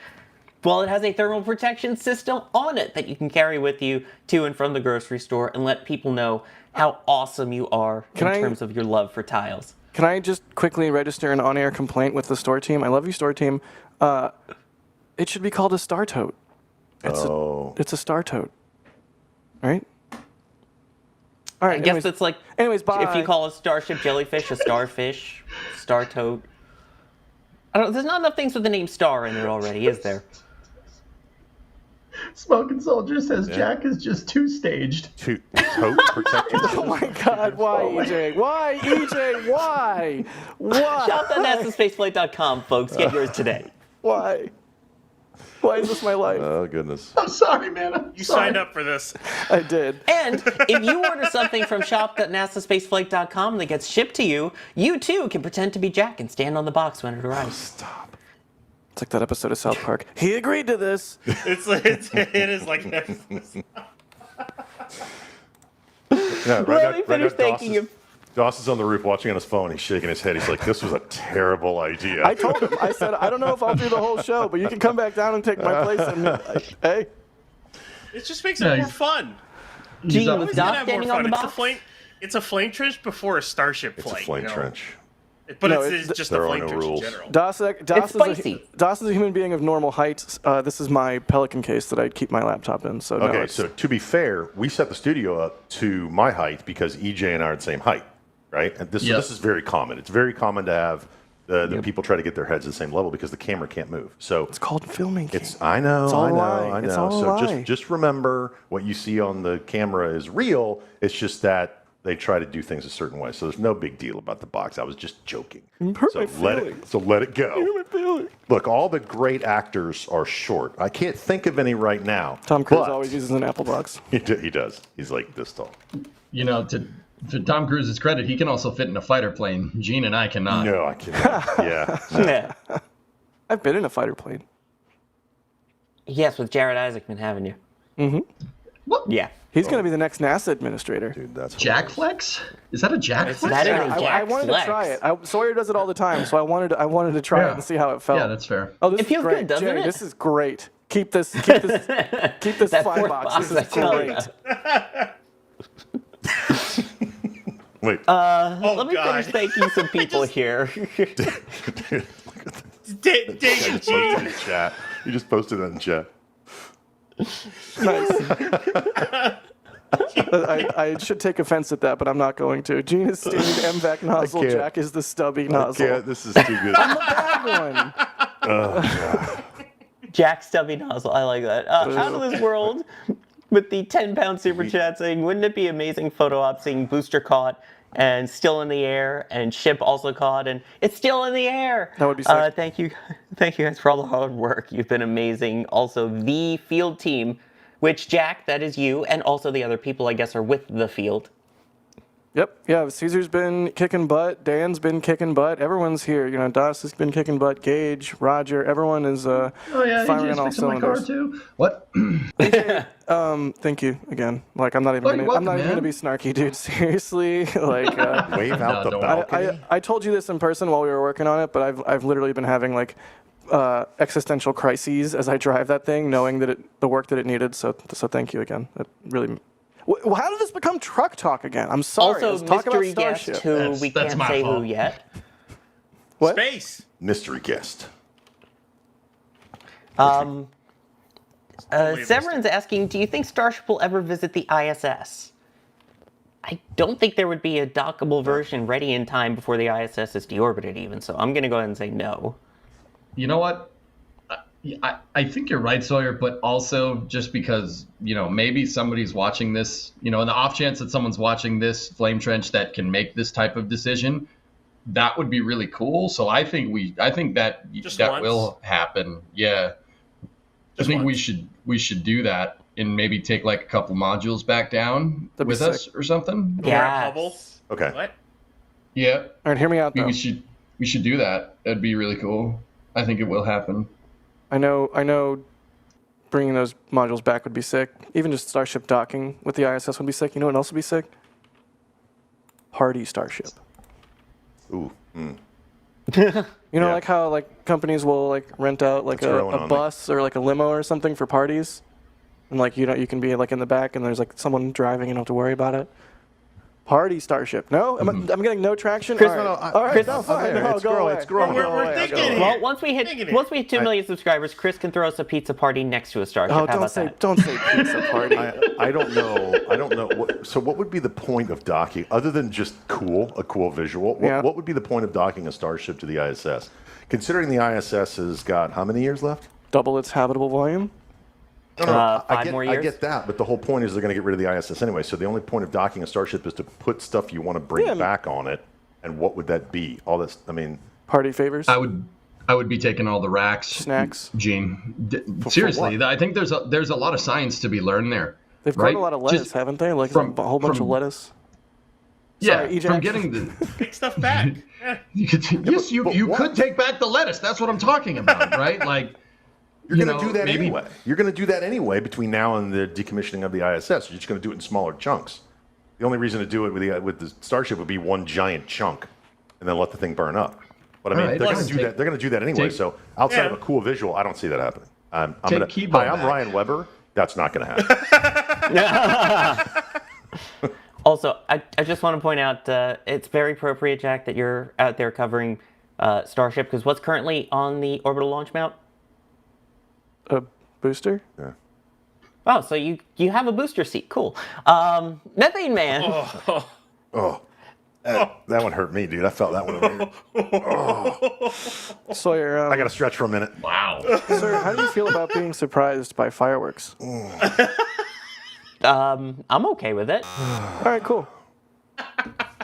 well, it has a thermal protection system on it that you can carry with you to and from the grocery store and let people know how awesome you are in terms of your love for tiles. Can I just quickly register an on-air complaint with the store team? I love you, store team. It should be called a star tote. It's a star tote, right? All right. I guess it's like, anyways, bye. if you call a Starship jellyfish a starfish, star toad. I don't. There's not enough things with the name Star in it already, is there? Smoking Soldier says Jack is just two-staged. Tote protector. Oh my God! Why, EJ? Why, EJ? Why? Why? Shop.nasaspaceflight.com, folks. Get yours today. Why? Why is this my life? Oh, goodness. I'm sorry, man. You signed up for this. I did. And if you order something from shop.nasaspaceflight.com that gets shipped to you, you too can pretend to be Jack and stand on the box when it arrives. Stop. It's like that episode of South Park. He agreed to this. It is like Yeah, Let me finish thanking you. Dawson's on the roof watching on his phone. He's shaking his head. He's like, this was a terrible idea. I told him. I said, I don't know if I'll do the whole show, but you can come back down and take my place. And hey, it just makes it more fun. Gene, It's with gonna Doc have more standing on fun. the box. It's a flame trench before a Starship It's flight. a flame you know? trench. But No, it's just a there are flame no trench rules. in general. Das spicy. is a human being of normal height. This is my Pelican case that I keep my laptop in. So no, Okay, it's- so to be fair, we set the studio up to my height because EJ and I are the same height, right? And this is very common. It's very common to have the people try to get their heads at the same level because the camera can't move. So it's called filmmaking. I know. It's all a lie. I know. It's all a So lie. just remember what you see on the camera is real. It's just that they try to do things a certain way. So there's no big deal about the box. I was just joking. Hurt So my let feelings. it go. Look, all the great actors are short. I can't think of any right now. Tom Cruise but always uses an Apple box. He does. He's like this tall. You know, to Tom Cruise's credit, he can also fit in a fighter plane. Gene and I cannot. No, I cannot. Yeah. Yeah. I've been in a fighter plane. Yes, with Jared Isaacman, haven't you? Mm-hmm. What? Yeah. He's going to be the next NASA administrator. Dude, that's Jack Flex? Is that a Jack Flex? That is a I Jack wanted Flex. to try it. Sawyer does it all the time, so I wanted to try it and see how it felt. Yeah, that's fair. Oh, this It is feels great. good, doesn't Jay, it? This is great. Keep this That fly fourth box. This I is tell great. ya. Wait. Let me God. finish thanking some people here. David Posted G. in the chat. You just posted that in chat. Nice. I should take offense at that, but I'm not going to. Gene is stated MVAC nozzle. can't. Jack is the stubby nozzle. Yeah, this is too good. I'm the bad one. Jack Stubby Nozzle. I like that. Out of this world with the 10-pound super chat saying, wouldn't it be amazing photo op seeing booster caught and still in the air and ship also caught and it's still in the air? That would be sick. Thank you guys for all the hard work. You've been amazing. Also, the field team, which Jack, that is you, and also the other people, I guess, are with the field. Yep. Yeah. Caesar's been kicking butt. Dan's been kicking butt. Everyone's here. You know, Das has been kicking butt. Gage, Roger. Everyone is Oh yeah, firing AJ's on all fixing my car cylinders. too. What? Thank you again. Like I'm not even Oh, you're welcome, gonna be snarky, dude. Seriously. Like Wave out the don't. balcony. I told you this in person while we were working on it, but I've literally been having like existential crises as I drive that thing, knowing that the work that it needed. So thank you again. That really. How did this become truck talk again? I'm sorry. Also, Let's talk about mystery guest Starship. who we That's can't my say fault. who yet. What? Space. Mystery guest. Severin's asking, do you think Starship will ever visit the ISS? I don't think there would be a dockable version ready in time before the ISS is deorbited even, so I'm going to go ahead and say no. You know what? I think you're right, Sawyer, but also just because, you know, maybe somebody's watching this, you know, in the off chance that someone's watching this Flame Trench that can make this type of decision, that would be really cool. So I think that Just that once? will happen. Yeah. Just I think once. we should do that and maybe take like a couple modules back down That'd be with us or something. We're at Hubble. Okay. What? Yeah. All right, hear me out though. We should do that. That'd be really cool. I think it will happen. I know bringing those modules back would be sick. Even just Starship docking with the ISS would be sick. You know what else would be sick? Party Starship. Ooh. You know, Yeah. like how like companies will like rent out like That's growing a on me. bus or like a limo or something for parties, and like you can be like in the back and there's like someone driving. You don't have to worry about it. Party Starship. No, I'm getting no traction. Chris, all right, no, I- all right, Chris- no, fine. Okay, No, it's go growing, away. it's growing. Go We're away, thinking go away. here. Well, once we Thinking it. hit 2 million subscribers, Chris can throw us a pizza party next to a Starship. Oh, How don't about say that? pizza party. I don't know. So what would be the point of docking, other than just a cool visual? Yeah. What would be the point of docking a Starship to the ISS? Considering the ISS has got how many years left? Double its habitable volume. No, 5 more years. I get that, but the whole point is they're going to get rid of the ISS anyway. So the only point of docking a Starship is to put stuff you want to bring Yeah. back on it. And what would that be? All this, I mean, Party favors. I would be taking all the racks. Snacks. Gene. Seriously, what? I think there's a lot of science to be learned there. They've right? grown a lot of lettuce, Just haven't they? Like from- a whole bunch from- of lettuce. Yeah, Sorry, from Ejac. getting the Take stuff back. Yeah. you could, yes, you what? could take back the lettuce. That's what I'm talking about, right? Like you're going to do that anyway. You're going to do that anyway between now and the decommissioning of the ISS. You're just going to do it in smaller chunks. The only reason to do it with the Starship would be one giant chunk, and then let the thing burn up. But I mean, All right, they're going let's to do that. They're going to do that anyway. take- So outside of Yeah. a cool visual, I don't see that happening. I'm Take gonna, Kibo hi, I'm back. Ryan Weber. That's not going to happen. Also, I just want to point out it's very appropriate, Jack, that you're out there covering Starship, because what's currently on the orbital launch mount? A booster? Yeah. Oh, so you have a booster seat. Cool. Methane Man. Oh, that one hurt me, dude. I felt that one. Sawyer, I got to stretch for a minute. wow. sir, how do you feel about being surprised by fireworks? I'm okay with it. All right, cool.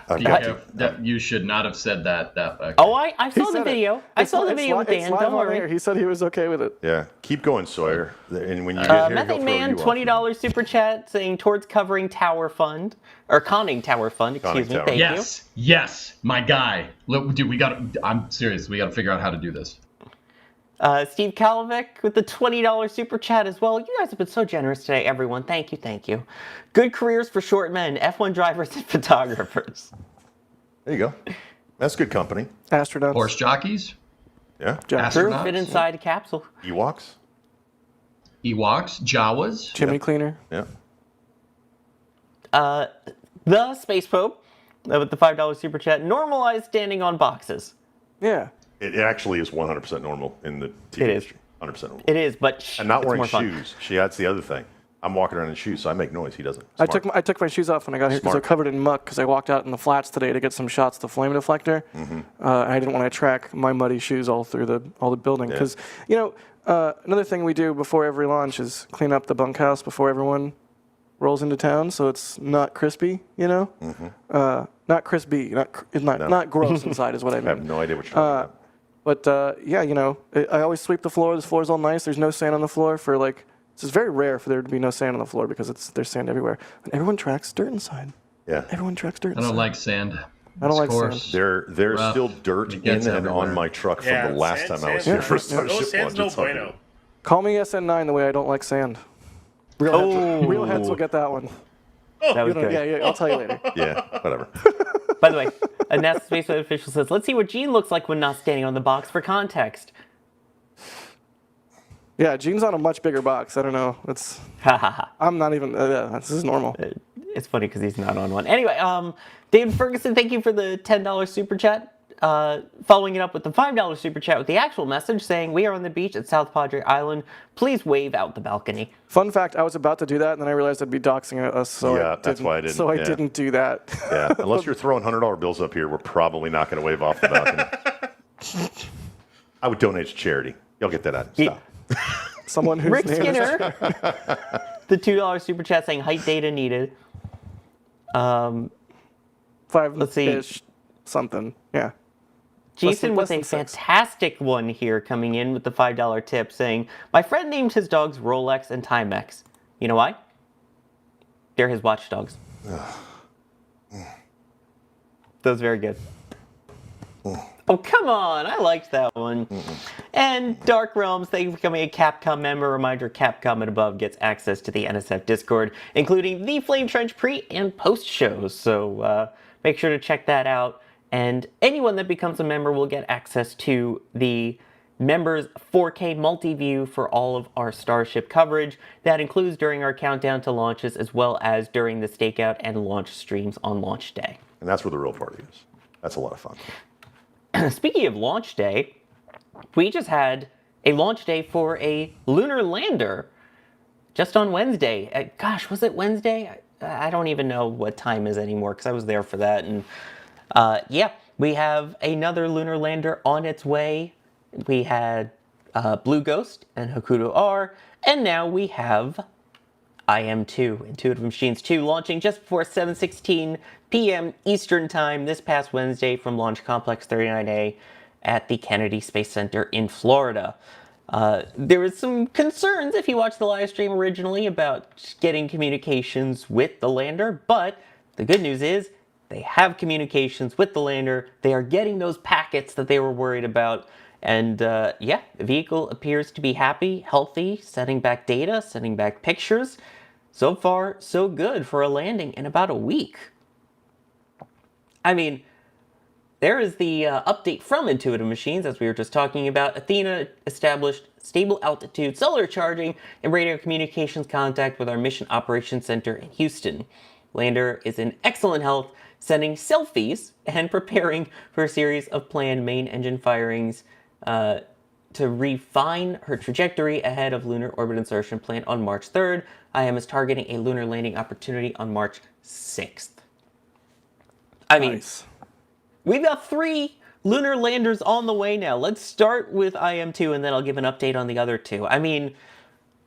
You should not have said that. Oh, I He saw the said it. video. I saw the It's video with it's Dan. live Don't on worry. air. He said he was okay with it. Yeah, keep going, Sawyer. And when you get here, he'll Methane throw Man, you off. $20 super chat saying towards covering Tower Fund or conning Tower Fund. Excuse me. Tower. Thank you. Yes, my guy. Look, dude, I'm serious. We got to figure out how to do this. Steve Kalavik with the $20 super chat as well. You guys have been so generous today, everyone. Thank you, thank you. Good careers for short men, F1 drivers and photographers. There you go. That's good company. Astronauts. Horse jockeys. Yeah. True, Astronauts. fit inside a capsule. Ewoks. Jawas. Chimney cleaner. Yeah. The Space Pope with the $5 super chat. Normalized standing on boxes. Yeah. It actually is 100% normal in the TV It is. industry. 100% normal. It is, but And not it's wearing more fun. shoes. That's the other thing. I'm walking around in shoes, so I make noise. He doesn't. I Smart. took my shoes off when I got here because they're Smart. covered in muck because I walked out in the flats today to get some shots of the flame deflector. Mm-hmm. And I didn't want to track my muddy shoes all through the building because another thing we do before every launch is clean up the bunkhouse before everyone rolls into town, so it's not crispy. Mm-hmm. Not crispy, not gross inside is what I I have mean. no idea what you're talking about. But I always sweep the floor. The floor's all nice. There's no sand on the floor for like. It's very rare for there to be no sand on the floor because there's sand everywhere. And everyone tracks dirt inside. Yeah. Everyone tracks dirt I inside. don't like sand. I don't like Coarse. sand. There's Rough. still dirt It in gets and everywhere. on my truck from Yeah, the last sand- time I was sand- here for No, Starship sand's launch. no It's bueno. Call me SN9 the way I don't like sand. Real heads will get that one. That was good. Yeah, I'll tell you later. Yeah, whatever. By the way, a NASA Spaceflight official says, let's see what Gene looks like when not standing on the box for context. Yeah, Gene's on a much bigger box. I don't know. Ha ha ha. I'm not even. This is normal. It's funny because he's not on one. Anyway, David Ferguson, thank you for the $10 super chat. Following it up with the $5 super chat with the actual message saying, we are on the beach at South Padre Island. Please wave out the balcony. Fun fact: I was about to do that, and then I realized I'd be doxing us. So Yeah, that's why I didn't, So I yeah. didn't do that. Yeah, unless you're throwing $100 bills up here, we're probably not going to wave off the balcony. I would donate to charity. Y'all get that out. Stop. Someone whose Rick name is Skinner, the $2 super chat saying height data needed. Let's see. 5-ish something. Yeah. Jason less with a than six. fantastic one here coming in with the $5 tip saying, my friend named his dogs Rolex and Timex. You know why? They're his watchdogs. That was very good. Oh, come on. I liked that one. And Dark Realms, thank you for becoming a Capcom member. Reminder, Capcom and above gets access to the NSF Discord, including the Flame Trench pre- and post-shows. So make sure to check that out. And anyone that becomes a member will get access to the members 4K multi-view for all of our Starship coverage. That includes during our countdown to launches, as well as during the stakeout and launch streams on launch day. And that's where the real party is. That's a lot of fun. Speaking of launch day, we just had a launch day for a lunar lander just on Wednesday. Gosh, was it Wednesday? I don't even know what time is anymore because I was there for that. And yeah, we have another lunar lander on its way. We had Blue Ghost and Hokuto R, and now we have IM-2, Intuitive Machines 2, launching just before 7:16 p.m. Eastern Time this past Wednesday from Launch Complex 39A at the Kennedy Space Center in Florida. There was some concerns, if you watched the live stream originally, about getting communications with the lander, but the good news is they have communications with the lander. They are getting those packets that they were worried about. And yeah, the vehicle appears to be happy, healthy, sending back data, sending back pictures. So far, so good for a landing in about a week. I mean, there is the update from Intuitive Machines, as we were just talking about. Athena established stable altitude cellular charging and radio communications contact with our Mission Operations Center in Houston. Lander is in excellent health, sending selfies and preparing for a series of planned main engine firings to refine her trajectory ahead of lunar orbit insertion planned on March 3rd. IM is targeting a lunar landing opportunity on March 6th. I mean, Nice. we've got 3 lunar landers on the way now. Let's start with IM-2 and then I'll give an update on the other 2. I mean,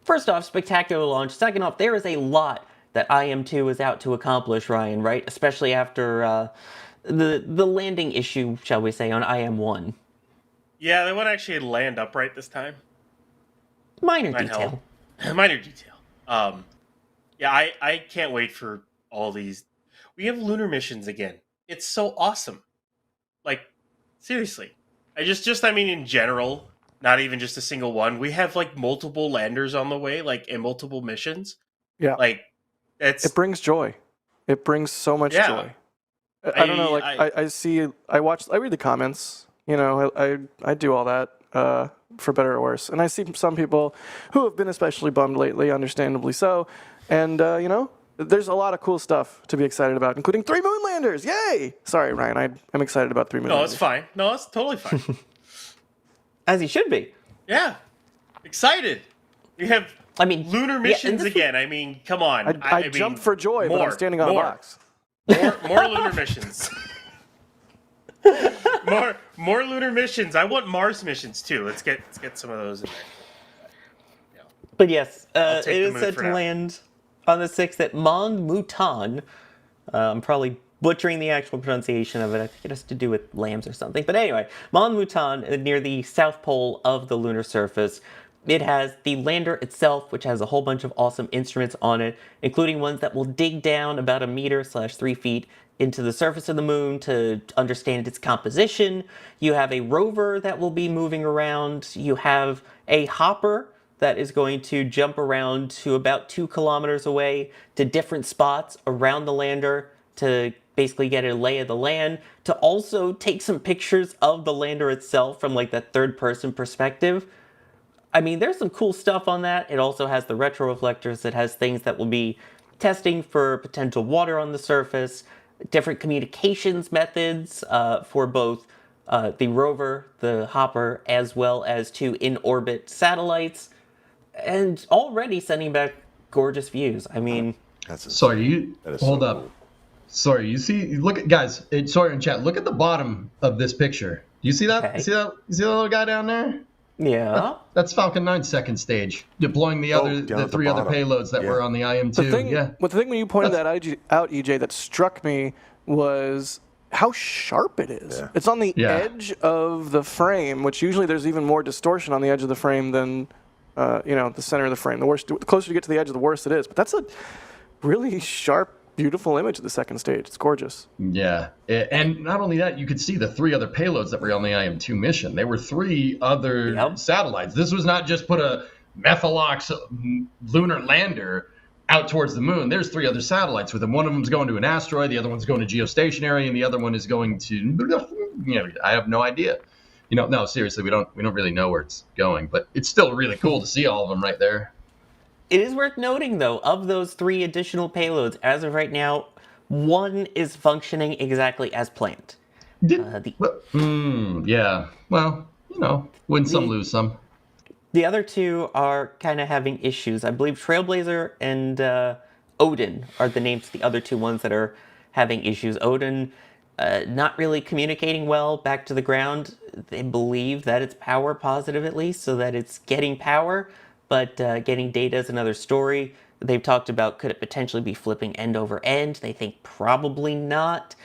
first off, spectacular launch. Second off, there is a lot that IM-2 is out to accomplish, Ryan, right? Especially after the landing issue, shall we say, on IM-1. Yeah, they won't actually land upright this time. Minor Might detail. help. Minor detail. Yeah, I can't wait for all these. We have lunar missions again. It's so awesome. Like, seriously. I mean, in general, not even just a single one. We have, like, multiple landers on the way, like, in multiple missions. Yeah. Like, it brings joy. It brings so much joy. I don't know, like, I read the comments, you know, I do all that, for better or worse. And I see some people who have been especially bummed lately, understandably so. And, you know, there's a lot of cool stuff to be excited about, including 3 moon landers. Yay! Sorry, Ryan, I'm excited about 3 moon landers. No, it's fine. No, it's totally fine. As he should be. Yeah. Excited. We have lunar missions again. I mean, come on. I jumped for joy, but I'm standing on a box. More lunar missions. more lunar missions. I want Mars missions too. Let's get some of those in there. But yes, I'll it take the is moon set for to now. land on the 6th at Mon Mutan. I'm probably butchering the actual pronunciation of it. I think it has to do with lambs or something. But anyway, Mon Mutan, near the south pole of the lunar surface. It has the lander itself, which has a whole bunch of awesome instruments on it, including ones that will dig down about 1 meter / 3 feet into the surface of the moon to understand its composition. You have a rover that will be moving around. You have a hopper that is going to jump around to about 2 kilometers away to different spots around the lander to basically get a lay of the land, to also take some pictures of the lander itself from like that third-person perspective. I mean, there's some cool stuff on that. It also has the retroreflectors. It has things that will be testing for potential water on the surface, different communications methods for both the rover, the hopper, as well as 2 in-orbit satellites, and already sending back gorgeous views. I mean... Hold up. Sorry, you see, look at, guys, sorry in chat, look at the bottom of this picture. Do you see that? Okay. You see that little guy down there? Yeah. That's Falcon 9's second stage, deploying the 3 other payloads that were on the IM-2. The thing when you pointed that out, EJ, that struck me was how sharp it is. Yeah. It's on the edge of the frame, which usually there's even more distortion on the edge of the frame than, you know, the center of the frame. The closer you get to the edge, the worse it is. But that's a really sharp, beautiful image of the second stage. It's gorgeous. Yeah, and not only that, you could see the 3 other payloads that were on the IM-2 mission. They were 3 other satellites. This was not just put a Methalox lunar lander out towards the moon. There's 3 other satellites with them. One of them's going to an asteroid, the other one's going to geostationary, and the other one is going to, you know, I have no idea. You know, no, seriously, we don't really know where it's going, but it's still really cool to see all of them right there. It is worth noting, though, of those 3 additional payloads, as of right now, 1 is functioning exactly as planned. Yeah. Well, you know, win some, lose some. The other 2 are kind of having issues. I believe Trailblazer and Odin are the names of the other 2 ones that are having issues. Odin, not really communicating well back to the ground. They believe that it's power positive, at least, so that it's getting power. But getting data is another story. They've talked about, could it potentially be flipping end over end? They think probably not.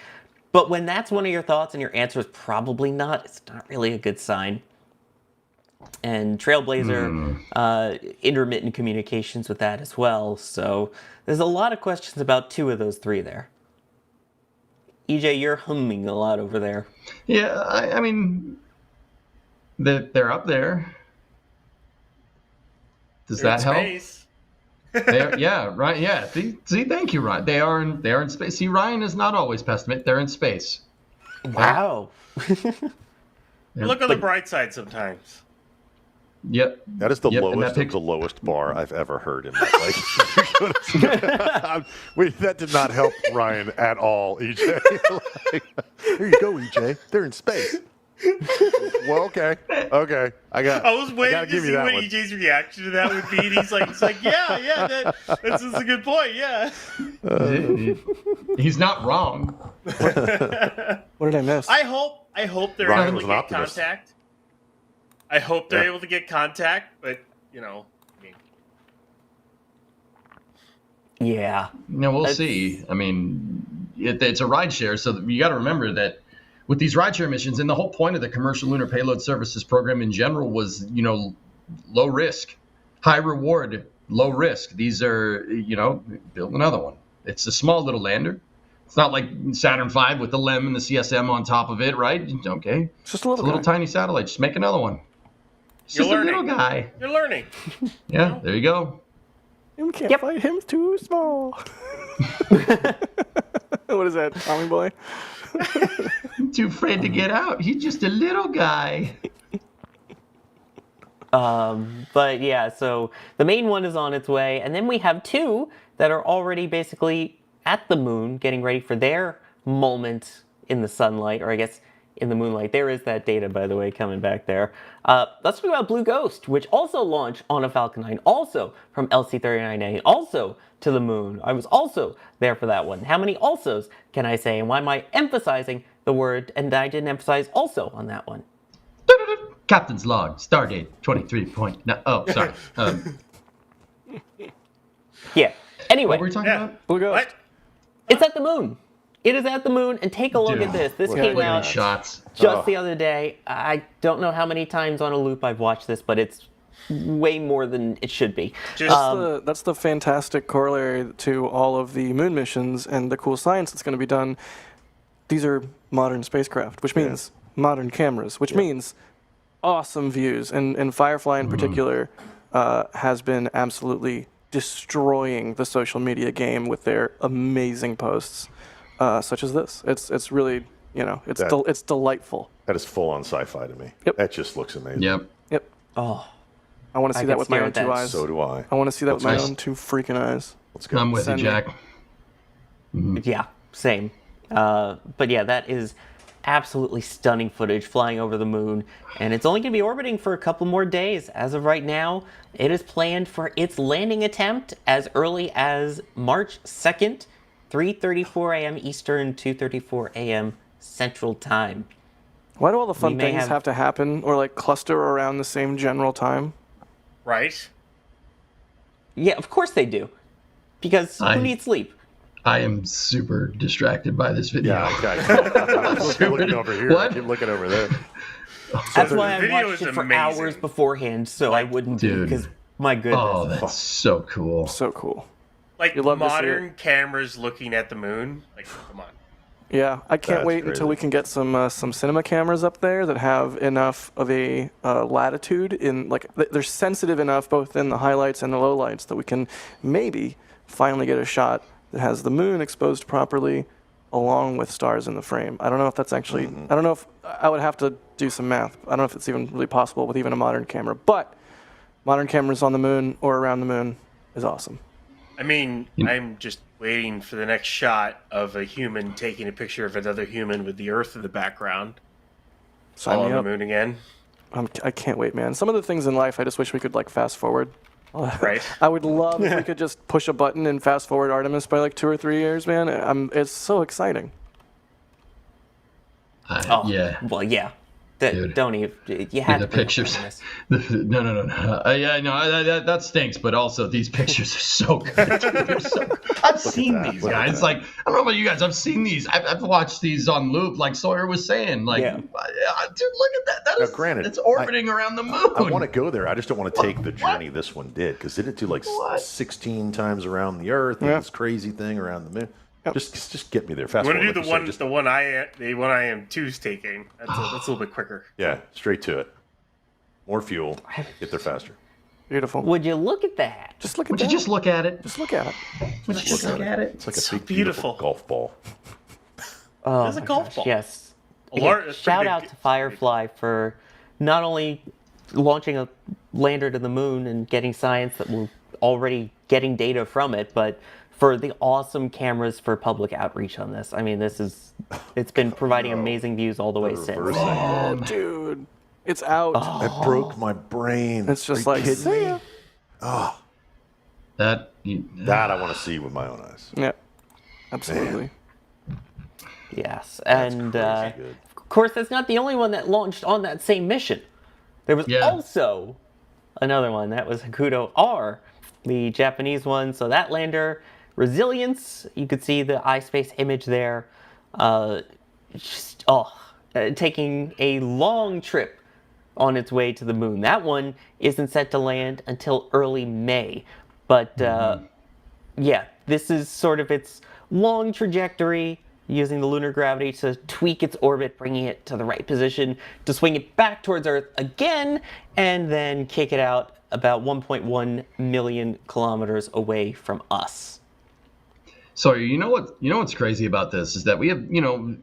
But when that's one of your thoughts and your answer is probably not, it's not really a good sign. And Trailblazer, intermittent communications with that as well. So there's a lot of questions about 2 of those 3 there. EJ, you're humming a lot over there. Yeah, I mean, they're up there. Does that help? Space. Yeah, right. Yeah. See, thank you, Ryan. They are in space. See, Ryan is not always pessimistic. They're in space. Wow. Look on the bright side sometimes. Yep. That is the lowest of the lowest bar I've ever heard in my life. That did not help Ryan at all, EJ. Here you go, EJ. They're in space. Well, okay. I was waiting to see what EJ's reaction to that would be. And he's like, yeah, that's a good point. Yeah. He's not wrong. What did I miss? I hope they're able to get contact. I hope they're able to get contact, but you know, I mean, yeah. No, we'll see. I mean, it's a rideshare. So you got to remember that with these rideshare missions, and the whole point of the Commercial Lunar Payload Services program in general was, low risk, high reward, low risk. These are, build another one. It's a small little lander. It's not like Saturn V with the LEM and the CSM on top of it, right? Okay. It's just a little tiny satellite. Just make another one. It's just a little guy. You're learning. Yeah, there you go. You can't fight him, too small. What is that, Tommy Boy? I'm too afraid to get out. He's just a little guy. But yeah, so the main one is on its way, and then we have two that are already basically at the moon, getting ready for their moment in the sunlight, or I guess in the moonlight. There is that data, by the way, coming back there. Let's talk about Blue Ghost, which also launched on a Falcon 9, also from LC-39A, also to the moon. I was also there for that one. How many alsos can I say, and why am I emphasizing the word, and I didn't emphasize also on that one? Captain's log, stardate 23.9. Oh, sorry. Yeah. Anyway. What were we talking about? Blue Ghost. What? It's at the moon. It is at the moon, and take a look at this. This came out shots. just the other day. I don't know how many times on a loop I've watched this, but it's way more than it should be. That's the fantastic corollary to all of the moon missions and the cool science that's going to be done. These are modern spacecraft, which means modern cameras, which means awesome views. And Firefly in particular has been absolutely destroying the social media game with their amazing posts, such as this. It's really, it's delightful. That is full on sci-fi to me. Yep. That just looks amazing. Yep. Oh, I want to see that with my own two eyes. So do I. I want to see that with my own two freaking eyes. Let's go. I'm with you, Jack. yeah, same. But yeah, that is absolutely stunning footage flying over the moon, and it's only going to be orbiting for a couple more days. As of right now, it is planned for its landing attempt as early as March 2nd, 3:34 a.m. Eastern, 2:34 a.m. Central Time. Why do all the fun things have to happen or like cluster around the same general time? Right. Yeah, of course they do. Because who needs sleep? I am super distracted by this video. Yeah, I'm looking over here. What? I keep looking over there. That's why I video watched is it for amazing. hours beforehand, so I wouldn't be, Dude. because my goodness. Oh, that's so cool. So cool. Like love to see modern cameras looking at the moon. Like, come on. Yeah, I can't That's wait crazy. until we can get some cinema cameras up there that have enough of a latitude in they're sensitive enough both in the highlights and the lowlights that we can maybe finally get a shot that has the moon exposed properly along with stars in the frame. I don't know if that's actually I don't know if I would have to do some math. I don't know if it's even really possible with even a modern camera, but modern cameras on the moon or around the moon is awesome. I mean, I'm just waiting for the next shot of a human taking a picture of another human with the Earth in the background. Sign All me on up. the moon again. I can't wait, man. Some of the things in life I just wish we could fast forward. Right. I would love if we could just push a button and fast forward Artemis by 2 or 3 years, man. It's so exciting. Yeah. Well, yeah. Dude. Don't even. You have The pictures. No. Yeah, no, that stinks. But also, these pictures are so good. They're so good. I've seen these guys. Like, I don't know about you guys. I've seen these. I've watched these on loop. Like Sawyer was saying. Like, dude, look at that. That is. Granted, it's orbiting around the moon. I want to go there. I just don't want to take the journey this one did, because did it do like 16 times around the Earth and this crazy thing around the moon? Just get me there. Fast I'm gonna forward, do like you said, the one I am 2's taking. That's a little bit quicker. Yeah, straight to it. More fuel. Get there faster. Beautiful. Would you look at that? Just look at Would you that. just look at it? Just look at it. Would you just look at it? It's like a so big, beautiful beautiful. golf ball. Oh, It's a my golf gosh, ball. Yes. A lar- Again, it's shout pretty out big. to Firefly for not only launching a lander to the moon and getting science that we're already getting data from it, but for the awesome cameras for public outreach on this. I mean, it's been providing amazing views all the way since. Oh, dude. It's out. That broke my brain. It's just Are you like, kidding see me? ya. Oh, That I want to see with my own eyes. Yeah. Absolutely. Yes, and crazy good. of course, that's not the only one that launched on that same mission. There was also another one that was Hakuto R, the Japanese one. So that lander resilience. You could see the iSpace image there. Taking a long trip on its way to the moon. That one isn't set to land until early May. But yeah, this is sort of its long trajectory, using the lunar gravity to tweak its orbit, bringing it to the right position to swing it back towards Earth again, and then kick it out about 1.1 million kilometers away from us. So you know what's crazy about this is that we have,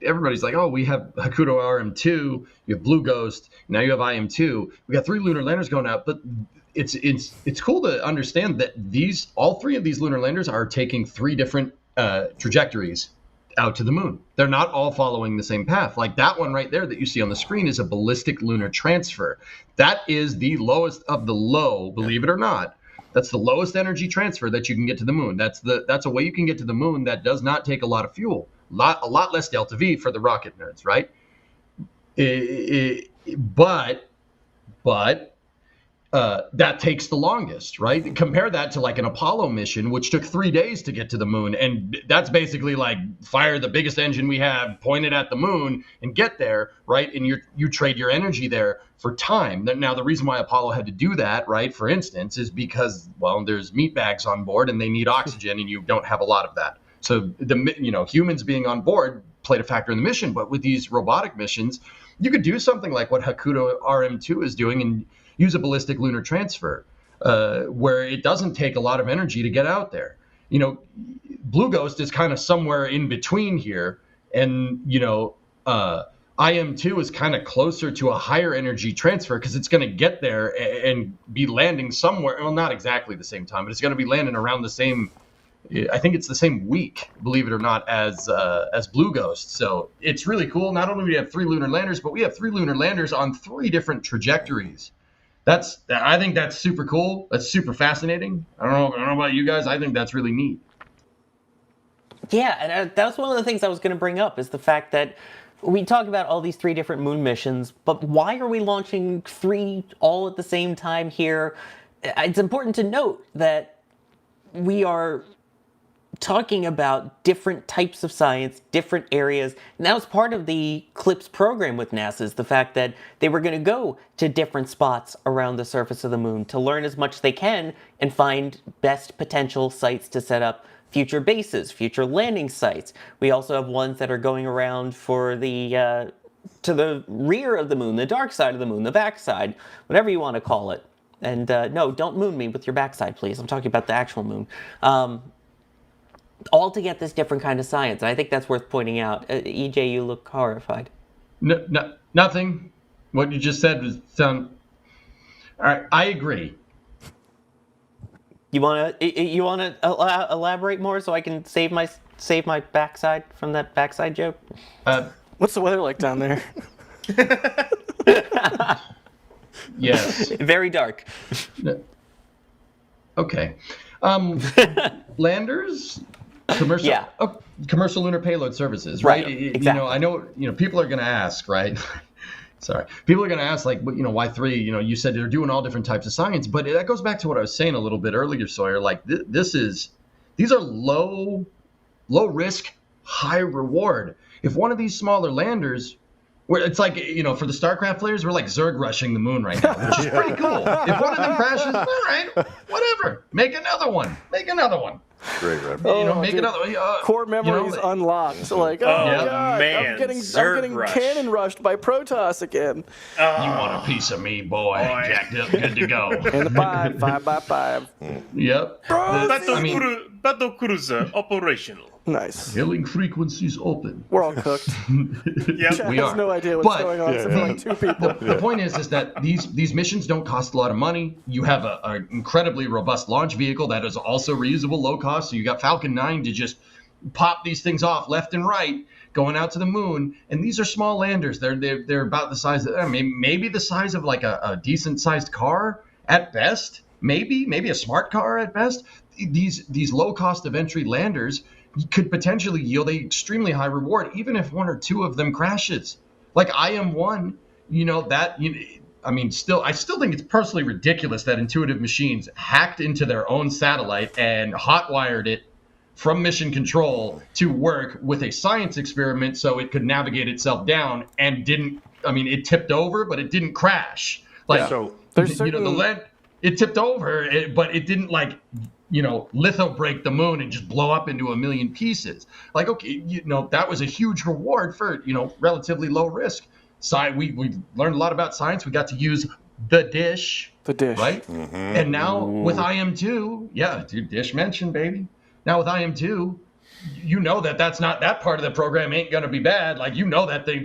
everybody's like, oh, we have Hakuto RM2, you have Blue Ghost, now you have IM2. We got 3 lunar landers going out, but it's cool to understand that all 3 of these lunar landers are taking 3 different trajectories out to the moon. They're not all following the same path. Like that one right there that you see on the screen is a ballistic lunar transfer. That is the lowest of the low, believe it or not. That's the lowest energy transfer that you can get to the moon. That's a way you can get to the moon that does not take a lot of fuel. A lot less delta V for the rocket nerds, right? But that takes the longest, right? Compare that to like an Apollo mission, which took 3 days to get to the moon. And that's basically like fire the biggest engine we have, point it at the moon and get there, right? And you trade your energy there for time. Now, the reason why Apollo had to do that, right, for instance, is because, well, there's meat bags on board and they need oxygen and you don't have a lot of that. So, humans being on board played a factor in the mission. But with these robotic missions, you could do something like what Hakuto RM2 is doing and use a ballistic lunar transfer, where it doesn't take a lot of energy to get out there. Blue Ghost is kind of somewhere in between here, and IM2 is kind of closer to a higher energy transfer because it's going to get there and be landing somewhere. Well, not exactly the same time, but it's going to be landing around the same. I think it's the same week, believe it or not, as Blue Ghost. So it's really cool. Not only do we have 3 lunar landers, but we have 3 lunar landers on 3 different trajectories. I think that's super cool. That's super fascinating. I don't know about you guys. I think that's really neat. Yeah, and that's one of the things I was going to bring up is the fact that we talk about all these 3 different moon missions, but why are we launching 3 all at the same time here? It's important to note that we are talking about different types of science, different areas, and that was part of the CLIPS program with NASA, is the fact that they were going to go to different spots around the surface of the moon to learn as much as they can and find best potential sites to set up future bases, future landing sites. We also have ones that are going around for the to the rear of the moon, the dark side of the moon, the backside, whatever you want to call it. And no, don't moon me with your backside, please. I'm talking about the actual moon. All to get this different kind of science. And I think that's worth pointing out. EJ, you look horrified. No, nothing. What you just said was sound. All right, I agree. You wanna elaborate more so I can save my backside from that backside joke? What's the weather like down there? Yes. Very dark. Okay. Landers. Commercial lunar payload services, right? Exactly. I know, people are going to ask, right? Sorry. People are going to ask, like, why 3? You said they're doing all different types of science, but that goes back to what I was saying a little bit earlier, Sawyer. Like, these are low risk, high reward. If one of these smaller landers, where it's like, for the StarCraft players, we're like Zerg rushing the moon right now, which is pretty cool. If one of them crashes, all right, whatever. Make another one. Great, right? Make another one. Core memories unlocked. So like, God, man, I'm getting rush. cannon rushed by Protoss again. You want a piece of me, boy? Jacked up, good to go. In the 5x5. Yep. Battle cruiser operational. Nice. Hailing frequencies open. We're all cooked. Yep. Chat We has are. no idea what's going on except for like 2 people. The point is that these missions don't cost a lot of money. You have an incredibly robust launch vehicle that is also reusable, low cost. So you got Falcon 9 to just pop these things off left and right, going out to the moon. And these are small landers. They're about the size of maybe the size of like a decent sized car at best. Maybe a smart car at best. These low cost of entry landers could potentially yield a extremely high reward, even if 1 or 2 of them crashes. Like IM1, I still think it's personally ridiculous that Intuitive Machines hacked into their own satellite and hotwired it from mission control to work with a science experiment so it could navigate itself down and it tipped over, but it didn't crash. Like, so there's the lead, it tipped over, but it didn't litho break the moon and just blow up into a million pieces. Like, okay, that was a huge reward for, relatively low risk. We learned a lot about science. We got to use the dish. The dish. Right? Mm-hmm. And now with IM-2, yeah, dude, dish mentioned, baby. Now with IM-2, that's not, that part of the program ain't going to be bad. Like, that thing,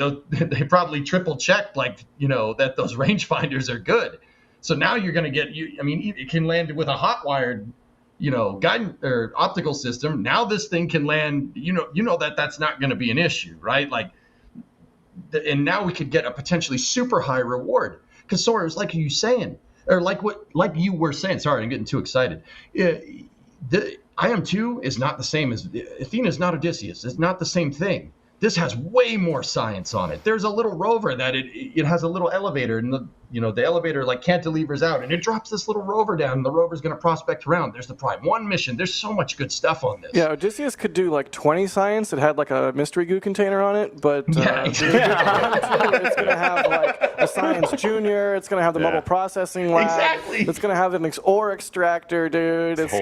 they probably triple checked, that those rangefinders are good. So now you're going to get, it can land with a hot wired, guidance or optical system. Now this thing can land, that's not going to be an issue, right? Like, and now we could get a potentially super high reward. Because Sora, it's like you saying, or like you were saying. Sorry, I'm getting too excited. The IM-2 is not the same as Athena. Is not Odysseus. It's not the same thing. This has way more science on it. There's a little rover that it has a little elevator, and the elevator cantilevers out, and it drops this little rover down, and the rover's going to prospect around. There's the Prime 1 mission. There's so much good stuff on this. Yeah, Odysseus could do 20 science. It had a mystery goo container on it, but it's going to have a science junior. It's going to have the mobile processing lab. Exactly. It's going to have an ore extractor, dude. It's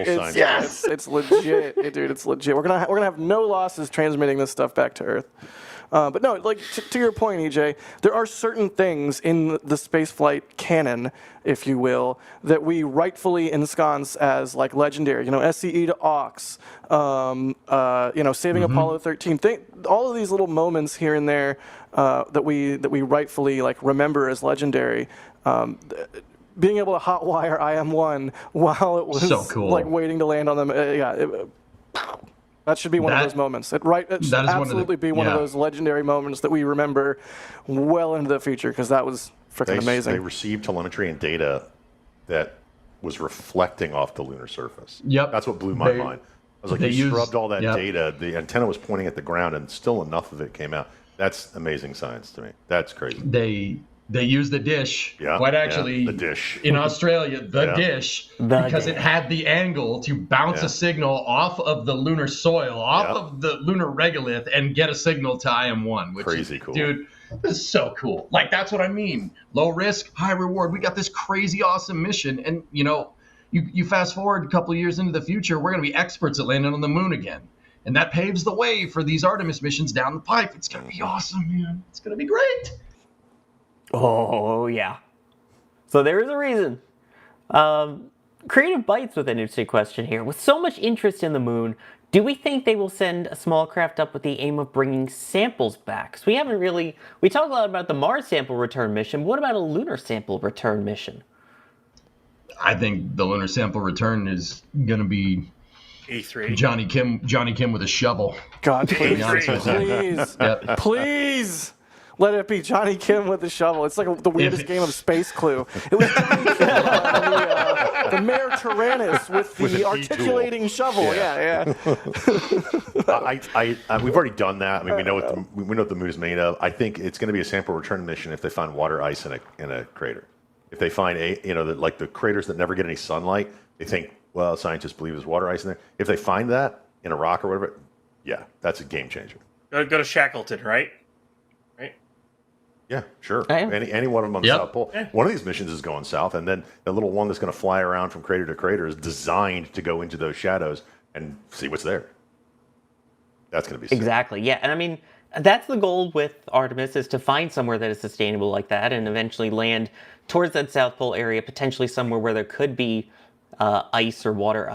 legit, dude. It's legit. We're gonna have no losses transmitting this stuff back to Earth. But no, to your point, EJ, there are certain things in the spaceflight canon, if you will, that we rightfully ensconce as legendary. SCE to Aux, saving Apollo 13. All of these little moments here and there that we rightfully remember as legendary. Being able to hotwire IM-1 while it was so cool. waiting to land on them, that should be one of those moments. It should absolutely be one of those legendary moments that we remember well into the future, because that was freaking amazing. They received telemetry and data that was reflecting off the lunar surface. Yep. That's what blew my mind. I was like, you scrubbed all that yep. data. The antenna was pointing at the ground, and still enough of it came out. That's amazing science to me. That's crazy. They used the dish, the dish. in Australia, dish, because it had the angle to bounce a signal off of the lunar soil, off of the lunar regolith, and get a signal to IM-1. Which Crazy is, cool. Dude, this is so cool. That's what I mean. Low risk, high reward. We got this crazy awesome mission, and you fast forward a couple of years into the future, we're going to be experts at landing on the moon again. And that paves the way for these Artemis missions down the pipe. It's going to be awesome, man. It's going to be great. Oh, yeah. So there is a reason. Creative Bites with an interesting question here. With so much interest in the moon, do we think they will send a small craft up with the aim of bringing samples back? So we talk a lot about the Mars sample return mission. What about a lunar sample return mission? I think the lunar sample return is going to be E3. Johnny Kim with a shovel. God, please, Yep. please. Let it be Johnny Kim with the shovel. It's like the weirdest game of Space Clue. It was the Mayor Tyrannus with the articulating shovel. Yeah. We've already done that. I mean, we know what the moon is made of. I think it's going to be a sample return mission if they find water ice in a crater. If they find the craters that never get any sunlight, they think, well, scientists believe there's water ice in there. If they find that in a rock or whatever, that's a game changer. Go to Shackleton, right? Yeah, sure. Okay. Any one of them on the South Pole. One of these missions is going south, and then the little one that's going to fly around from crater to crater is designed to go into those shadows and see what's there. That's going to be sick. Exactly, yeah. And I mean, that's the goal with Artemis, is to find somewhere that is sustainable like that and eventually land towards that South Pole area, potentially somewhere where there could be ice or water,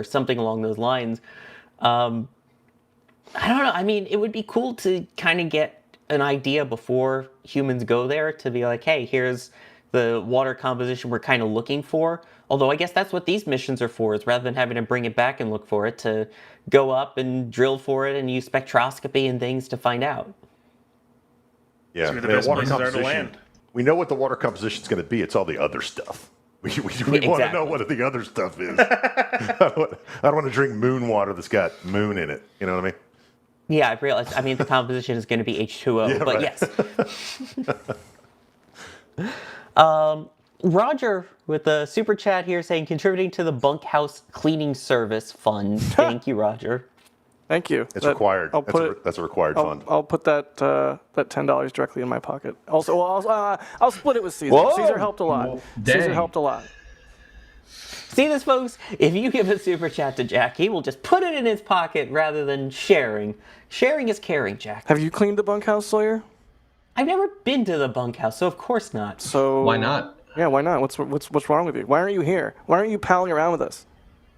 something along those lines. I don't know. I mean, it would be cool to kind of get an idea before humans go there, to be like, hey, here's the water composition we're kind of looking for. Although I guess that's what these missions are for, is rather than having to bring it back and look for it, to go up and drill for it and use spectroscopy and things to find out. Yeah, the best places are to land. We know what the water composition is going to be. It's all the other stuff. We want to know what the other stuff is. I don't want to drink moon water that's got moon in it. You know what I mean? Yeah, I realized. I mean, the composition is going to be H2O, but yes. Roger with the super chat here saying contributing to the bunkhouse cleaning service fund. Thank you, Roger. Thank you. It's required. That's a required fund. I'll put that $10 directly in my pocket. Also, I'll split it with Caesar. Whoa. Caesar helped a lot. Caesar helped a lot. See this, folks? If you give a super chat to Jack, he will just put it in his pocket rather than sharing. Sharing is caring, Jack. Have you cleaned the bunkhouse, Sawyer? I've never been to the bunkhouse, so of course not. So Why not? Yeah, why not? What's wrong with you? Why aren't you here? Why aren't you palling around with us?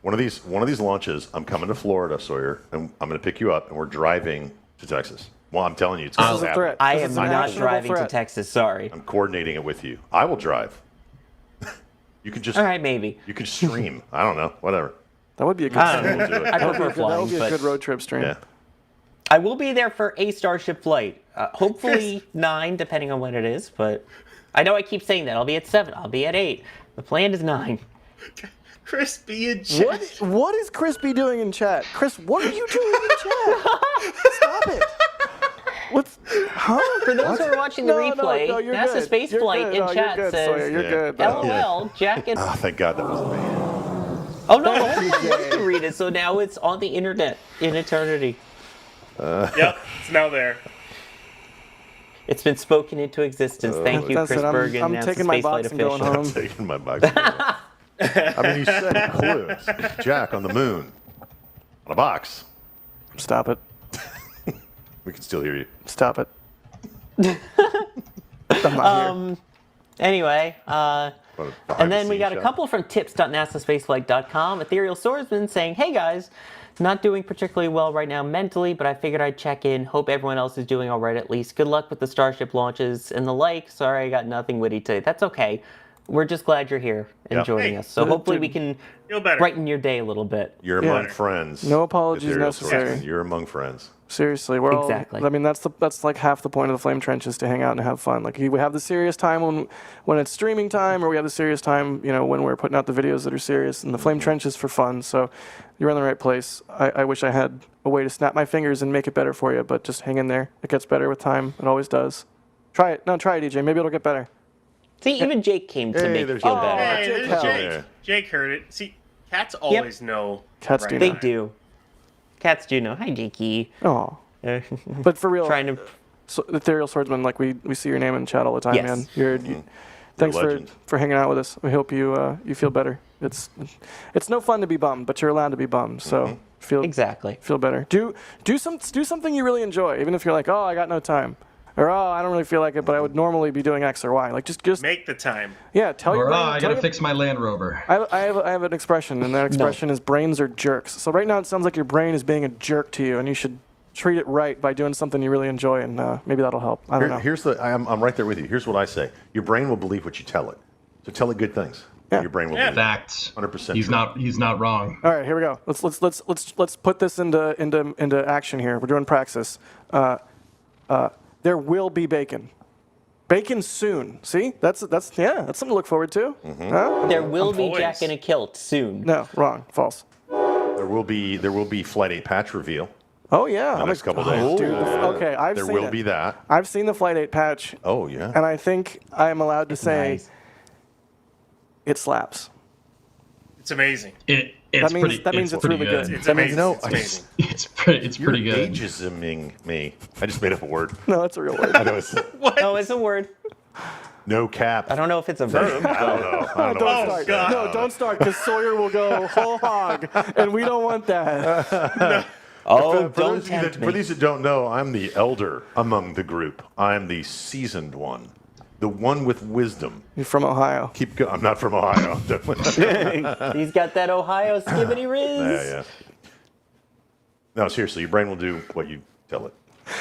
One of these launches, I'm coming to Florida, Sawyer, and I'm going to pick you up, and we're driving to Texas. Well, I'm telling you, it's going to happen. I am not driving to Texas. Sorry. I'm coordinating it with you. I will drive. You can just. All right, maybe. You can stream. I don't know. Whatever. That would be a good. We'll do it. I prefer flying. That would be a but good road trip stream. Yeah. I will be there for a Starship flight. Hopefully 9, depending on when it is. But I know I keep saying that. I'll be at 7. I'll be at 8. The plan is 9. Crispy in chat. What is Crispy doing in chat? Chris, what are you doing in chat? Stop it. For those who are watching the replay, NASASpaceflight in chat says, you're good. LOL, Jack and... Oh, thank God that wasn't me. Oh, no, the whole world can read it, so now it's on the internet in eternity. Yep, it's now there. It's been spoken into existence. Thank you, Chris Bergen, I'm taking my box and going home. I'm taking my box and going home. I mean, you said clues. Jack on the moon. On a box. Stop it. We can still hear you. Stop it. I'm not here. Anyway, and then we got a couple from tips.nasaspaceflight.com. Ethereal Swordsman saying, hey guys, not doing particularly well right now mentally, but I figured I'd check in. Hope everyone else is doing all right at least. Good luck with the Starship launches and the like. Sorry I got nothing witty today. That's okay. We're just glad you're here and joining us. So hopefully we can brighten your day a little bit. You're among friends. No apologies Ethereal necessary. Swordsman, you're among friends. Seriously, we're Exactly. all. I mean, that's like half the point of the Flame Trenches, to hang out and have fun. Like we have the serious time when it's streaming time, or we have the serious time, when we're putting out the videos that are serious. And the Flame Trench is for fun. So you're in the right place. I wish I had a way to snap my fingers and make it better for you, but just hang in there. It gets better with time. It always does. Try it. No, try it, DJ. Maybe it'll get better. See, even Jake came to make it feel better. Hey, there's Jake. Jake heard it. See, cats always know. Cats do. They do. Cats do know. Hi, Jakey. Oh. But for real, Trying to... Ethereal Swordsman, like we see your name in chat all the time, Yes. man. Thanks for hanging out with us. We hope you feel better. It's no fun to be bummed, but you're allowed to be bummed. So feel better. Do something you really enjoy, even if you're like, oh, I got no time, or oh, I don't really feel like it, but I would normally be doing X or Y. Like just make the time. Yeah, tell your brain. I gotta fix my Land Rover. I have an expression, and that expression is brains are jerks. So right now it sounds like your brain is being a jerk to you, and you should treat it right by doing something you really enjoy, and maybe that'll help. I don't know. I'm right there with you. Here's what I say. Your brain will believe what you tell it. So tell it good things. Yeah. Your brain will believe. Facts. 100%. He's not wrong. All right, here we go. Let's put this into action here. We're doing praxis. There will be bacon. Bacon soon. See? That's something to look forward to. Huh? There will be Jack in a kilt soon. No, wrong. False. There will be Flight 8 patch reveal. Oh yeah. In the next couple of days. Dude, okay, I've seen it. There will be that. I've seen the Flight 8 patch. Oh yeah. And I think I am allowed to say it slaps. It's amazing. That means it's really good. It's amazing. It's pretty You're good. ageisming me. I just made up a word. No, that's a real word. I know it's No, it's a word. no cap. I don't know if it's a verb. I don't know. Don't start. God. No, don't start, because Sawyer will go whole hog, and we don't want that. Oh, For don't tempt me. For these that don't know, I'm the elder among the group. I'm the seasoned one. The one with wisdom. You're from Ohio. Keep going. I'm not from Ohio. He's got that Ohio skibbity riz. Yeah. No, seriously, your brain will do what you tell it.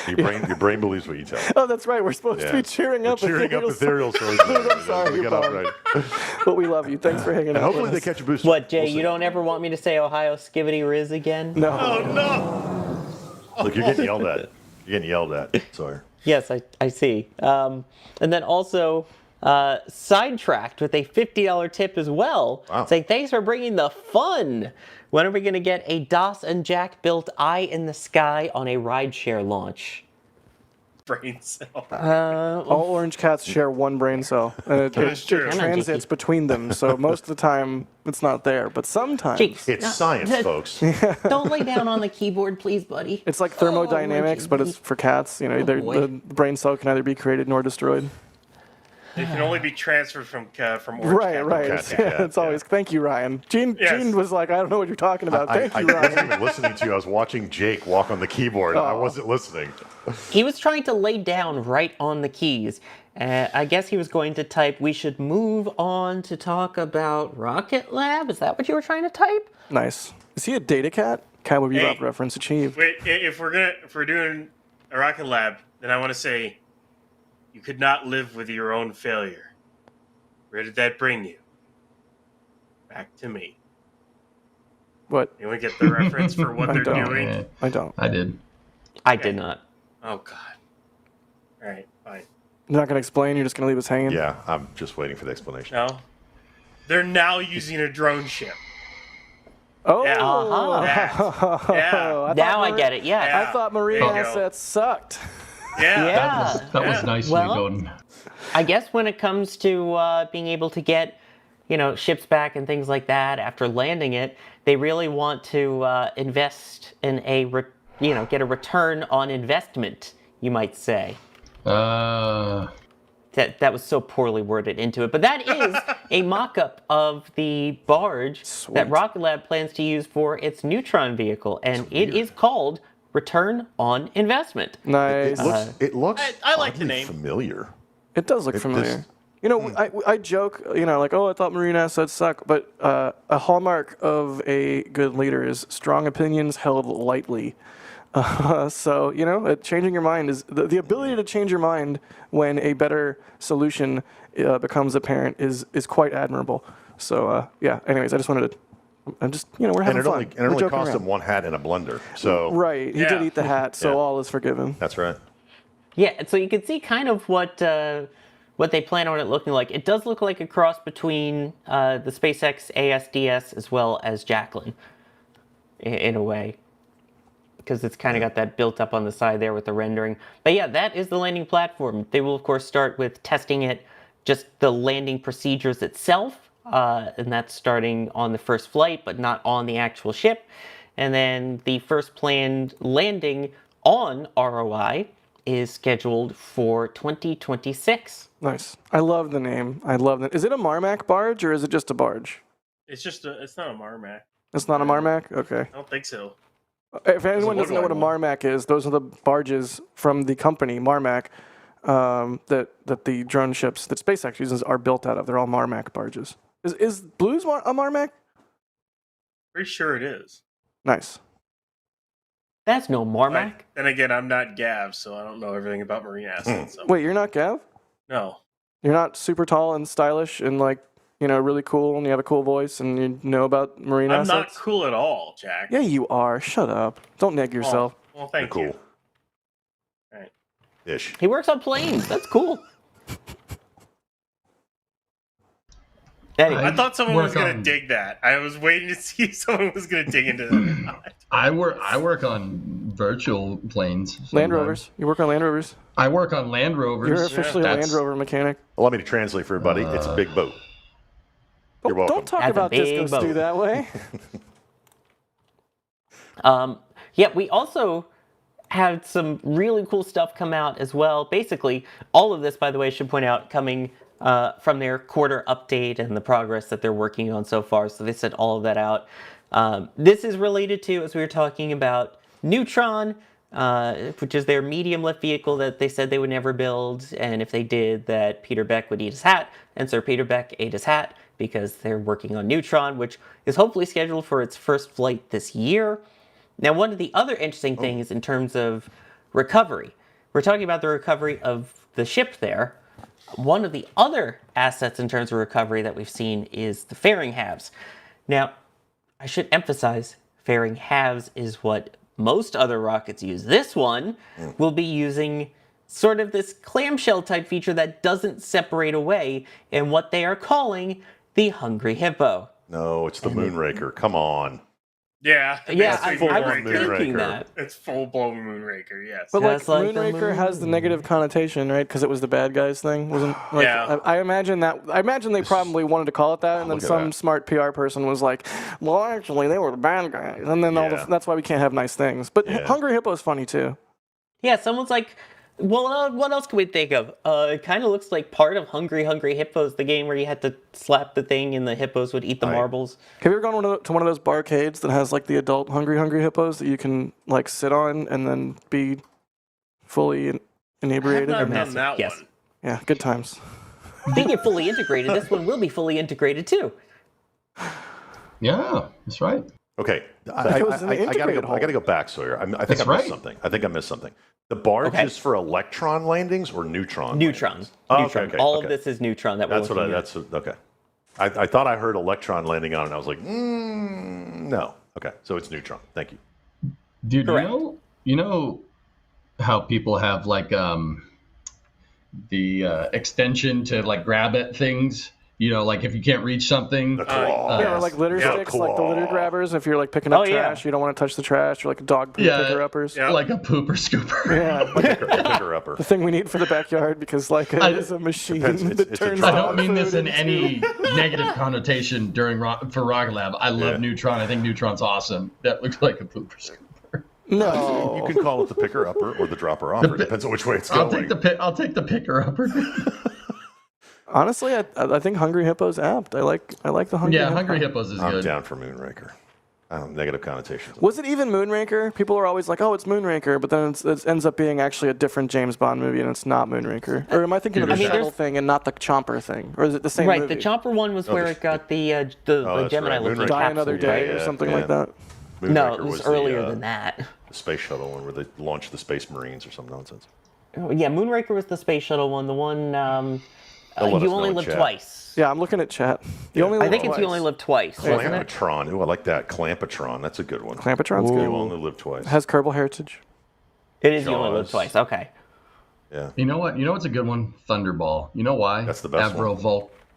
Your brain believes what you tell it. Oh, that's right. We're supposed to be cheering up. Ethereal Swordsman. I'm sorry, We you're got off bummed. right. But we love you. Thanks for hanging And out. hopefully with they us. catch a booster. What, Jay? We'll see. You don't ever want me to say Ohio skibbity riz again? No. Oh no! Look, you're getting yelled at. You're getting yelled at. Sorry. Yes, I see. And then also sidetracked with a $50 tip as well, saying thanks for bringing the fun. When are we going to get a DOS and Jack built eye in the sky on a rideshare launch? brain cell. All orange cats share one brain cell, and it is true. transits between them. So most of the time, it's not there. But sometimes Jeez. It's science, folks. Don't lay down on the keyboard, please, buddy. it's like thermodynamics, but it's for cats. You know, boy. the brain cell can neither be created nor destroyed. It can only be transferred from orange cat to Right. cat to cat, It's always thank you, Ryan. Gene was like, I don't know what you're talking about. Thank I you, wasn't Ryan. even listening to you. I was watching Jake walk on the keyboard. I wasn't listening. He was trying to lay down right on the keys. I guess he was going to type, we should move on to talk about Rocket Lab. Is that what you were trying to type? Nice. Is he a data cat? Cowboy Bebop Hey. reference achieved. Wait, if we're doing a Rocket Lab, then I want to say, you could not live with your own failure. Where did that bring you? Back to me. What? Anyone get the reference for what I they're don't. doing? I don't. I did. I did not. Oh God. All right, fine. You're not going to explain? You're just going to leave us hanging? Yeah, I'm just waiting for the explanation. No, they're now using a drone ship. Oh! Yeah. Uh-huh. Yeah. Now I get it, yeah. Yeah. I thought marine There you go. assets sucked. Yeah. Yeah. That was nicely Well- done. I guess when it comes to being able to get, ships back and things like that after landing it, they really want to invest in get a return on investment, you might say. That was so poorly worded into it. But that is a mock-up of the barge that Rocket Lab plans to use for its Neutron vehicle, and it is called Return on Investment. Nice. It looks I like the oddly name. familiar. It does look familiar. I joke, like, oh, I thought marine assets suck, but a hallmark of a good leader is strong opinions held lightly. So, changing your mind is the ability to change your mind when a better solution becomes apparent is quite admirable. So, anyways, I just wanted to, we're having fun. It only cost him one hat and a blender. So Right. He did eat the hat, so all is forgiven. That's right. Yeah, and so you can see kind of what they plan on it looking like. It does look like a cross between the SpaceX ASDS as well as Jacqueline, in a way, because it's kind of got that built up on the side there with the rendering. But yeah, that is the landing platform. They will, of course, start with testing it, just the landing procedures itself, and that's starting on the first flight, but not on the actual ship. And then the first planned landing on ROI is scheduled for 2026. Nice. I love the name. I love that. Is it a Marmac barge or is it just a barge? It's not a Marmac. It's not a Marmac? Okay. I don't think so. If anyone doesn't know what a Woodline Marmac is, those are the barges from the company Marmac that the drone ships that SpaceX uses are built out of. They're all Marmac barges. Is Blue's a Marmac? Pretty sure it is. Nice. That's no Marmac. Then again, I'm not Gav, so I don't know everything about marine assets. So. Wait, you're not Gav? No. You're not super tall and stylish and really cool and you have a cool voice and you know about marine I'm assets? not cool at all, Jack. Yeah, you are. Shut up. Don't neg yourself. Well, thank You're you. cool. All right. Ish. He works on planes. That's cool. Anyway, I thought someone was work going to on- dig that. I was waiting to see if someone was going to dig into that or not. I work on virtual planes. Land sometimes. Rovers. You work on Land Rovers? I work on Land Rovers. You're officially a That's- Land Rover mechanic. Allow me to translate for everybody. It's a big boat. You're welcome. Don't talk That's a about big Disco Stew boat. that way. yeah, we also had some really cool stuff come out as well. Basically, all of this, by the way, I should point out, coming from their quarter update and the progress that they're working on so far. So they sent all of that out. This is related to, as we were talking about, Neutron, which is their medium lift vehicle that they said they would never build. And if they did, that Peter Beck would eat his hat. And Sir Peter Beck ate his hat because they're working on Neutron, which is hopefully scheduled for its first flight this year. Now, one of the other interesting things in terms of recovery, we're talking about the recovery of the ship there. One of the other assets in terms of recovery that we've seen is the fairing halves. Now, I should emphasize, fairing halves is what most other rockets use. This one will be using sort of this clamshell type feature that doesn't separate away in what they are calling the Hungry Hippo. No, it's the Moonraker. Come on. Yeah, Yeah, basically I was Moonraker. thinking that. It's full blown Moonraker. Yes. But like Just like the Moonraker has the moon. negative connotation, right? Because it was the bad guys thing, wasn't? Like, Yeah. I imagine that. I imagine they probably wanted to call it that, and then look at some that. smart PR person was like, "Well, actually, they were the bad guys," and then Yeah. that's why we can't have nice things. But Yeah. Hungry Hippo is funny too. Yeah, someone's like, well, what else can we think of? It kind of looks like part of Hungry Hippos, the game where you had to slap the thing and the hippos would eat the marbles. Have you ever gone to one of those barcades that has like the adult Hungry Hippos that you can like sit on and then be fully inebriated? I've not done that Yes. one. Yeah, good times. Speaking of fully integrated, this one will be fully integrated too. Yeah, that's right. Okay, it was an I gotta integrated go. I gotta go back, Sawyer. I think That's I missed right. something. I think I missed something. The barge Okay. is for electron landings or neutron? Neutron. landings? Oh, Neutron. okay, All okay. of this is neutron that That's we're what I. looking at. That's okay. I thought I heard electron landing on it, and I was like, no. Okay, so it's neutron. Thank you. Dude, Correct. you know how people have like the extension to like grab at things. You know, like if you can't reach something. The claw. Yeah, or like litter Yeah. sticks, like the litter grabbers. If you're like picking up Oh, yeah. trash, you don't want to touch the trash, or like dog poop Yeah. picker uppers. Yeah. Like a pooper scooper. Yeah, Picker upper. the thing we need for the backyard because like it is a machine Depends, it's that a turns. drop. I dog don't mean this food in into- any negative connotation for Rocket Lab. I love Yeah. Neutron. I think Neutron's awesome. That looks like a pooper scooper. No, You can call it the picker upper or the dropper offer. It depends on which way it's I'll going. take the picker upper. honestly, I think Hungry Hippo's apt. I like the Hungry. Yeah, Hippo. Hungry Hippos is I'm good. down for Moonraker. Negative connotations. Was it even Moonraker? People are always like, "Oh, it's Moonraker," but then it ends up being actually a different James Bond movie, and it's not Moonraker. Or am I thinking of the I mean, shuttle there's- thing and not the Chomper thing? Or is it the same Right, movie? the Chomper one was where the- it got the that's Gemini right, looking Moonraker. Die Another capsule, Day right? or something yeah. like that. No, Moonraker it was the, earlier than that. The space shuttle one where they launched the Space Marines or some nonsense. Oh, yeah, Moonraker was the space shuttle one. The one They'll let You us Only know in Live chat. Twice. Yeah, I'm looking at chat. You only I live think it's twice. You Only Live Twice, wasn't it? Clampatron. Ooh, I like that. Clampatron. That's a good one. Clampatron's good. You only live twice. Has Kerbal heritage. It is You Only Live Jaws. Twice. Okay. Yeah. You know what? You know what's a good one? Thunderball. You know why? That's the best one.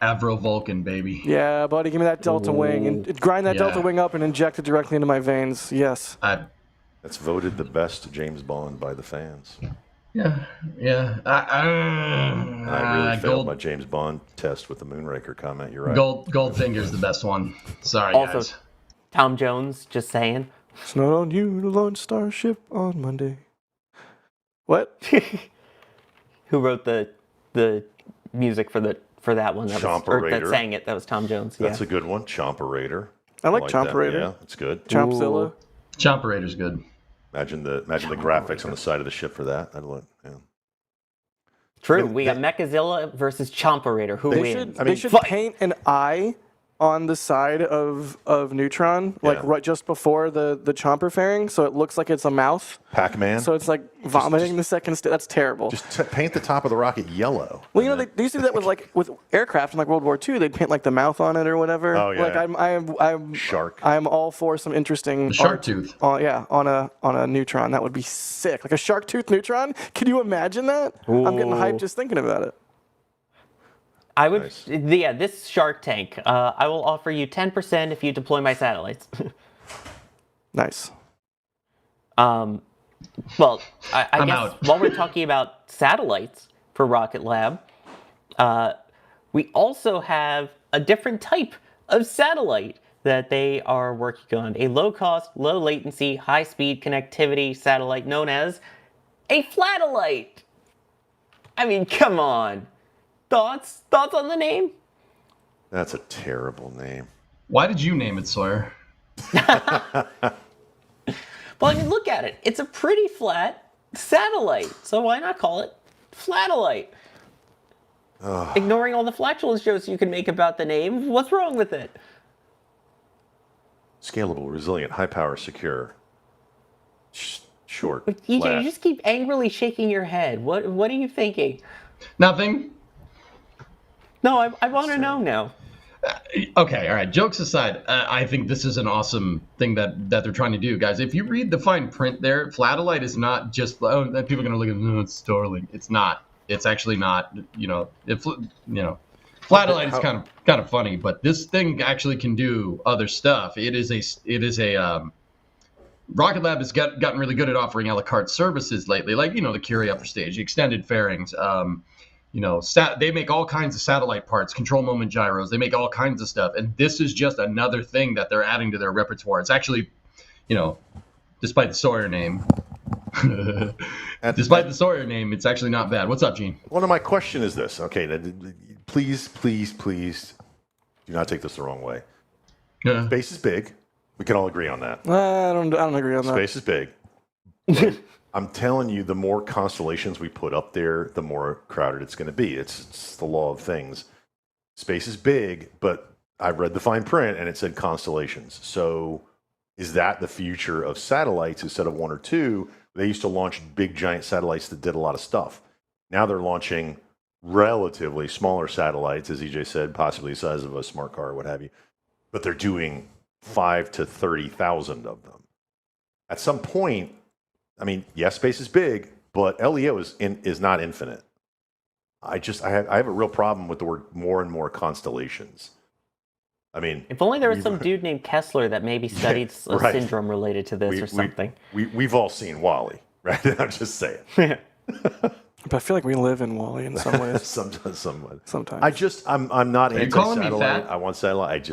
Avro Vulcan, baby. Yeah, buddy, give me that Delta Wing and grind that Yeah. Delta Wing up and inject it directly into my veins. Yes. That's voted the best James Bond by the fans. Yeah. I really failed Gold, my James Bond test with the Moonraker comment. You're right. Goldfinger's the best one. Sorry, Also, guys. Tom Jones, just saying. It's not on you to launch Starship on Monday. What? Who wrote the music for that one? That Chomperator. that sang it. That was Tom Jones. That's yeah. a good one. Chomperator. I like that. Chomperator. Yeah, that's good. Chompzilla. Chomperator's good. Imagine the graphics on the side of the ship for that. I'd look. Yeah. True. We got Mechazilla versus Chomperator. Who They wins? should, they should paint an eye on the side of Neutron, like Yeah. right just before the chomper fairing, so it looks like it's a mouth. Pac-Man. So it's like vomiting the second stage. That's terrible. Just paint the top of the rocket yellow. Well, you know, they used to do that with aircraft in like World War II. They'd paint like the mouth on it or whatever. Oh, yeah. Like I'm Shark. I'm all for some interesting The shark art tooth. on a Neutron. That would be sick. Like a shark tooth Neutron. Can you imagine that? I'm getting hyped just thinking about it. I would, Nice. yeah, this Shark Tank. I will offer you 10% if you deploy my satellites. Nice. Well, I I'm guess out. while we're talking about satellites for Rocket Lab, we also have a different type of satellite that they are working on. A low-cost, low-latency, high-speed connectivity satellite known as a flatellite. I mean, come on. Thoughts on the name? That's a terrible name. Why did you name it, Sawyer? Well, I mean, look at it. It's a pretty flat satellite. So why not call it flatellite? Ignoring all the flatulence jokes you can make about the name, what's wrong with it? Scalable, resilient, high power, secure. Short. EJ, flat. you just keep angrily shaking your head. What are you thinking? Nothing. No, I want to know now. Okay, all right. Jokes aside, I think this is an awesome thing that they're trying to do, guys. If you read the fine print there, flatellite is not just. Oh, then people are going to look at. No, it's Starlink. It's not. It's actually not. Flatlight is kind of funny, but this thing actually can do other stuff. It is a Rocket Lab has gotten really good at offering a la carte services lately, like the Curie upper stage, extended fairings. They make all kinds of satellite parts, control moment gyros. They make all kinds of stuff, and this is just another thing that they're adding to their repertoire. It's actually, despite the Sawyer name. Despite the Sawyer name, it's actually not bad. What's up, Gene? One of my question is this. Okay, please do not take this the wrong way. Space is big. We can all agree on that. I don't agree on that. Space is big. But I'm telling you, the more constellations we put up there, the more crowded it's going to be. It's the law of things. Space is big, but I read the fine print and it said constellations. So is that the future of satellites instead of one or two? They used to launch big, giant satellites that did a lot of stuff. Now they're launching relatively smaller satellites, as EJ said, possibly the size of a smart car or what have you. But they're doing 5 to 30,000 of them. At some point, I mean, yes, space is big, but LEO is not infinite. I have a real problem with the word more and more constellations. I mean, if only there was some dude named Kessler that maybe studied a syndrome related to this or something. We've all seen WALL-E, right? I'm just saying. But I feel like we live in WALL-E in some ways. Sometimes. Sometimes. I'm not Are you calling me anti-satellite. fat? I want satellite.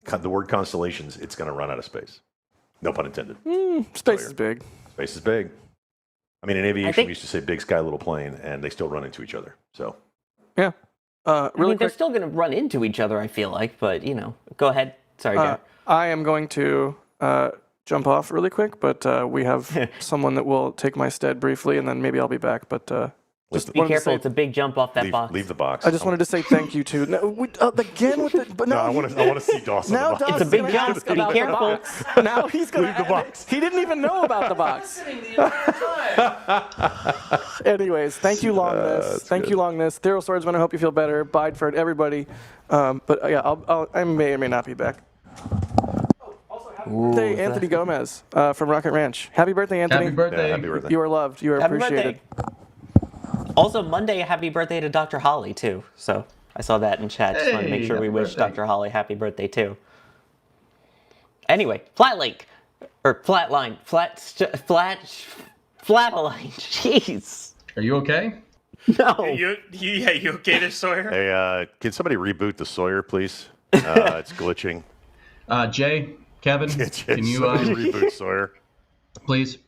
The word constellations, it's going to run out of space. No pun intended. Space is big. Space is big. I mean, in aviation, we used to say big sky, little plane, and they still run into each other. So, yeah. Really they're still going to run into each other, I feel like, but, go ahead. Sorry, Jared. I am going to jump off really quick, but we have someone that will take my stead briefly, and then maybe I'll be back. But just be careful. It's a big jump off that box. Leave the box. I just wanted to say thank you to again with the. But no, I want to see Dawson. Now it's a big jump. Be careful. Now he's going to leave the box. He didn't even know about the box. Anyways, thank you, Longness. Thank you, Longness. Thero Swordsman, I hope you feel better. Bideford, everybody. But yeah, I may or may not be back. Hey, Anthony Gomez from Rocket Ranch. Happy birthday, Anthony. Happy birthday. Yeah, happy birthday. You are loved. You are Happy appreciated. birthday. Also, Monday, happy birthday to Dr. Holly, too. So I saw that in chat. Just wanted to make sure we wish Dr. Holly happy birthday, too. Anyway, Flatline. Jeez. Are you okay? No. You okay there, Sawyer? Hey, can somebody reboot the Sawyer, please? It's glitching. Jay, Kevin, can you reboot Sawyer? Please?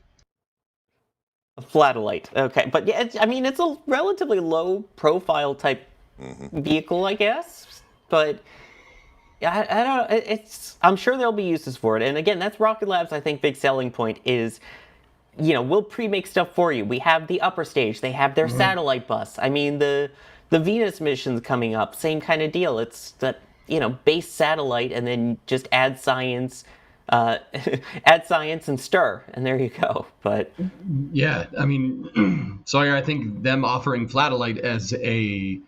A Flatellite. Okay, but yeah, it's a relatively low profile type vehicle, I guess. But I don't. I'm sure there'll be uses for it. And again, that's Rocket Lab's, I think, big selling point is, we'll pre-make stuff for you. We have the upper stage. They have their satellite bus. I mean, the Venus mission's coming up. Same kind of deal. It's that base satellite, and then just add science. Add science and stir, and there you go. But yeah, I mean, Sawyer, I think them offering Flatellite as a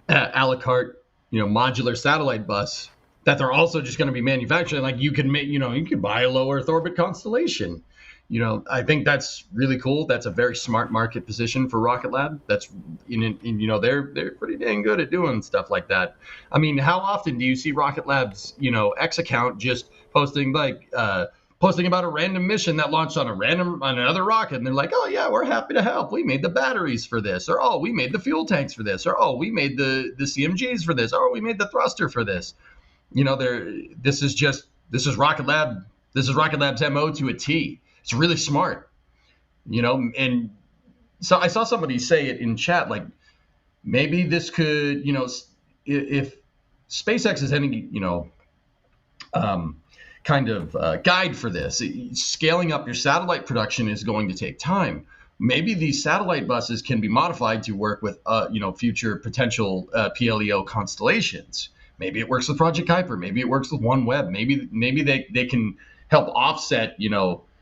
la carte, modular satellite bus that they're also just going to be manufacturing. Like you can make, you could buy a low Earth orbit constellation. I think that's really cool. That's a very smart market position for Rocket Lab. That's they're pretty dang good at doing stuff like that. I mean, how often do you see Rocket Lab's X account just posting about a random mission that launched on another rocket, and they're like, oh yeah, we're happy to help. We made the batteries for this, or oh, we made the fuel tanks for this, or oh, we made the CMGs for this, or we made the thruster for this. This is Rocket Lab. This is Rocket Lab's MO to a T. It's really smart, and so I saw somebody say it in chat, like maybe this could, if SpaceX is any, kind of guide for this, scaling up your satellite production is going to take time. Maybe these satellite buses can be modified to work with, future potential PLEO constellations. Maybe it works with Project Kuiper. Maybe it works with OneWeb. Maybe they can help offset,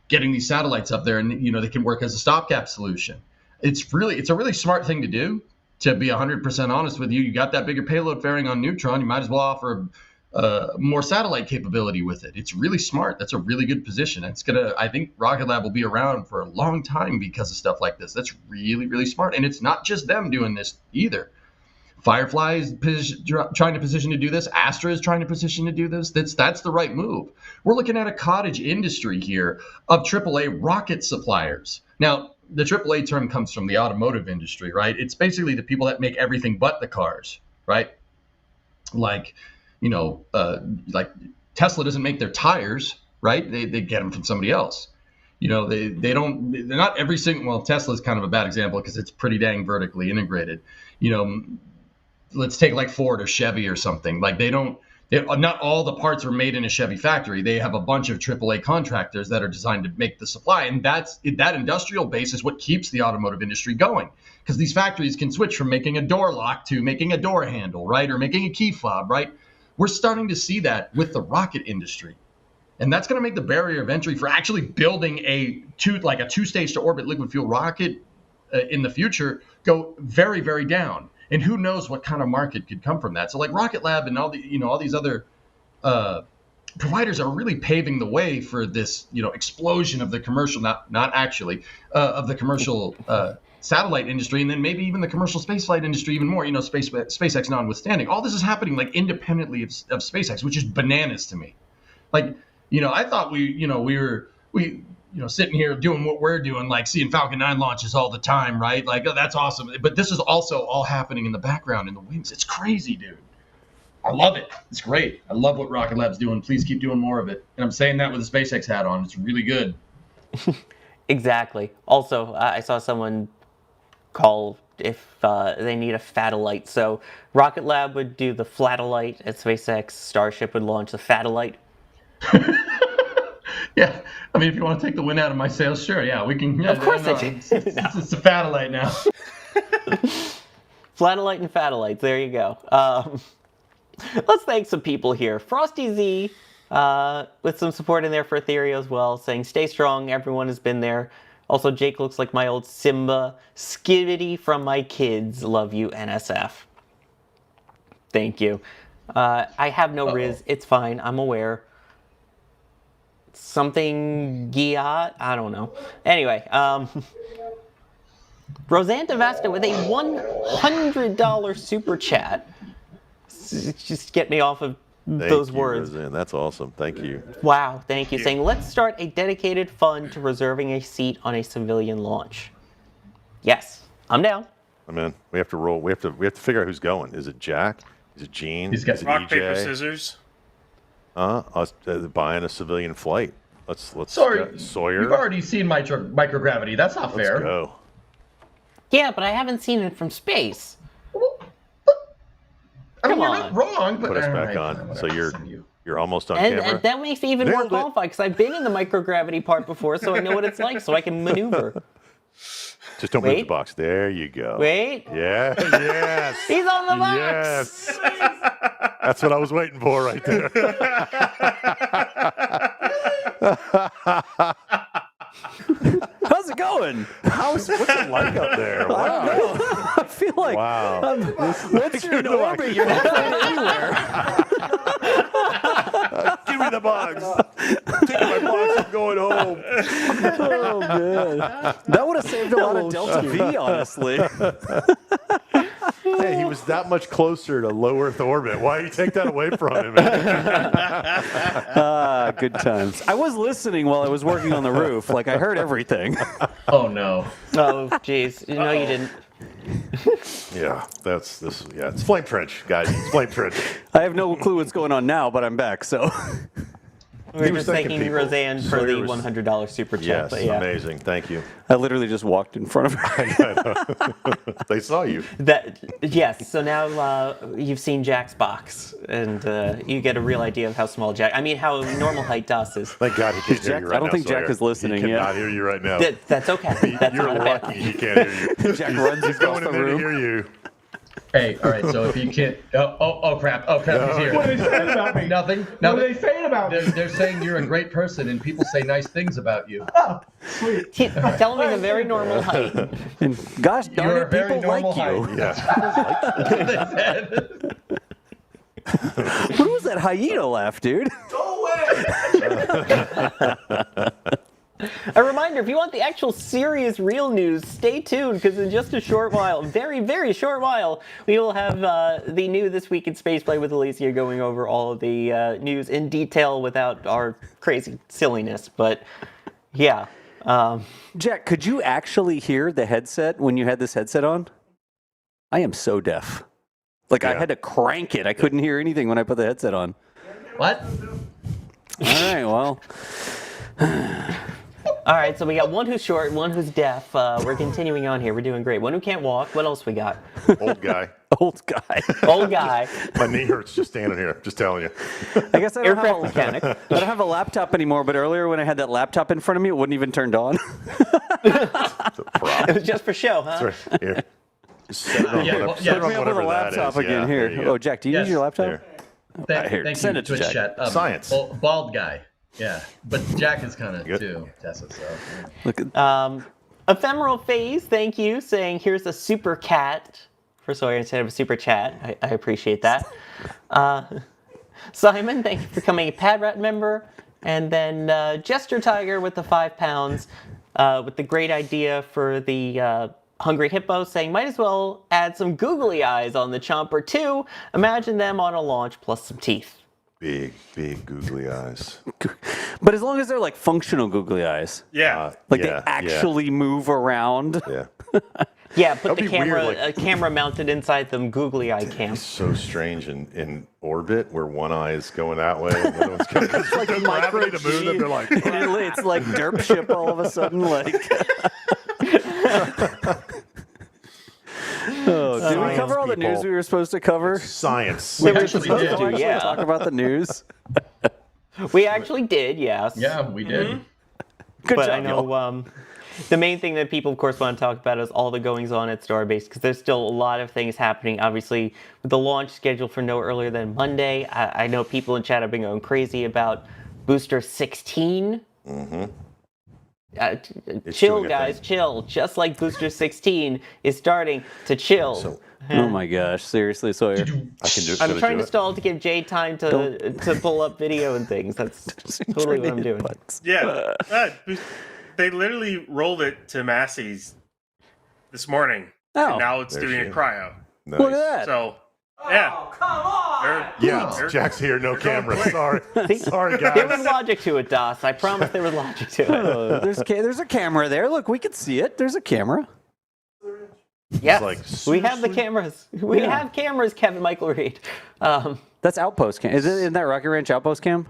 getting these satellites up there, and they can work as a stopgap solution. It's a really smart thing to do. To be 100% honest with you, you got that bigger payload fairing on Neutron. You might as well offer more satellite capability with it. It's really smart. That's a really good position. I think Rocket Lab will be around for a long time because of stuff like this. That's really, really smart. And it's not just them doing this either. Firefly is trying to position to do this. Astra is trying to position to do this. That's the right move. We're looking at a cottage industry here of AAA rocket suppliers. Now, the AAA term comes from the automotive industry, right? It's basically the people that make everything but the cars, right? Like, like Tesla doesn't make their tires, right? They get them from somebody else. They're not every single, well, Tesla's kind of a bad example because it's pretty dang vertically integrated. Let's take like Ford or Chevy or something. Like not all the parts are made in a Chevy factory. They have a bunch of AAA contractors that are designed to make the supply. And that industrial base is what keeps the automotive industry going. Because these factories can switch from making a door lock to making a door handle, right? Or making a key fob, right? We're starting to see that with the rocket industry. And that's going to make the barrier of entry for actually building a two-stage to orbit liquid fuel rocket in the future go very, very down. And who knows what kind of market could come from that? So like Rocket Lab and all these other providers are really paving the way for this explosion of the commercial, not actually of the commercial satellite industry, and then maybe even the commercial spaceflight industry even more. SpaceX notwithstanding, all this is happening like independently of SpaceX, which is bananas to me. Like. I thought we were sitting here doing what we're doing, like seeing Falcon 9 launches all the time, right? Like, oh, that's awesome. But this is also all happening in the background in the wings. It's crazy, dude. I love it. It's great. I love what Rocket Lab's doing. Please keep doing more of it. And I'm saying that with a SpaceX hat on. It's really good. Exactly. Also, I saw someone call if they need a fatellite. So Rocket Lab would do the flatellite, and SpaceX Starship would launch the fatellite. Yeah, I mean, if you want to take the wind out of my sails, sure. Yeah, we can. Yeah, of course, it's a fatellite now. Flatellite and fattellites. There you go. Let's thank some people here. Frosty Z, with some support in there for Ethereum as well, saying stay strong. Everyone has been there. Also, Jake looks like my old Simba. Skibbity from my kids. Love you, NSF. Thank you. I have no Riz. It's fine. I'm aware. Something Giat? I don't know. Anyway, Roseanne Devasta with a $100 super chat. Just get me off of those words. Roseanne. That's awesome. Thank you. Wow, thank you. Saying, let's start a dedicated fund to reserving a seat on a civilian launch. Yes, I'm down. I'm in. We have to roll. We have to figure out who's going. Is it Jack? Is it Gene? He's got is it rock, EJ? paper, scissors. Us buying a civilian flight. Let's Sorry, Sawyer. You've already seen microgravity. That's not fair. Let's go. Yeah, but I haven't seen it from space. I mean, Come you're on. not wrong, but Put us back on. So you're almost on camera. And that makes me even more Nailed it. qualified because I've been in the microgravity part before, so I know what it's like, so I can maneuver. Just don't move the Wait. box. There you go. Wait. Yeah. Yes. He's on the box. Yes. That's what I was waiting for right there. How's it going? What's it like up there? Wow. I feel like Wow. once you're in orbit, you're not going anywhere. Give me the box. Take my box. I'm going home. Oh man, that would have saved a lot of Delta V, honestly. Hey, he was that much closer to low Earth orbit. Why do you take that away from him, man? Good times. I was listening while I was working on the roof. Like I heard everything. Oh no. Oh, jeez. No, you didn't. Yeah, it's Flame Trench, guys. It's Flame Trench. I have no clue what's going on now, but I'm back. So We're was just thanking thanking people. Roseanne for the Sawyer was- $100 super chat. Yes, But yeah. amazing. Thank you. I literally just walked in front of her. They saw you. Yes. So now you've seen Jack's box, and you get a real idea of how small Jack. I mean, how normal height to us is. Thank God he can't hear Jack- you right now. I don't think Jack Sawyer. is listening He yet. cannot hear you right now. That's okay. That's You're not a bad lucky thing. he can't hear you. Jack runs He's across going the in there to room. hear you. Hey, all right. So if you can't, oh crap, he's here. What are they saying about me? Nothing. What are they saying about me? They're saying you're a great person and people say nice things about you. Oh, sweet. Tell him he's a very normal height. And gosh darn You're a it, very people normal like you. height. Yeah. They said. What was that hyena laugh, dude? Go away. A reminder, if you want the actual serious, real news, stay tuned, because in just a short while, very, very short while, we will have the new This Week in Spaceflight with Alicia going over all of the news in detail without our crazy silliness. But, yeah. Jack, could you actually hear the headset when you had this headset on? I am so deaf. Like, I had to crank it. I couldn't hear anything when I put the headset on. What? All right, well... All right, so we got one who's short, one who's deaf. We're continuing on here. We're doing great. One who can't walk. What else we got? Old guy. Old guy. Old guy. My knee hurts just standing here. Just telling you. I guess I don't, Aircraft mechanic. I don't have a laptop anymore, but earlier when I had that laptop in front of me, it wouldn't even turned on. It was just for show, huh? That's right. Here. Just set it on Yeah, whatever, well, set yeah, it on Me up with whatever a that laptop is. again Yeah, here. there you go. Oh, Jack, do you Yes. use your laptop? Here. Here, Thank send you, it to Twitch Jack. chat. Science. Bald guy. Yeah, but Jack is kind of Good. too, Tessa. So Look at Ephemeral Phase, thank you, saying here's a super cat for Sawyer instead of a super chat. I appreciate that. Simon, thank you for becoming a Padrat member. And then Jester Tiger with the £5 with the great idea for the Hungry Hippo, saying might as well add some googly eyes on the Chomper too. Imagine them on a launch plus some teeth. Big, big googly eyes. But as long as they're like functional googly eyes. Yeah. Like Yeah, they actually move around. Yeah. Yeah, put That'd the be weird, camera, like- a camera mounted inside them googly eye cam. It's so strange in orbit where one eye is going that way and the other one's going it's like a gravity to move them. They're like, It's like derp ship all of a sudden. Like, did we cover all the news people. we were supposed to cover? science. We were actually supposed did. to, Actually yeah. talk about the news. We actually did, yes. yeah, we did. Good But job, I know the main thing that people, of course, want to talk about is all the goings on at Starbase, because there's still a lot of things happening. Obviously, with the launch scheduled for no earlier than Monday, I know people in chat have been going crazy about Booster 16. Mm-hmm. Chill, doing a guys, thing. chill. Just like Booster 16 is starting to chill. So Oh my gosh, seriously, Sawyer. I can do I'm should I trying do to it? stall to give Jay time to pull up video and things. That's totally what I'm doing. Yeah. They literally rolled it to Massey's this morning. Oh. And now it's There doing she a is. cryo. Nice. Look at that. So, yeah. Come on! Yeah, Jack's here, no camera. Sorry. Sorry, There was guys. logic to it, Das. I promise there was logic to it. Oh, there's a camera there. Look, we can see it. There's a camera. Yes, like, we have the seriously? cameras. We have cameras, Kevin Michael Reed. That's Outpost cam. Is it in that Rocket Ranch Outpost cam?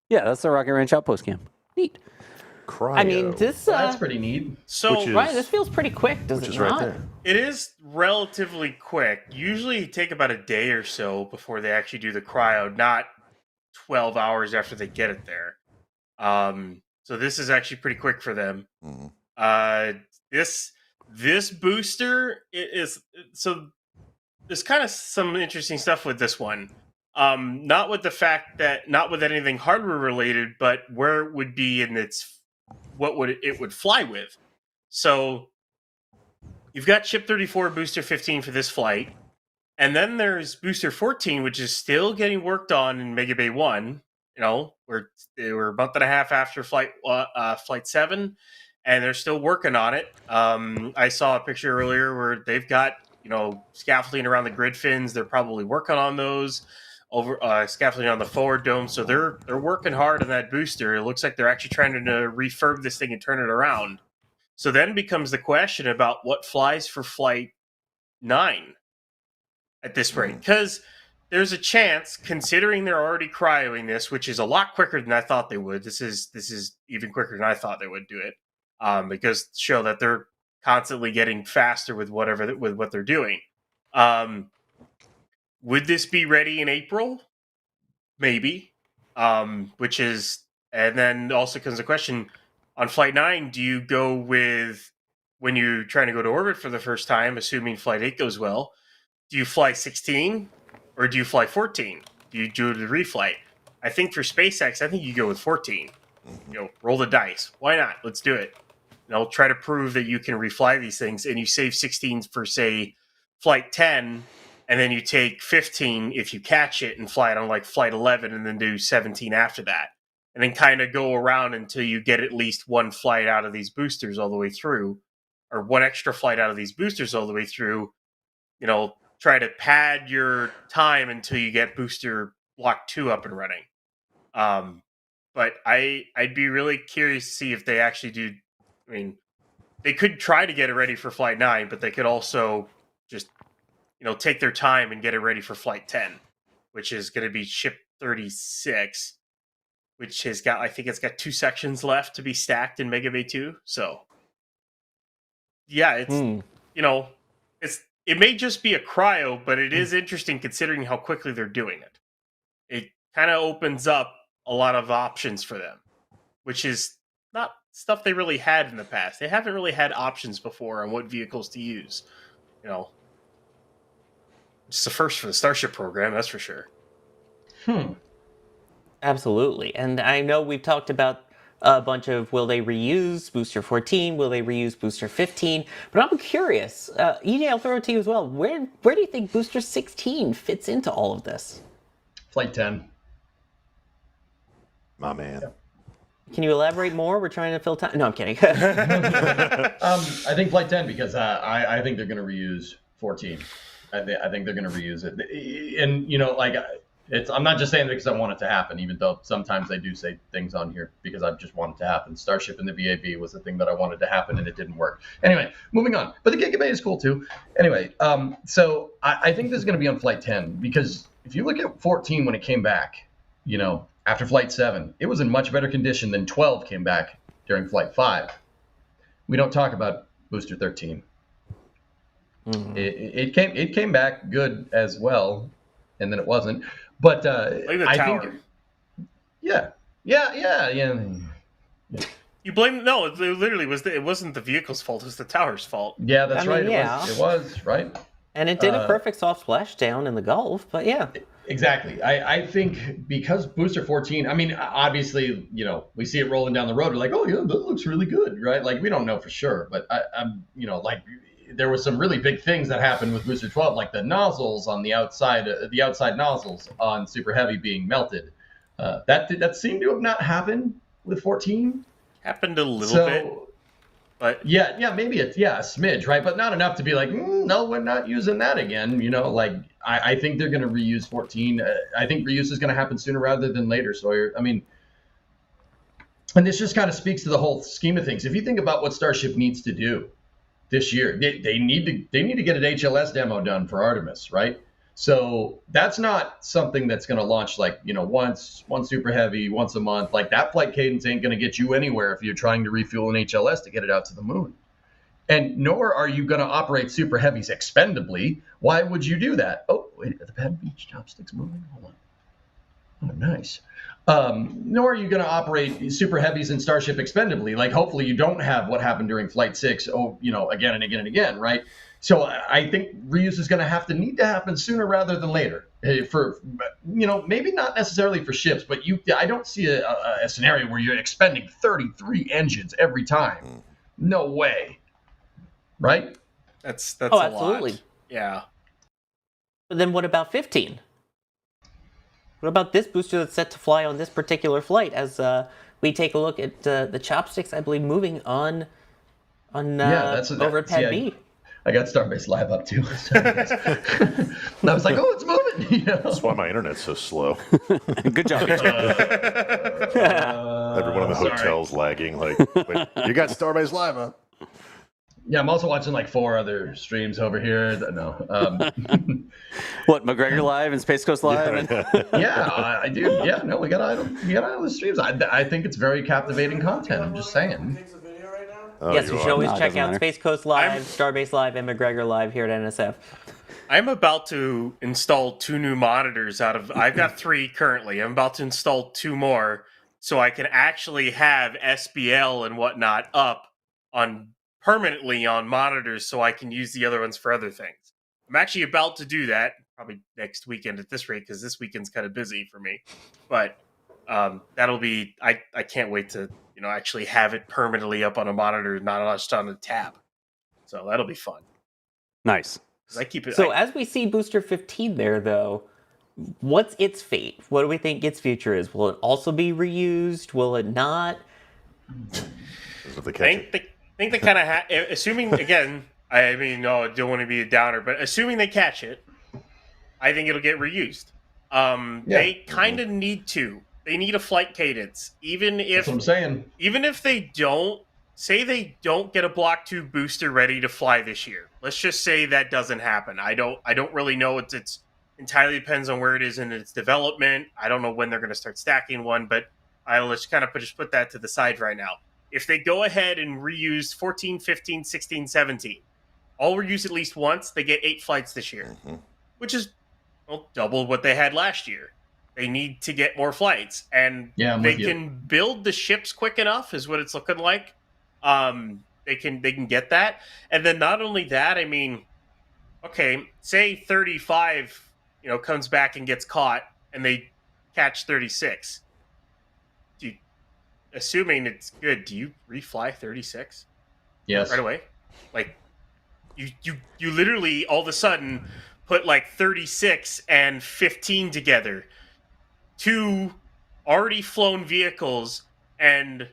Yeah, that's the Rocket Ranch Outpost cam. Neat. Cryo. I mean, this That's pretty neat. So, Which is- Ryan, this feels pretty quick, does which it is not? right there. it is relatively quick. Usually it take about a day or so before they actually do the cryo, not 12 hours after they get it there. So this is actually pretty quick for them. Mhm. This booster is so there's kind of some interesting stuff with this one. Not with anything hardware related, but where it would be in what it would fly with. So you've got Ship 34 Booster 15 for this flight, and then there's Booster 14, which is still getting worked on in Mega Bay 1. You know, we're a month and a half after flight 7, and they're still working on it. I saw a picture earlier where they've got scaffolding around the grid fins. They're probably working on those over scaffolding on the forward dome. So they're working hard on that booster. It looks like they're actually trying to refurb this thing and turn it around. So then becomes the question about what flies for Flight 9 at this rate, because there's a chance, considering they're already cryoing this, which is a lot quicker than I thought they would. This is even quicker than I thought they would do it, because show that they're constantly getting faster with what they're doing. Would this be ready in April? Maybe. And then also comes the question on Flight 9, do you go with, when you're trying to go to orbit for the first time, assuming Flight 8 goes well, do you fly 16 or do you fly 14? Do you do the reflight? I think for SpaceX, I think you go with 14. Roll the dice. Why not? Let's do it. Try to prove that you can refly these things, and you save 16 for, say, Flight 10, and then you take 15 if you catch it and fly it on like Flight 11 and then do 17 after that. and then kind of go around until you get at least one flight out of these boosters all the way through, or one extra flight out of these boosters all the way through. Try to pad your time until you get booster block 2 up and running. But I'd be really curious to see if they actually do. I mean, they could try to get it ready for Flight 9, but they could also just, take their time and get it ready for Flight 10, which is going to be Ship 36, which has got, I think it's got 2 sections left to be stacked in Mega Bay 2. So, yeah, it may just be a cryo, but it is interesting considering how quickly they're doing it. It kind of opens up a lot of options for them, which is not stuff they really had in the past. They haven't really had options before on what vehicles to use. It's the first for the Starship program, that's for sure. Absolutely. And I know we've talked about a bunch of will they reuse Booster 14, will they reuse Booster 15, but I'm curious, EJ, I'll throw it to you as well. Where do you think Booster 16 fits into all of this? Flight 10. My man. Yeah. Can you elaborate more? We're trying to fill time. No, I'm kidding. I think Flight 10 because I think they're going to reuse 14. I think they're going to reuse it. And, I'm not just saying it because I want it to happen, even though sometimes I do say things on here because I just want it to happen. Starship and the VAB was the thing that I wanted to happen, and it didn't work. Anyway, moving on. But the Giga Bay is cool, too. Anyway, so I think this is going to be on Flight 10 because if you look at 14 when it came back, after Flight 7, it was in much better condition than 12 came back during Flight 5. We don't talk about Booster 13. Mm-hmm. It came back good as well, and then it wasn't. But I think, yeah. You blame no. It literally was. It wasn't the vehicle's fault. It was the tower's fault. Yeah, that's right. Yeah. It was right. And it did a perfect soft splashdown in the Gulf. But yeah. Exactly. I think because Booster 14, I mean, obviously, we see it rolling down the road. We're like, oh, yeah, that looks really good, right? Like, we don't know for sure. But, there was some really big things that happened with Booster 12, like the nozzles on the outside nozzles on Super Heavy being melted. That seemed to have not happened with 14. Happened a little bit. But yeah, maybe it's a smidge, right? But not enough to be like, no, we're not using that again. I think they're going to reuse 14. I think reuse is going to happen sooner rather than later, Sawyer. I mean, and this just kind of speaks to the whole scheme of things. If you think about what Starship needs to do this year, they need to get an HLS demo done for Artemis, right? So that's not something that's going to launch one Super Heavy once a month. Like that flight cadence ain't going to get you anywhere if you're trying to refuel an HLS to get it out to the moon. And nor are you going to operate Super Heavies expendably. Why would you do that? Oh, wait, are the Pad Beach chopsticks moving? Hold on. Oh, nice. Nor are you going to operate Super Heavies and Starship expendably. Like, hopefully you don't have what happened during Flight 6, again and again and again, right? So I think reuse is going to need to happen sooner rather than later. For maybe not necessarily for ships, but I don't see a scenario where you're expending 33 engines every time. No way, right? That's absolutely. Lot. Yeah. But then what about 15? What about this booster that's set to fly on this particular flight? As we take a look at the chopsticks, I believe, moving on over at Pad B. I got Starbase Live up too. And I was like, oh, it's moving. That's why my internet's so slow. Good job. Everyone in the hotel's lagging. Like, wait, you got Starbase Live up. Yeah, I'm also watching 4 other streams over here. No. What, McGregor Live and Space Coast Live? Yeah, I do. Yeah, no, we got all the streams. I think it's very captivating content. I'm just saying. Oh, yes, you should always check out Space Coast Live, Starbase Live, and McGregor Live here at NSF. I'm about to install 2 new monitors I've got 3 currently. I'm about to install 2 more so I can actually have SBL and whatnot up permanently on monitors so I can use the other ones for other things. I'm actually about to do that probably next weekend at this rate because this weekend's kind of busy for me. But that'll be, I can't wait to actually have it permanently up on a monitor, not just on a tab. So that'll be fun. Nice. I keep it. So as we see Booster 15 there, though, what's its fate? What do we think its future is? Will it also be reused? Will it not? Think they kind of assuming again. I mean, no, I don't want to be a downer, but assuming they catch it, I think it'll get reused. They kind of need to. They need a flight cadence, even if That's what I'm saying. Even if they don't get a Block 2 booster ready to fly this year. Let's just say that doesn't happen. I don't really know. It's entirely depends on where it is in its development. I don't know when they're going to start stacking one, but let's kind of just put that to the side right now. If they go ahead and reuse 14, 15, 16, 17, all reuse at least once, they get 8 flights this year, which is double what they had last year. They need to get more flights, and they can build the ships quick enough, is what it's looking like. They can get that, and then not only that, I mean, okay, say 35, comes back and gets caught, and they catch 36. Assuming it's good, do you refly 36? Yes. Right away? Like, you literally all of a sudden put like 36 and 15 together. 2 already flown vehicles, and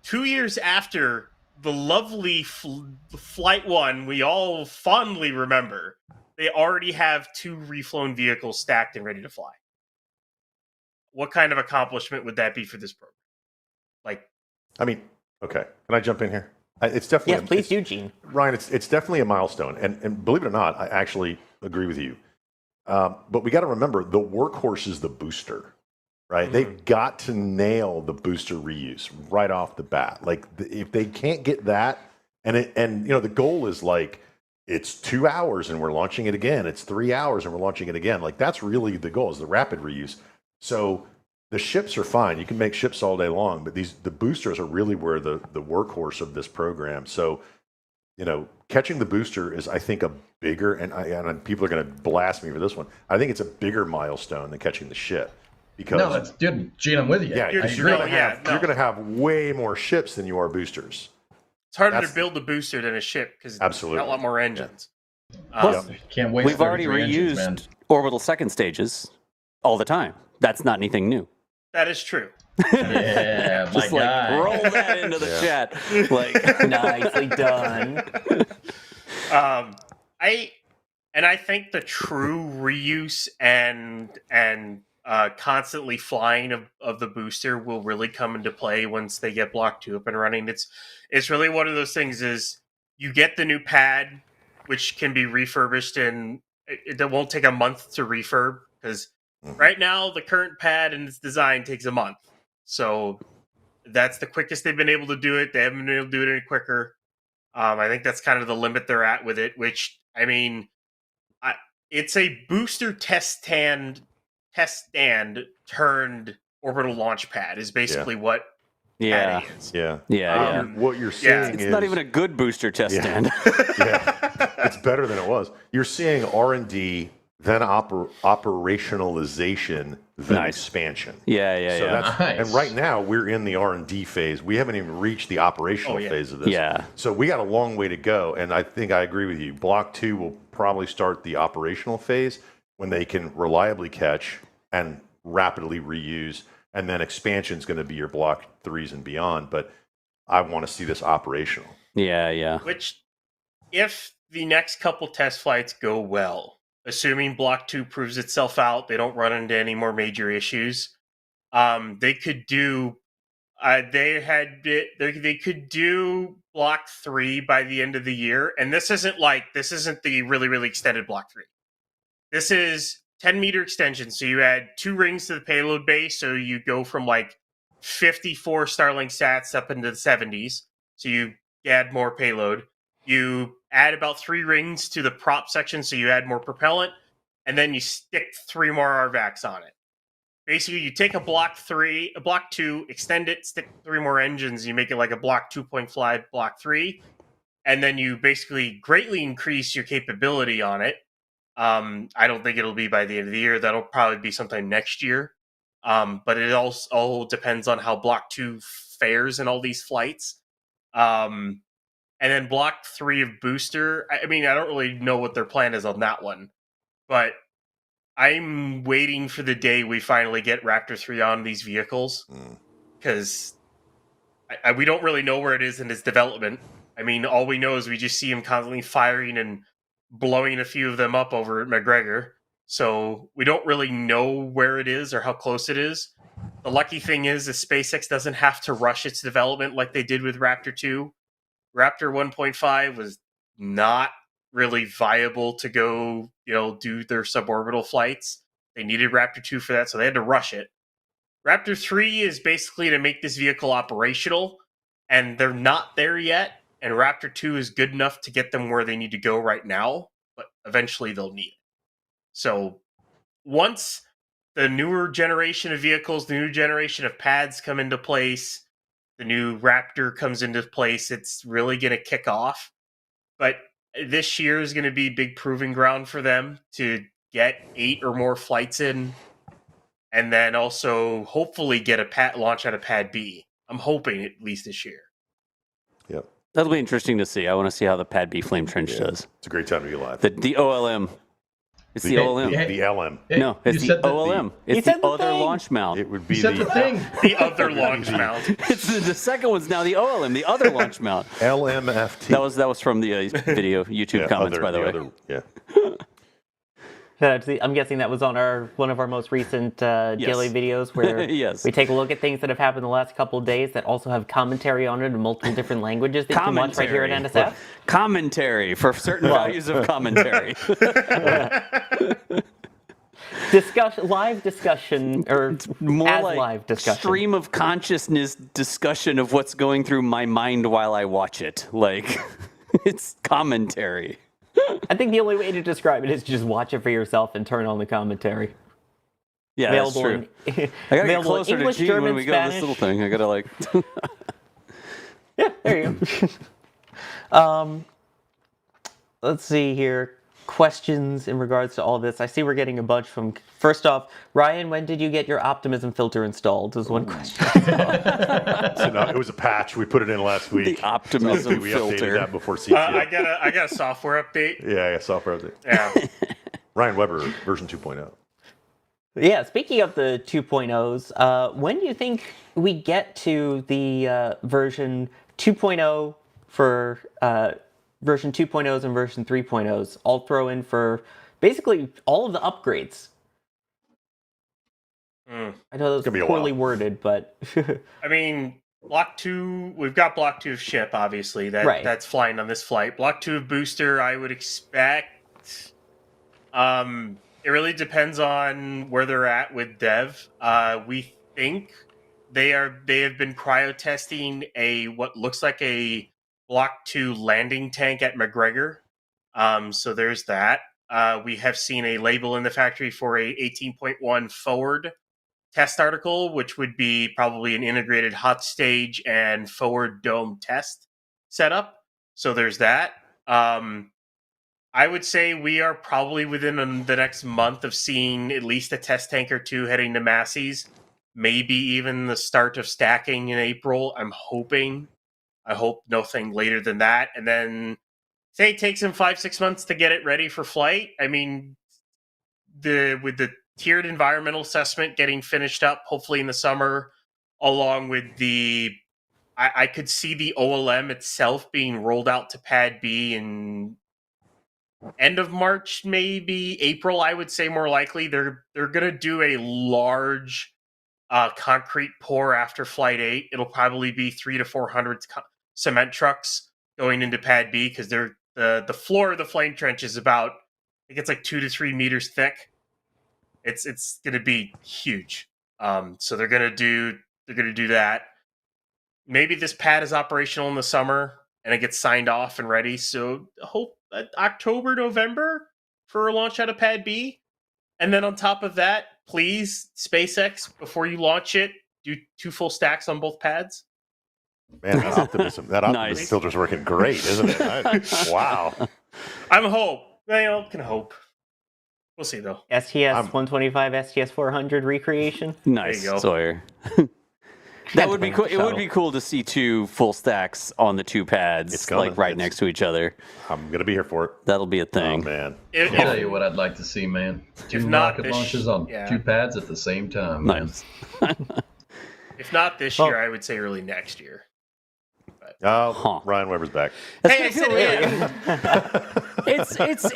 2 years after the lovely Flight 1 we all fondly remember, they already have 2 reflown vehicles stacked and ready to fly. What kind of accomplishment would that be for this program? I mean, okay. Can I jump in here? It's definitely yes, please do, Gene. Ryan, it's definitely a milestone, and believe it or not, I actually agree with you. But we got to remember, the workhorse is the booster, right? They've got to nail the booster reuse right off the bat. Like, if they can't get that, and the goal is like, it's 2 hours and we're launching it again. It's 3 hours and we're launching it again. Like, that's really the goal, is the rapid reuse. So the ships are fine. You can make ships all day long, but the boosters are really where the workhorse of this program. So, catching the booster is, I think, a bigger, and people are going to blast me for this one, I think it's a bigger milestone than catching the ship. Because no, that's good, Gene. I'm with you. Yeah, you're going to have way more ships than you are boosters. It's harder to build a booster than a ship because it's got a lot more engines. Plus, can't wait. We've already reused orbital second stages all the time. That's not anything new. That is true. Yeah, just roll that into the chat. Nicely done. I think the true reuse and constantly flying of the booster will really come into play once they get Block 2 up and running. It's really one of those things is you get the new pad, which can be refurbished, and it won't take a month to refurb, because right now the current pad and its design takes a month. So that's the quickest they've been able to do it. They haven't been able to do it any quicker. I think that's kind of the limit they're at with it, which, I mean, it's a booster test stand turned orbital launch pad is basically what PAD is. What you're seeing it's not even a good booster test stand. It's better than it was. You're seeing R&D, then operationalization, then expansion. Nice. And right now we're in the R&D phase. We haven't even reached the operational phase of this. So we got a long way to go, and I think I agree with you. Block 2 will probably start the operational phase when they can reliably catch and rapidly reuse, and then expansion is going to be your Block 3s and beyond. But I want to see this operational. Which, if the next couple test flights go well, assuming Block 2 proves itself out, they don't run into any more major issues, they could do they could do Block 3 by the end of the year. And this isn't the really, really extended Block 3. This is 10-meter extension. So you add 2 rings to the payload base. So you go from 54 Starlink sats up into the 70s. So you add more payload. You add about 3 rings to the prop section. So you add more propellant. And then you stick 3 more RVACs on it. Basically, you take a Block 2, extend it, stick 3 more engines, you make it like a Block 2.5 Block 3, and then you basically greatly increase your capability on it. I don't think it'll be by the end of the year. That'll probably be sometime next year. But it all depends on how Block 2 fares in all these flights. And then Block 3 of booster, I mean, I don't really know what their plan is on that one. But I'm waiting for the day we finally get Raptor 3 on these vehicles, because we don't really know where it is in its development. I mean, all we know is we just see him constantly firing and blowing a few of them up over at McGregor. So we don't really know where it is or how close it is. The lucky thing is that SpaceX doesn't have to rush its development like they did with Raptor 2. Raptor 1.5 was not really viable to go, do their suborbital flights. They needed Raptor 2 for that, so they had to rush it. Raptor 3 is basically to make this vehicle operational, and they're not there yet, and Raptor 2 is good enough to get them where they need to go right now, but eventually they'll need it. So once the newer generation of vehicles, the new generation of pads come into place, the new Raptor comes into place, it's really going to kick off. But this year is going to be big proving ground for them to get 8 or more flights in, and then also hopefully get a launch out of Pad B. I'm hoping at least this year. Yep. That'll be interesting to see. I want to see how the Pad B Flame Trench does. It's a great time to be alive. The OLM. It's the OLM. The LM. No, it's the OLM. It's the other launch mount. It would be the thing. The other launch mount. It's the second one's now the OLM, the other launch mount. LMFT. That was from the video YouTube comments, by the way. I'm guessing that was on one of our most recent daily videos where we take a look at things that have happened the last couple of days that also have commentary on it in multiple different languages that you can watch right here at NSF. Commentary for certain values of commentary. Live discussion, or more as like live discussion. Stream of consciousness discussion of what's going through my mind while I watch it. Like, it's commentary. I think the only way to describe it is just watch it for yourself and turn on the commentary. Yeah, available that's true. I gotta get closer English, to Gene German, when we go to this little thing. I gotta like... Yeah, there you go. Let's see here. Questions in regards to all this. I see we're getting a bunch from... First off, Ryan, when did you get your optimism filter installed? Is one question. It was a patch. We put it in last week. The optimism we filter. updated that before CTO. I got a software update. Yeah, software update. Yeah. Ryan Weber, version 2.0. Yeah, speaking of the 2.0s, when do you think we get to the version 2.0 for version 2.0s and version 3.0s? I'll throw in for basically all of the upgrades. I know that's poorly worded, but... I mean, Block 2, we've got Block 2 of ship, obviously. That's flying on this flight. Block 2 of booster, I would expect... it really depends on where they're at with dev. We think they have been cryo testing what looks like a Block 2 landing tank at McGregor. So there's that. We have seen a label in the factory for a 18.1 forward test article, which would be probably an integrated hot stage and forward dome test setup. So there's that. I would say we are probably within the next month of seeing at least a test tank or two heading to Massey's. Maybe even the start of stacking in April. I'm hoping. I hope nothing later than that. And then say it takes them 5-6 months to get it ready for flight. I mean, with the tiered environmental assessment getting finished up, hopefully in the summer, along with I could see the OLM itself being rolled out to Pad B in end of March, maybe April, I would say more likely. They're going to do a large concrete pour after Flight 8. It'll probably be 300 to 400 cement trucks going into Pad B, because the floor of the flame trench is about, I think it's like 2 to 3 meters thick. It's going to be huge. So they're going to do that. Maybe this pad is operational in the summer and it gets signed off and ready. So hope October, November for a launch out of Pad B. And then on top of that, please, SpaceX, before you launch it, do 2 full stacks on both pads. Man, that optimism Nice. filter's working great, isn't it? Wow. I'm hope. Can hope. We'll see, though. STS 125, STS 400 recreation. Nice, There you go. Sawyer. That would be cool. It would be cool to see 2 full stacks on the 2 pads, It's coming. like right next to each other. I'm gonna be here for it. That'll be a thing. Oh man. I'll tell you what I'd like to see, man. 2 not rocket this- launches on yeah. 2 pads at the same time. Man. Nice. If not this year, I would say early next year. Oh, Ryan Weber's back. Hey, I said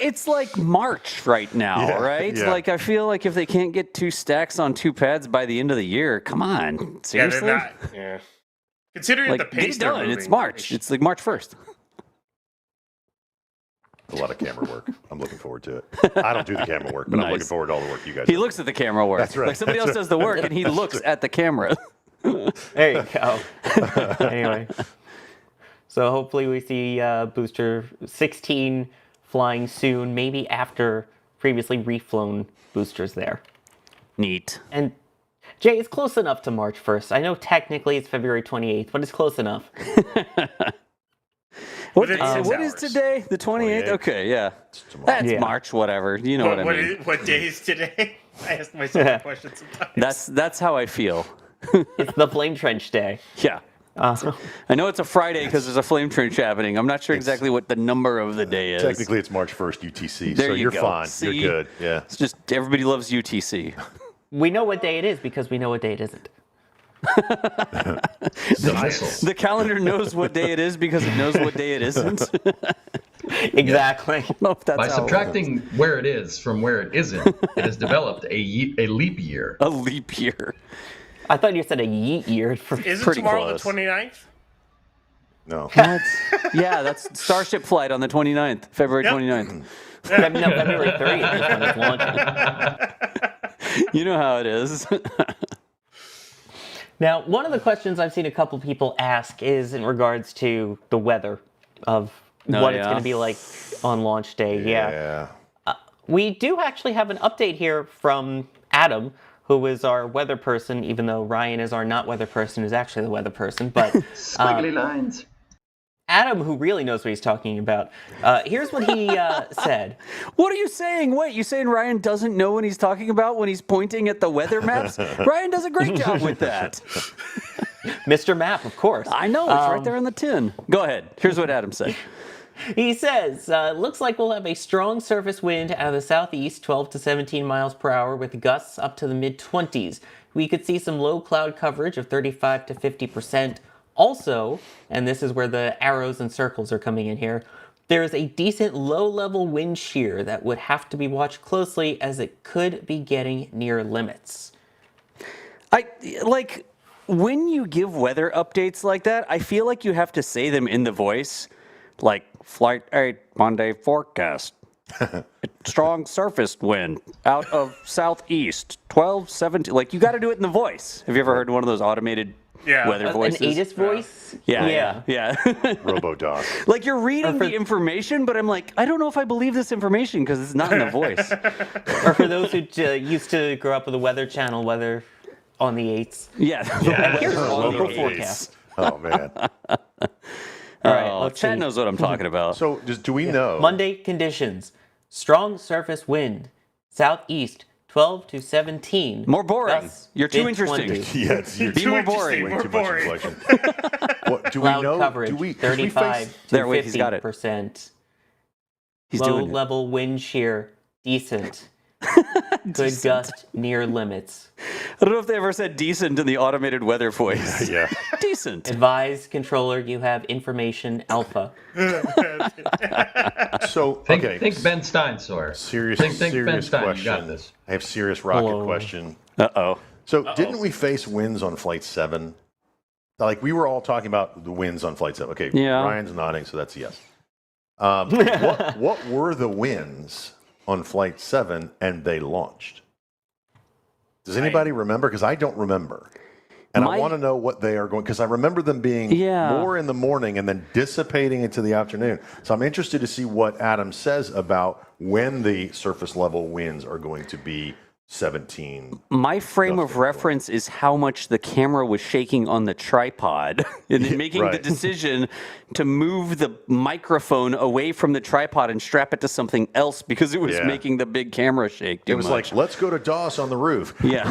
It's like March right now, Yeah, right? yeah. Like I feel like if they can't get 2 stacks on 2 pads by the end of the year, come on, Yeah, seriously? they're not. Yeah. Considering Like the get pace it they're done. moving, It's March. It's like March 1st. A lot of camera work. I'm looking forward to it. I don't do the camera work, but I'm looking Nice. forward to all the work you guys He do. looks at the camera work. That's right. Like somebody That's else does the work, and he looks at the camera. There you go. Anyway, so hopefully we see booster 16 flying soon, maybe after previously reflown boosters there. Neat. And Jay, it's close enough to March 1st. I know technically it's February 28th, but it's close enough. What, Within 6 what is hours. today? The 28th? 28th. Okay, yeah. tomorrow. That's Yeah. March, whatever. You know what I mean. What day is today? I ask myself that question sometimes. That's how I feel. It's the Flame Trench Day. Yeah. I know it's a Friday because there's a flame trench happening. I'm not sure exactly what the number of the day is. Technically, it's March 1st UTC, There so you you're go. fine. See? You're good. Yeah. It's just everybody loves UTC. We know what day it is because we know what day it isn't. The missile. The calendar knows what day it is because it knows what day it isn't. Exactly. No, if that's By how it subtracting where it is from where it isn't, it has developed a leap year. works. A leap year. I thought you said a yeet year. For, Is it Pretty tomorrow close. the 29th? No. What? Yeah, that's Starship flight on the 29th, February Yep. 29th. no, February 30th is when it's launching. You know how it is. Now, one of the questions I've seen a couple people ask is in regards to the weather of what it's yeah. going to be like on launch day. Yeah. We do actually have an update here from Adam, who is our weather person, even though Ryan is our not weather person, who's actually the weather person. But Squiggly lines. Adam, who really knows what he's talking about, here's what he said. What are you saying? Wait, you saying Ryan doesn't know what he's talking about when he's pointing at the weather maps? Ryan does a great job with that. Mr. Map, of course. I know, it's right there in the tin. Go ahead. Here's what Adam said. He says, looks like we'll have a strong surface wind out of the southeast, 12 to 17 miles per hour, with gusts up to the mid-20s. We could see some low cloud coverage of 35 to 50%. Also, and this is where the arrows and circles are coming in here, there is a decent low-level wind shear that would have to be watched closely as it could be getting near limits. When you give weather updates like that, I feel like you have to say them in the voice. Like, Flight 8, Monday forecast. Strong surface wind out of southeast, 12, 17. Like, you got to do it in the voice. Have you ever heard one of those automated weather voices? An ATIS voice? Yeah. Robo-DOS. Like, you're reading the information, but I'm like, I don't know if I believe this information because it's not in the voice. Or for those who used to grow up with the Weather Channel, weather on the 8s. Yeah. Here's our local Robo-DOS. forecast. Oh, man. All right, Oh, let's Chad see. knows what I'm talking about. So, do we know? Monday conditions. Strong surface wind. Southeast, 12 to 17. More boring. Gusts, You're too mid-20s. interesting. Yeah, you're Be too more interesting. boring. Way More too boring. much inflection. What do we Cloud know? coverage, Do we 35 to There, wait, he's got it. 50%. He's doing it. Low-level wind shear, decent. Good gust near limits. I don't know if they ever said decent in the automated weather voice. Yeah. Decent. Advise controller you have information alpha. So, Think, okay. think Ben Stein, Sawyer. Serious, Think Ben serious Stein. question. You got this. I have serious rocket Hello. question. Uh-oh. So, didn't we face winds on Flight 7? Like, we were all talking about the winds on Flight 7. Okay, Yeah. Ryan's nodding, so that's a yes. What were the winds on Flight 7 and they launched? Does anybody remember? Because I don't remember. And I want to know what they are going, because I remember them being more in the morning and then dissipating into the afternoon. So I'm interested to see what Adam says about when the surface level winds are going to be 17. My frame of reference is how much the camera was shaking on the tripod and then making the decision to move the microphone away from the tripod and strap it to something else because it was making the big camera shake too It was much. like, let's go to DOS on the roof. Yeah,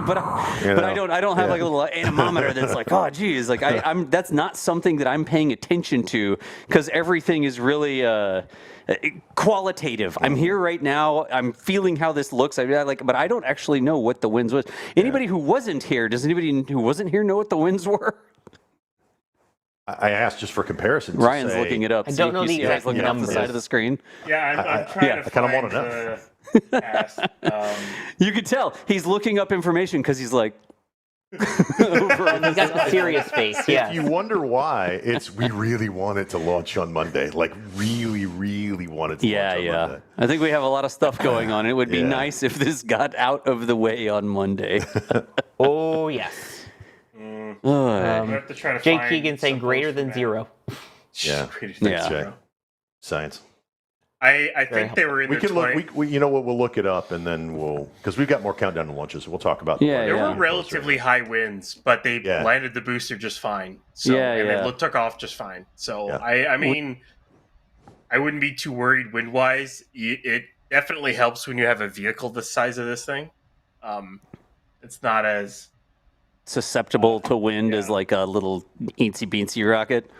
but I don't have like a little anemometer that's like, oh geez, like I'm that's not something that I'm paying attention to because everything is really qualitative. I'm here right now. I'm feeling how this looks. But I don't actually know what the winds was. Anybody who wasn't here, does anybody who wasn't here know what the winds were? I asked just for comparison. Ryan's looking it up. I don't know the exact looking off the side of the screen. Yeah, I'm trying to I kind of find want to know. the past. You could tell he's looking up information because he's like. He's got the serious face. Yeah. If you wonder why, we really want it to launch on Monday. Like, really, really want it to launch on Monday. I think we have a lot of stuff going on. It would be nice if this got out of the way on Monday. Oh, yes. I have to try to Jake find Keegan saying some greater posts than from zero. Yeah. Yeah. Science. I think they were in We the can look. You know what? We'll look it up and then because we've got more countdown to launches. We'll talk about. There were relatively high winds, but they landed the booster just fine. So it took off just fine. So I mean, I wouldn't be too worried wind wise. It definitely helps when you have a vehicle the size of this thing. It's not as susceptible to wind as like a little eensy beensy rocket.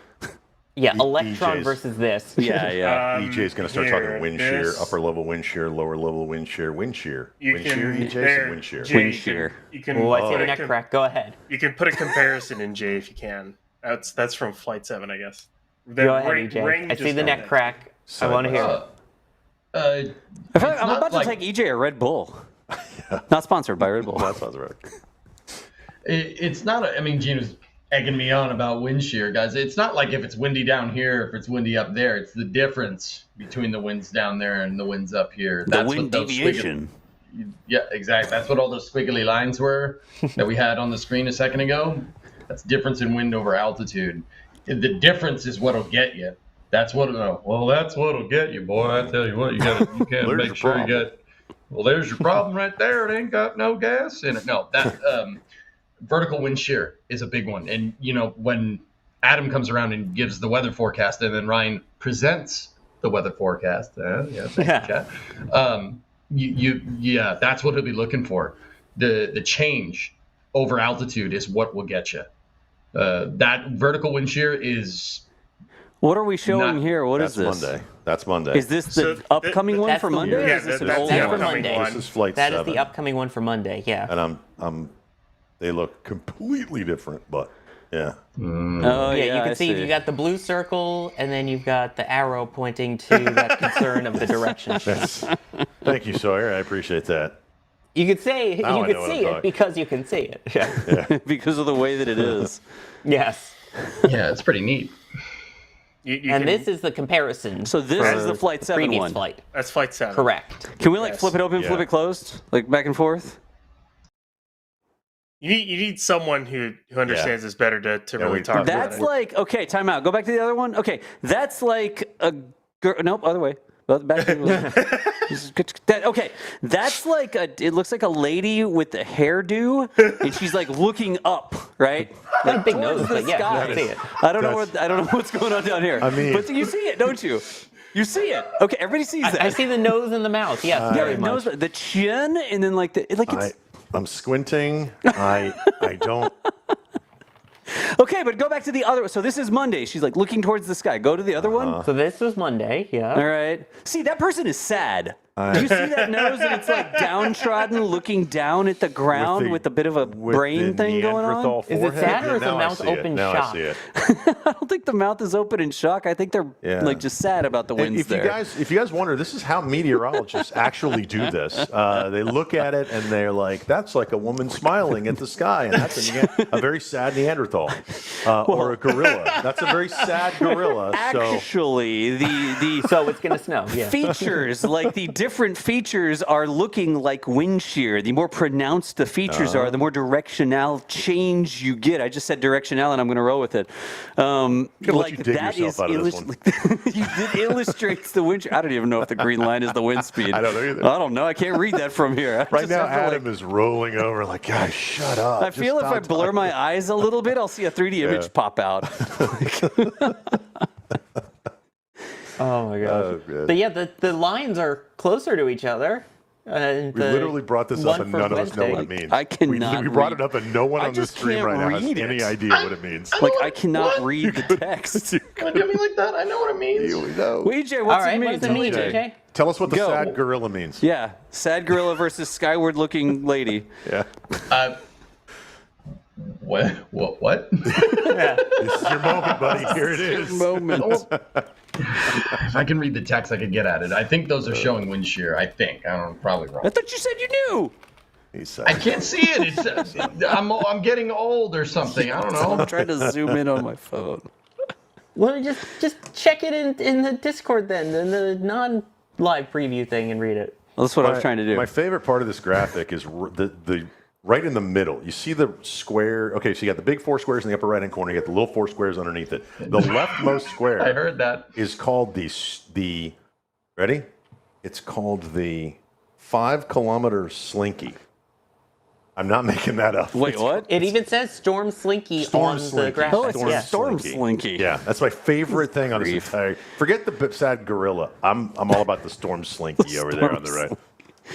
Yeah, Electron versus this. Yeah. EJ is going to start talking wind shear, upper level wind shear, lower level wind shear, wind shear. Wind shear, EJ, wind shear. Wind shear. You can. Oh, I see the neck crack. Go ahead. You can put a comparison in Jay if you can. That's from Flight 7, I guess. Go ahead, EJ. I see the neck crack. I want to hear it. I'm about to take EJ a Red Bull. Not sponsored by Red Bull. That sounds right. It's not. I mean, Gene was egging me on about wind shear, guys. It's not like if it's windy down here, if it's windy up there. It's the difference between the winds down there and the winds up here. The wind deviation. Yeah, exactly. That's what all those squiggly lines were that we had on the screen a second ago. That's difference in wind over altitude. The difference is what'll get you. That's what'll get you, boy. I tell you what, you gotta make sure you got. Well, there's your problem right there. It ain't got no gas in it. No, that vertical wind shear is a big one. And when Adam comes around and gives the weather forecast, and then Ryan presents the weather forecast. Thank you, chat. That's what he'll be looking for. The change over altitude is what will get you. That vertical wind shear is. What are we showing here? What is this? Monday. That's Monday. Is this the upcoming one for Monday? Or is this an old that's one? for Monday. This is Flight 7. That is the upcoming one for Monday. Yeah. And they look completely different, but yeah. Oh, yeah, you can see you got the blue circle, and then you've got the arrow pointing to that concern of the direction. Thank you, Sawyer. I appreciate that. You could say you could see it because you can see it. Yeah. Because of the way that it is. Yes. Yeah, it's pretty neat. This is the comparison. So this is the Flight 7 previous one. Flight. That's Flight 7. Correct. Can we flip it open, flip it closed, like back and forth? You need someone who understands this better to really talk about it. That's like, okay, time out. Go back to the other one. Okay, that's like a girl. Nope, other way. Back to okay, that's like it looks like a lady with a hairdo, and she's like looking up, right? Got a big towards nose, the but yeah, sky. you can see it. I don't know what's going on down here. I mean, but you see it, don't you? You see it. Okay, everybody sees that. I see the nose and the mouth. Yes, very much. The chin, and then like it's. I'm squinting. I don't. Okay, but go back to the other. So this is Monday. She's like looking towards the sky. Go to the other one. So this was Monday. Yeah. All right. See, that person is sad. Do you see that nose? And it's like downtrodden, looking down at the ground with a bit of a brain thing going on. Is it sad or is the mouth open shock? I see it. I don't think the mouth is open in shock. I think they're like just sad about the winds there. If you guys wonder, this is how meteorologists actually do this. They look at it and they're like, "That's like a woman smiling at the sky," and that's a very sad Neanderthal or a gorilla. That's a very sad gorilla. Actually, the so it's gonna snow. Yeah. features like the different features are looking like wind shear. The more pronounced the features are, the more directional change you get. I just said directional, and I'm going to roll with it. Let you dig yourself out of this one. It illustrates the wind shear. I don't even know if the green line is the wind speed. I don't know either. I don't know. I can't read that from here. Right now, Adam is rolling over like, guys, shut up. I feel if I blur my eyes a little bit, I'll see a 3D image pop out. Oh my gosh. But yeah, the lines are closer to each other. We literally brought this up and none of us know what it means. I cannot we brought it up and no one on the stream right now has any idea what it means. I cannot read the text. Don't do me like that. I know what it means. We know. EJ, what's it mean? What does it mean, EJ? Tell us what the sad gorilla means. Yeah, sad gorilla versus skyward-looking lady. Yeah. What? This is your moment, buddy. Here it is. Moment. If I can read the text, I could get at it. I think those are showing wind shear. I think. I don't know. Probably wrong. I thought you said you knew. I can't see it. I'm getting old or something. I don't know. I'm trying to zoom in on my phone. Well, just check it in the Discord then, in the non-live preview thing, and read it. Well, that's what I was trying to do. My favorite part of this graphic is the right in the middle. You see the square. Okay, so you got the big 4 squares in the upper right-hand corner. You got the little 4 squares underneath it. The leftmost square. I heard that. Is called the ready? It's called the 5-kilometer slinky. I'm not making that up. Wait, what? It even says Storm Slinky on the graphic. Oh, it's Storm Slinky. Yeah, that's my favorite thing on this entire. Forget the sad gorilla. I'm all about the Storm Slinky over there on the right.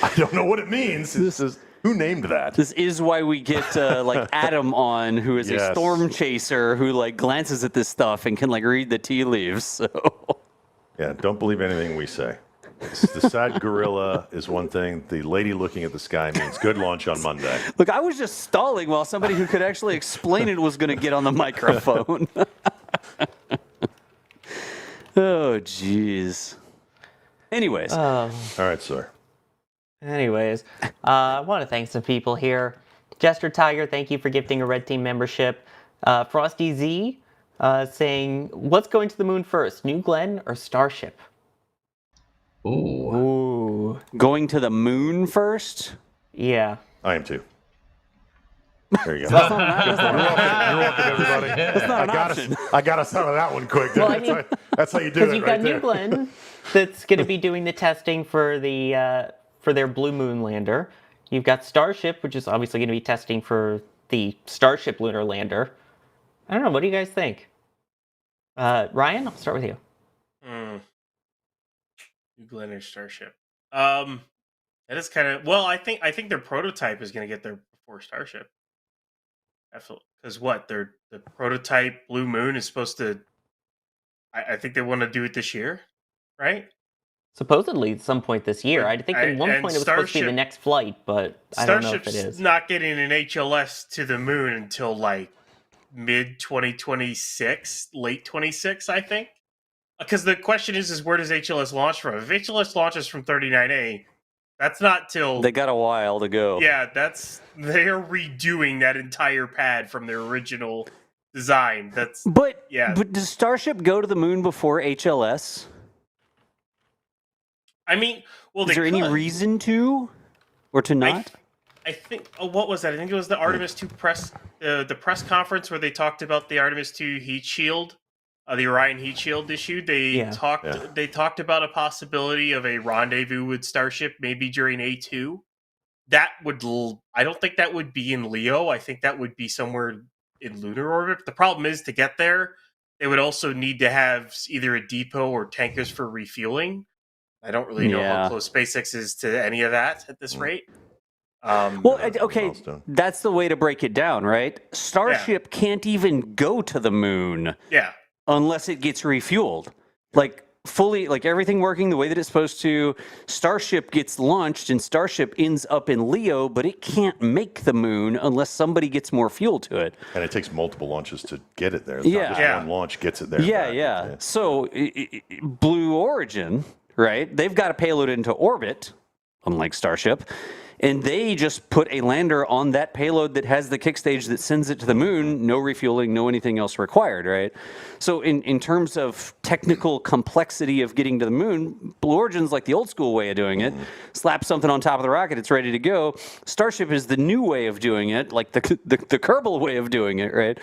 I don't know what it means. This is who named that? This is why we get like Adam on, who is a storm chaser who like glances at this stuff and can like read the tea leaves. So yeah, don't believe anything we say. The sad gorilla is one thing. The lady looking at the sky means good launch on Monday. Look, I was just stalling while somebody who could actually explain it was going to get on the microphone. Oh, jeez. Anyways. All right, sir. Anyways, I want to thank some people here. Jester Tiger, thank you for gifting a Red Team membership. Frosty Z saying, what's going to the moon first, New Glenn or Starship? Ooh. Going to the moon first? Yeah. I am too. There you go. You're welcome, everybody. That's not an option. I got us out of that one quick. Well, I mean, that's how you do it. Because you've got New Glenn that's going to be doing the testing for the for their Blue Moon lander. You've got Starship, which is obviously going to be testing for the Starship lunar lander. I don't know. What do you guys think? Ryan, I'll start with you. New Glenn or Starship. That is kind of I think their prototype is going to get there before Starship. Because the prototype Blue Moon is supposed to. I think they want to do it this year, right? Supposedly at some point this year. I think at one point it was supposed to be the next flight, but I don't know if it is. Starship's not getting an HLS to the moon until like mid 2026, late 26, I think. Because the question is where does HLS launch from? If HLS launches from 39A, that's not till... They got a while to go. Yeah, they're redoing that entire pad from their original design. But does Starship go to the moon before HLS? I mean, well, is there any reason to, or to not? I think. Oh, what was that? I think it was the Artemis 2 press, the press conference where they talked about the Artemis 2 heat shield, the Orion heat shield issue. They talked about a possibility of a rendezvous with Starship, maybe during A2. That would. I don't think that would be in Leo. I think that would be somewhere in lunar orbit. The problem is to get there, they would also need to have either a depot or tankers for refueling. I don't really know how close SpaceX is to any of that at this rate. Okay, that's the way to break it down, right? Starship can't even go to the moon unless it gets refueled. Like, fully, like everything working the way that it's supposed to, Starship gets launched and Starship ends up in Leo, but it can't make the moon unless somebody gets more fuel to it. And it takes multiple launches to get it there. It's not just one launch gets it there. So, Blue Origin... Right? They've got a payload into orbit, unlike Starship. and they just put a lander on that payload that has the kick stage that sends it to the moon, no refueling, no anything else required, right? So in terms of technical complexity of getting to the moon, Blue Origin's like the old school way of doing it. Slap something on top of the rocket, it's ready to go. Starship is the new way of doing it, like the Kerbal way of doing it, right?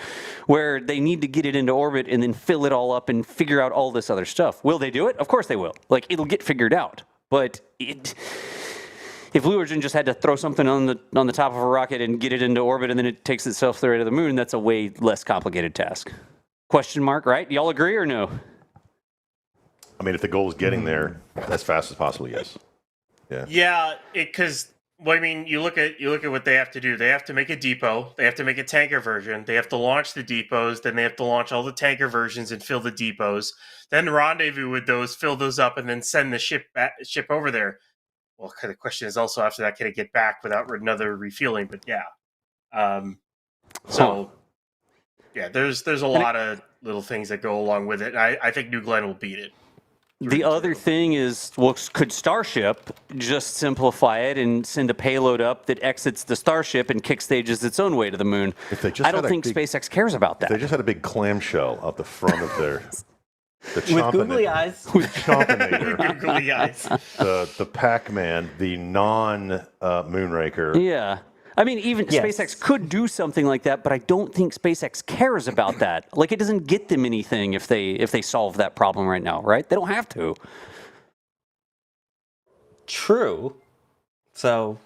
Where they need to get it into orbit and then fill it all up and figure out all this other stuff. Will they do it? Of course they will. Like, it'll get figured out. But if Blue Origin just had to throw something on the top of a rocket and get it into orbit and then it takes itself right to the moon, that's a way less complicated task. Question mark, right? Y'all agree or no? I mean, if the goal is getting there as fast as possible, yes. Yeah. Yeah, because well, I mean, you look at what they have to do. They have to make a depot. They have to make a tanker version. They have to launch the depots. Then they have to launch all the tanker versions and fill the depots. Then rendezvous with those, fill those up, and then send the ship over there. Well, the question is also after that, can it get back without another refueling? But yeah, yeah, there's a lot of little things that go along with it. I think New Glenn will beat it. The other thing is, well, could Starship just simplify it and send a payload up that exits the Starship and kick stages its own way to the moon? I don't think SpaceX cares about that. If they just had a big clamshell out the front of their... With googly eyes. With Chompinator. Googly eyes. The Pac-Man, the non-Moonraker. Yeah. I mean, even SpaceX could do something like that, but I don't think SpaceX cares about that. Like, it doesn't get them anything if they solve that problem right now, right? They don't have to. True. So,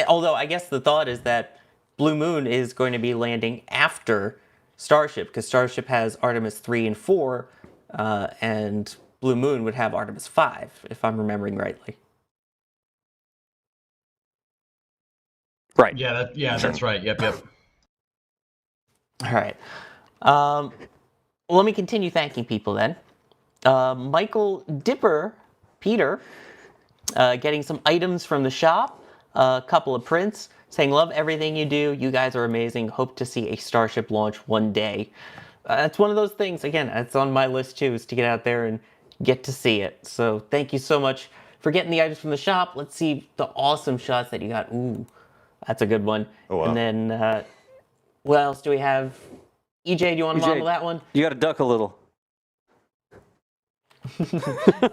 although I guess the thought is that Blue Moon is going to be landing after Starship, because Starship has Artemis 3 and 4, and Blue Moon would have Artemis 5, if I'm remembering rightly. Right. Yeah, that's right. Yep. All right. Well, let me continue thanking people then. Michael Dipper, Peter, getting some items from the shop, a couple of prints, saying, love everything you do. You guys are amazing. Hope to see a Starship launch one day. That's one of those things, again, that's on my list too, is to get out there and get to see it. So thank you so much for getting the items from the shop. Let's see the awesome shots that you got. Ooh. That's a good one. Oh, wow. And then, what else do we have? EJ, do you want to model that one? You got to duck a little.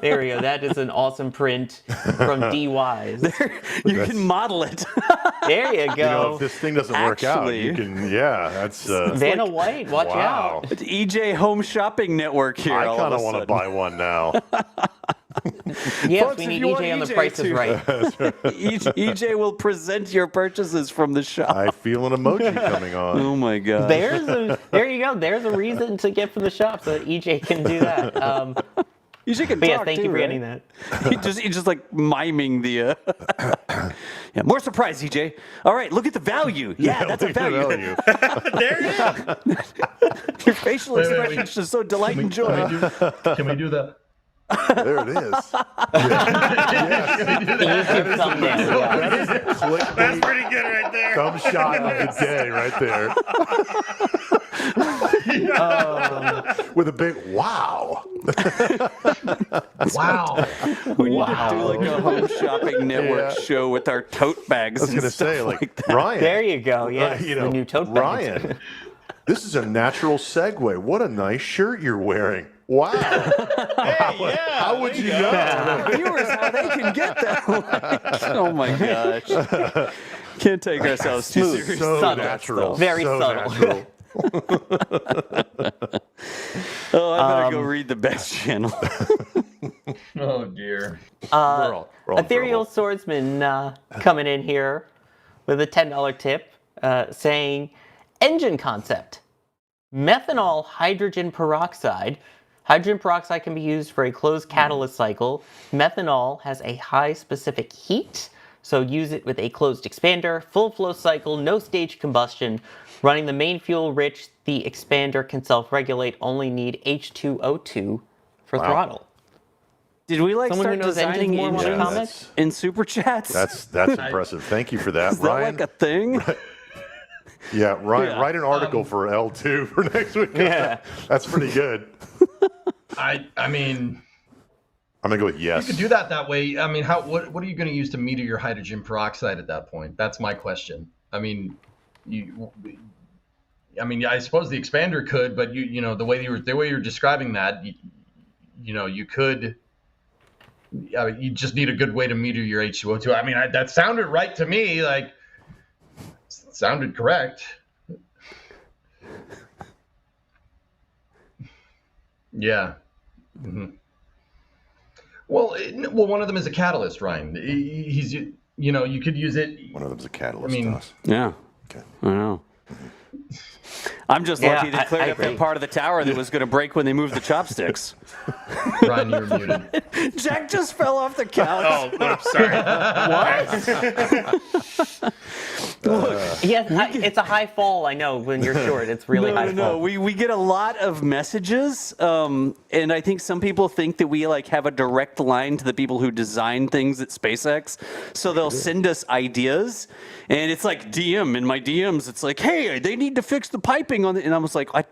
There we go. That is an awesome print from D-Wise. You can model it. There you go. You know, if this thing doesn't work out, you can, that's... Vanna White, watch out. It's EJ Home Shopping Network here. I kind of want to buy one now. Yes, Folks, we need if EJ on the EJ Price is Right. EJ will present your purchases from the shop. I feel an emoji coming on. Oh my god. There you go. There's a reason to get from the shop so that EJ can do that. EJ can but talk yeah, thank too, you for right? getting that. He's just like miming the... Yeah, more surprise, EJ. All right, look at the value. Yeah, that's a value. There it is. Your facial expression is just so delight and joy. Can we do that? There it is. That's pretty good right there. Thumb shot of the day right there. With a big wow. Wow. We need to do like a home shopping network show with our tote bags. I was going to say, like that. Ryan. There you go. Yes, the new tote bags. Ryan, this is a natural segue. What a nice shirt you're wearing. Wow. How would you know? Viewers, how they can get that. Like, oh my gosh. Can't take ourselves too seriously. So Subtle. natural. Very so subtle. Natural. Oh, I better go read the best channel. Oh dear. We're all in Ethereal trouble. Swordsman coming in here with a $10 tip saying, engine concept. Methanol hydrogen peroxide. Hydrogen peroxide can be used for a closed catalyst cycle. Methanol has a high specific heat, so use it with a closed expander, full flow cycle, no stage combustion. Running the main fuel rich, the expander can self-regulate, only need H2O2 for throttle. Did we like Someone who start knows designing engines more want to engines comment? in super chats? That's impressive. Thank you for that, Is that Ryan. like a thing? Yeah, Ryan, Yeah. write an article for L2 for next week. Yeah. That's pretty good. I mean, I'm gonna go with yes. You could do that way. I mean, what are you going to use to meter your hydrogen peroxide at that point? That's my question. I mean, I suppose the expander could, but the way you're describing that, you could. You just need a good way to meter your H2O2. I mean, that sounded right to me. Like, sounded correct. Yeah. Mm-hmm. Well, one of them is a catalyst, Ryan. He's, you could use it. One of them's a catalyst. I mean, to us. Yeah. Okay. I know. I'm just lucky they cleared up that part of the tower that was going to break when they moved the chopsticks. Ryan, you're muted. Jack just fell off the couch. Oh, I'm sorry. What? It's a high fall. I know when you're short, it's really high fall. No, we get a lot of messages, and I think some people think that we have a direct line to the people who design things at SpaceX. So they'll send us ideas, and it's like DM in my DMs. It's like, hey, they need to fix the piping on the, and I was like, I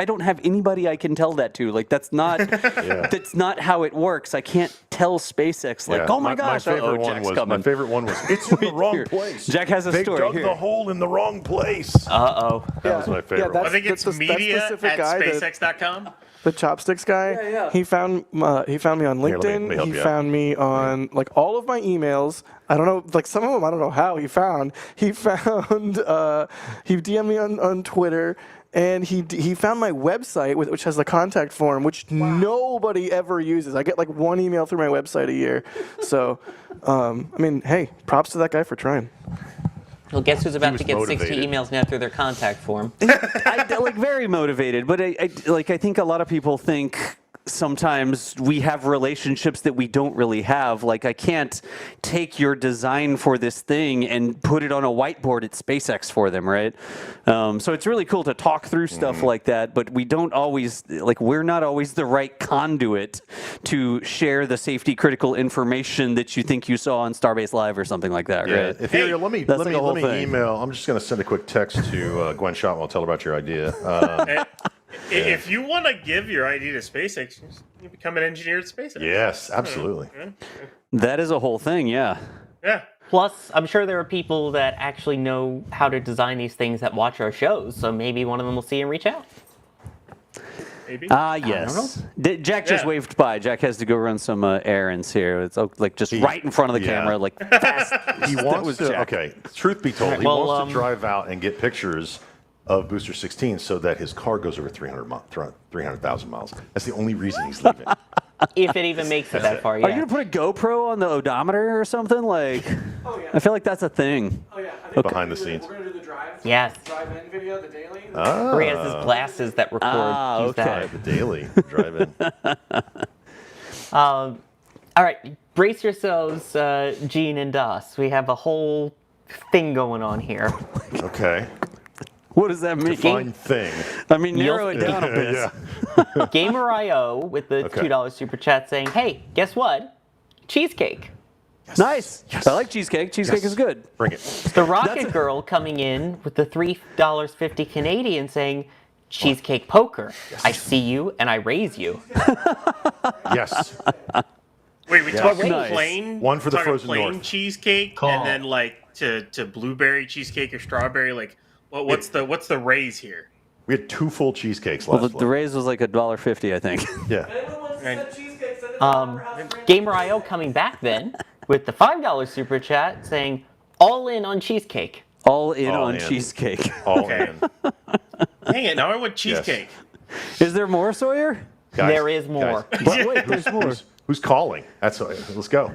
don't have anybody I can tell that to. That's not that's not how it works. I can't tell SpaceX oh my gosh, Jack's coming. My favorite one was it's in the wrong place. Jack has a story. They dug the hole in the wrong place. Uh-oh. That was my favorite. Yeah, I think it's media@spacex.com. The chopsticks guy, he found me on LinkedIn. let me help He you out. found me on all of my emails. I don't know, some of them I don't know how he found. He DM'd me on Twitter, and he found my website which has the contact form, which nobody ever uses. I get one email through my website a year. So, hey, props to that guy for trying. Well, guess who's about to get motivated. 60 emails now through their contact form? Very motivated, but I think a lot of people think sometimes we have relationships that we don't really have. I can't take your design for this thing and put it on a whiteboard at SpaceX for them, right? So it's really cool to talk through stuff like that, but we don't always, we're not always the right conduit to share the safety critical information that you think you saw on Starbase Live or something like that, right? Ethereal, let me email. I'm just going to send a quick text to Gwen Shotwell, tell her about your idea. If you want to give your idea to SpaceX, you become an engineer at SpaceX. Yes, absolutely. That is a whole thing, yeah. Yeah. Plus, I'm sure there are people that actually know how to design these things that watch our shows, so maybe one of them will see and reach out. Maybe. Yes. Jack just waved by. Jack has to go run some errands here. It's just right in front of the camera, fast. He wants to. Okay. Truth be told, he wants to drive out and get pictures of Booster 16 so that his car goes over 300,000 miles. That's the only reason he's leaving. If it even makes it that far, yeah. Are you going to put a GoPro on the odometer or something? I feel like that's a thing. Oh, yeah. Behind the scenes. We're going to do the Yes. drive-in video, the daily. Where he has his glasses that record. Okay. The daily drive-in. All right. Brace yourselves, Gene and Das. We have a whole thing going on here. Okay. What does that mean? Define thing. Narrow it down a bit. Gamer.io with the $2 super chat saying, hey, guess what? Cheesecake. Yes. Nice. Yes. I like cheesecake. Cheesecake is good. Bring it. The Rocket Girl coming in with the $3.50 Canadian saying, cheesecake poker. Yes. I see you and I raise you. Yes. Wait, we talking plain? One for the frozen plain north. Cheesecake, and then to blueberry cheesecake or strawberry. What's the raise here? We had 2 full cheesecakes last the raise was $1.50, I think. Yeah. Gamer.io coming back then with the $5 super chat saying, all in on cheesecake. All in on cheesecake. All in. Dang it, now I want cheesecake. Is there more, Sawyer? Guys, there is more. Wait, there's more. Who's calling? Let's go.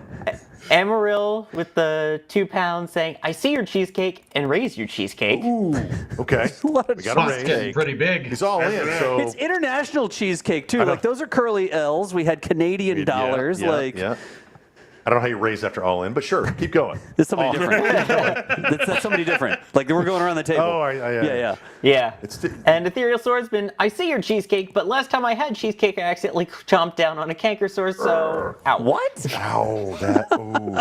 Amaryl with the £2 saying, I see your cheesecake and raise your cheesecake. Ooh, okay. We got a raise. Getting pretty big. He's all in. So it's international cheesecake too. Those are curly L's. We had Canadian dollars. Yeah. I don't know how you raise after all in, but sure, keep going. It's somebody different. That's somebody different. We're going around the table. Oh, yeah. And Ethereal Swordsman, I see your cheesecake, but last time I had cheesecake, I accidentally chomped down on a canker sore, so ow. What? Ow, that, ooh.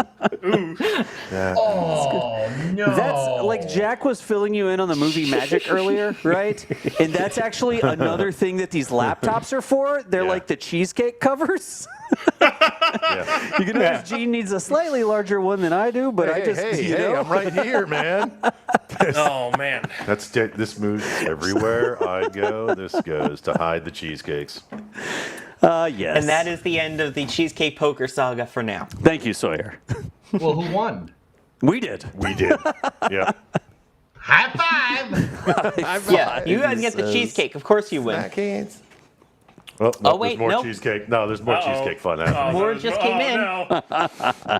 Oh, no. That's Jack was filling you in on the movie Magic earlier, right? And that's actually another thing that these laptops are for. They're like the cheesecake covers. Yeah. You can notice Gene needs a slightly larger one than I do, but I just, hey, I'm right here, man. Oh man. This moves everywhere I go. This goes to hide the cheesecakes. Yes. And that is the end of the cheesecake poker saga for now. Thank you, Sawyer. Well, who won? We did. We did. Yeah. High five! Yeah, you guys get the cheesecake. Of course you win. Oh, no, wait, there's more nope. cheesecake. No, there's more cheesecake fun after. More just came in. No.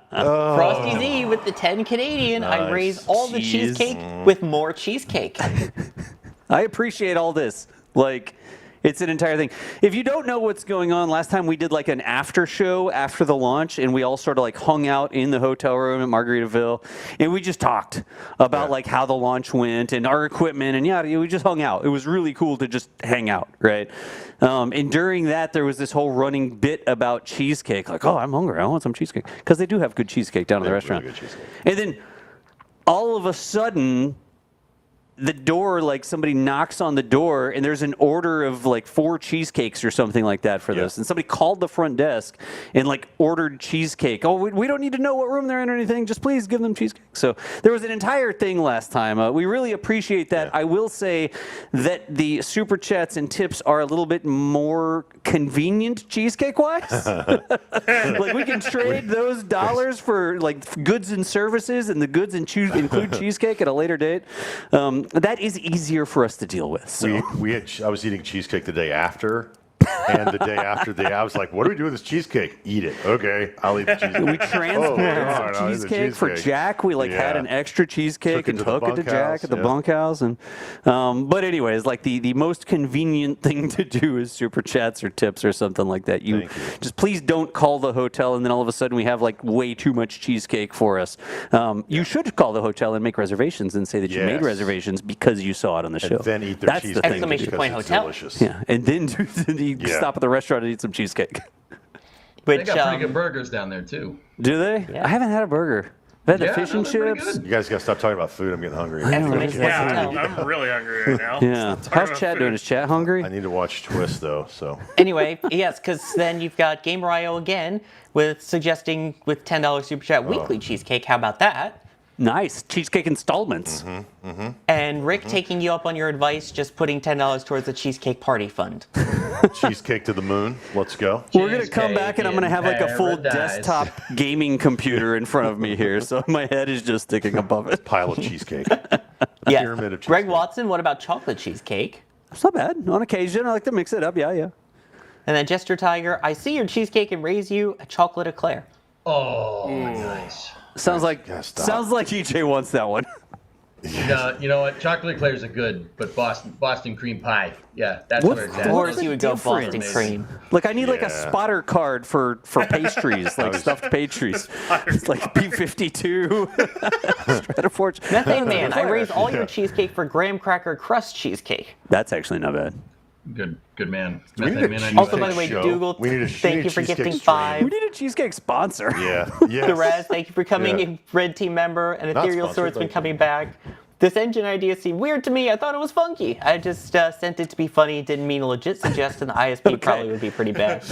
Frosty Z with the 10 Canadian. I Nice. raise all the Cheese. cheesecake with more cheesecake. I appreciate all this. Like, it's an entire thing. If you don't know what's going on, last time we did like an after show after the launch, and we all sort of like hung out in the hotel room at Margaritaville, and we just talked about like how the launch went and our equipment, and we just hung out. It was really cool to just hang out, right? And during that, there was this whole running bit about cheesecake, like, oh, I'm hungry, I want some cheesecake, because they do have good cheesecake down at the restaurant. Really good cheesecake. And then all of a sudden, the door, like somebody knocks on the door and there's an order of like 4 cheesecakes or something like that for this. And somebody called the front desk and like ordered cheesecake. Oh, we don't need to know what room they're in or anything. Just please give them cheesecake. So there was an entire thing last time. We really appreciate that. I will say that the super chats and tips are a little bit more convenient cheesecake wise. Like we can trade those dollars for like goods and services, and the goods include cheesecake at a later date. That is easier for us to deal with. So I was eating cheesecake the day after, and the day after I was like, what do we do with this cheesecake? Eat it. Okay, I'll eat the cheesecake. we transported God, some I'll eat the cheesecake for Jack. We had an extra cheesecake and took it to Jack at the bunkhouse. And but anyways, like the most convenient thing to do is super chats or tips or something like that. You just please don't call the hotel and then all of a sudden we have like way too much cheesecake for us. You should call the hotel and make reservations and say that you made reservations because you saw it on the show. And then eat their cheesecake. Exclamation point hotel. Delicious. Yeah, and then stop at the restaurant and eat some cheesecake. They got pretty good burgers down there too. Do they? Yeah. I haven't had a burger. I've had the fish and they're pretty chips. good. You guys got to stop talking about food. I'm getting hungry. I'm really hungry right now. Yeah. How's Chad doing? Is Chad hungry? I need to watch Twist though. So Anyway, yes, because then you've got Gamer.io again with suggesting with $10 super chat weekly cheesecake. How about that? Nice. Cheesecake installments. And Rick taking you up on your advice, just putting $10 towards the cheesecake party fund. cheesecake to the moon. Let's go. We're going to come back and I'm going to have like a full desktop gaming computer in front of me here. So my head is just sticking above it. Pile of cheesecake. Yeah. Pyramid of Greg cheesecake. Watson, what about chocolate cheesecake? It's not bad. On occasion, I like to mix it up. Yeah. And then Jester Tiger, I see your cheesecake and raise you a chocolate eclair. Oh, nice. Sounds like EJ wants that one. No, you know what? Chocolate eclairs are good, but Boston cream pie. Yeah, that's where it's Of at. course you would go difference? Boston cream. Like I need like a spotter card for pastries, like stuffed pastries. It's like B-52. Strataforge. Methane Man, I raise all your cheesecake for graham cracker crust cheesecake. That's actually not bad. Good man. We need Methane a Man, Also, by the way, show. Dougal, We need a thank you for cheesecake gifting stream. 5. We need a cheesecake sponsor. Yeah. Yes. The Raz, thank you for coming Yeah. a Red Team member, and Not Ethereal sponsored, Sword's been thank coming back. This engine idea seemed weird to me. I thought it was funky. I just sent it to be funny. Didn't mean a legit suggestion. The ISP probably would be pretty bad.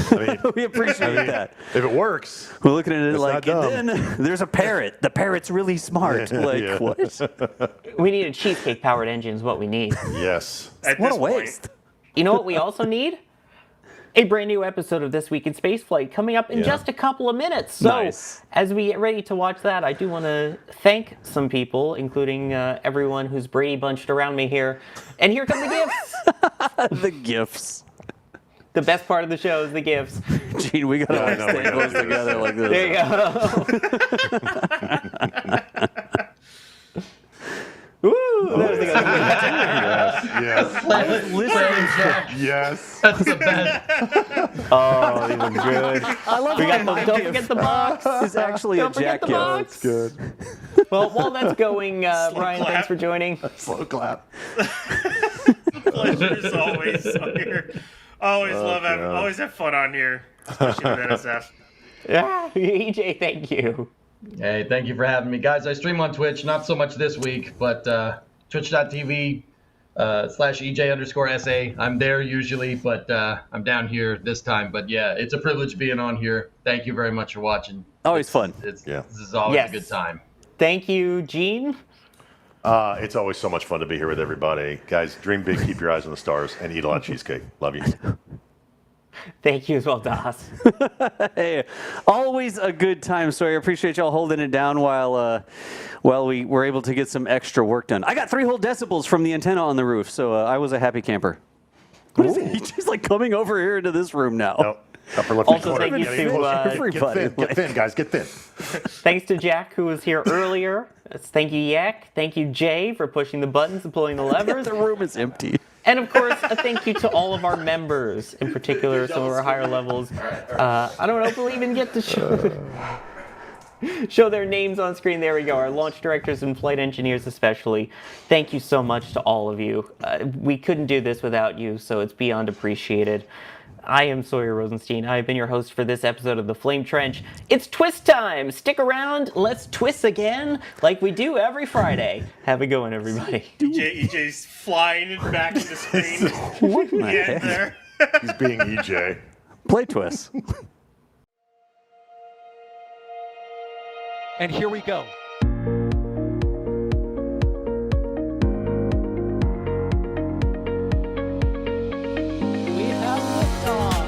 We appreciate that. If it works, We're looking at it It's like, not and then there's a parrot. The parrot's really smart. Like, Yeah. What? We need a cheesecake-powered engine is what we need. yes. At What this a point. waste. You know what we also need? A brand new episode of This Week in Spaceflight coming up in just a couple of minutes. So, Nice. as we get ready to watch that, I do want to thank some people, including everyone who's Brady bunched around me here. And here come the gifts. The gifts. The best part of the show is the gifts. Gene, we gotta I know, we stay gotta close do this. together like this. There you go. Woo! That was the good one. Yes. Yes. That's the best. Oh, these are good. I love We got how the, don't forget the box. It's actually Don't a forget Jack the gift. box. Good. Well, while that's going, Ryan, thanks for joining. Slow clap. Pleasure as always on here. Always always have fun on here, especially with NSF. Yeah, EJ, thank you. Hey, thank you for having me. Guys, I stream on Twitch, not so much this week, but twitch.tv /EJ_SA. I'm there usually, but I'm down here this time. But yeah, it's a privilege being on here. Thank you very much for watching. Always fun. This is always a good time. Thank you, Gene. It's always so much fun to be here with everybody. Guys, dream big, keep your eyes on the stars, and eat a lot of cheesecake. Love you. Thank you as well, Das. Hey, always a good time, Sawyer. Appreciate y'all holding it down while we were able to get some extra work done. I got 3 whole decibels from the antenna on the roof, so I was a happy camper. What is it? He's like coming over here into this room now. No. Upper left Also, corner. thank you Get to everybody. Get thin, guys. Get thin. thanks to Jack, who was here earlier. Thank you, Yak. Thank you, Jay, for pushing the buttons and pulling the levers. The room is empty. And of course, a thank you to all of our members, in particular, some of our higher levels. I don't know if we'll even get to show their names on screen. There we go. Our launch directors and flight engineers especially. Thank you so much to all of you. We couldn't do this without you, so it's beyond appreciated. I am Sawyer Rosenstein. I have been your host for this episode of The Flame Trench. It's twist time! Stick around, let's twist again, like we do every Friday. Have a good one, everybody. EJ's flying it back to the screen. What in the Yeah, heck? there. He's being EJ. Play twist. And here we go. We have liftoff.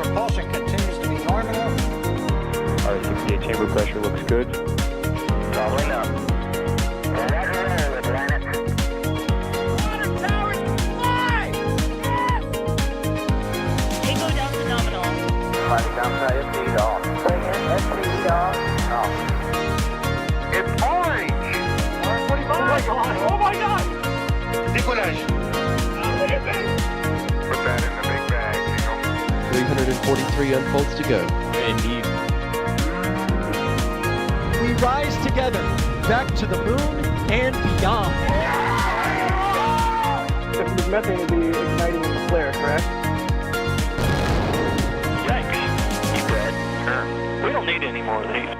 Propulsion continues to be nominal. RCPA chamber pressure looks good. Doubling up. Roger, planet. Water towers fly! Yes! Tango down to nominal. Flight downside ST off. Bring in ST off. Off. It's orange! 145. Oh my god! Oh my god! Décollage. Put that in the big bag, Tango. 343 unfolds to go. Indeed. We rise together, back to the moon and beyond. This methane will be igniting in the flare, correct? Yikes. You dead? Sure. We don't need any more of these.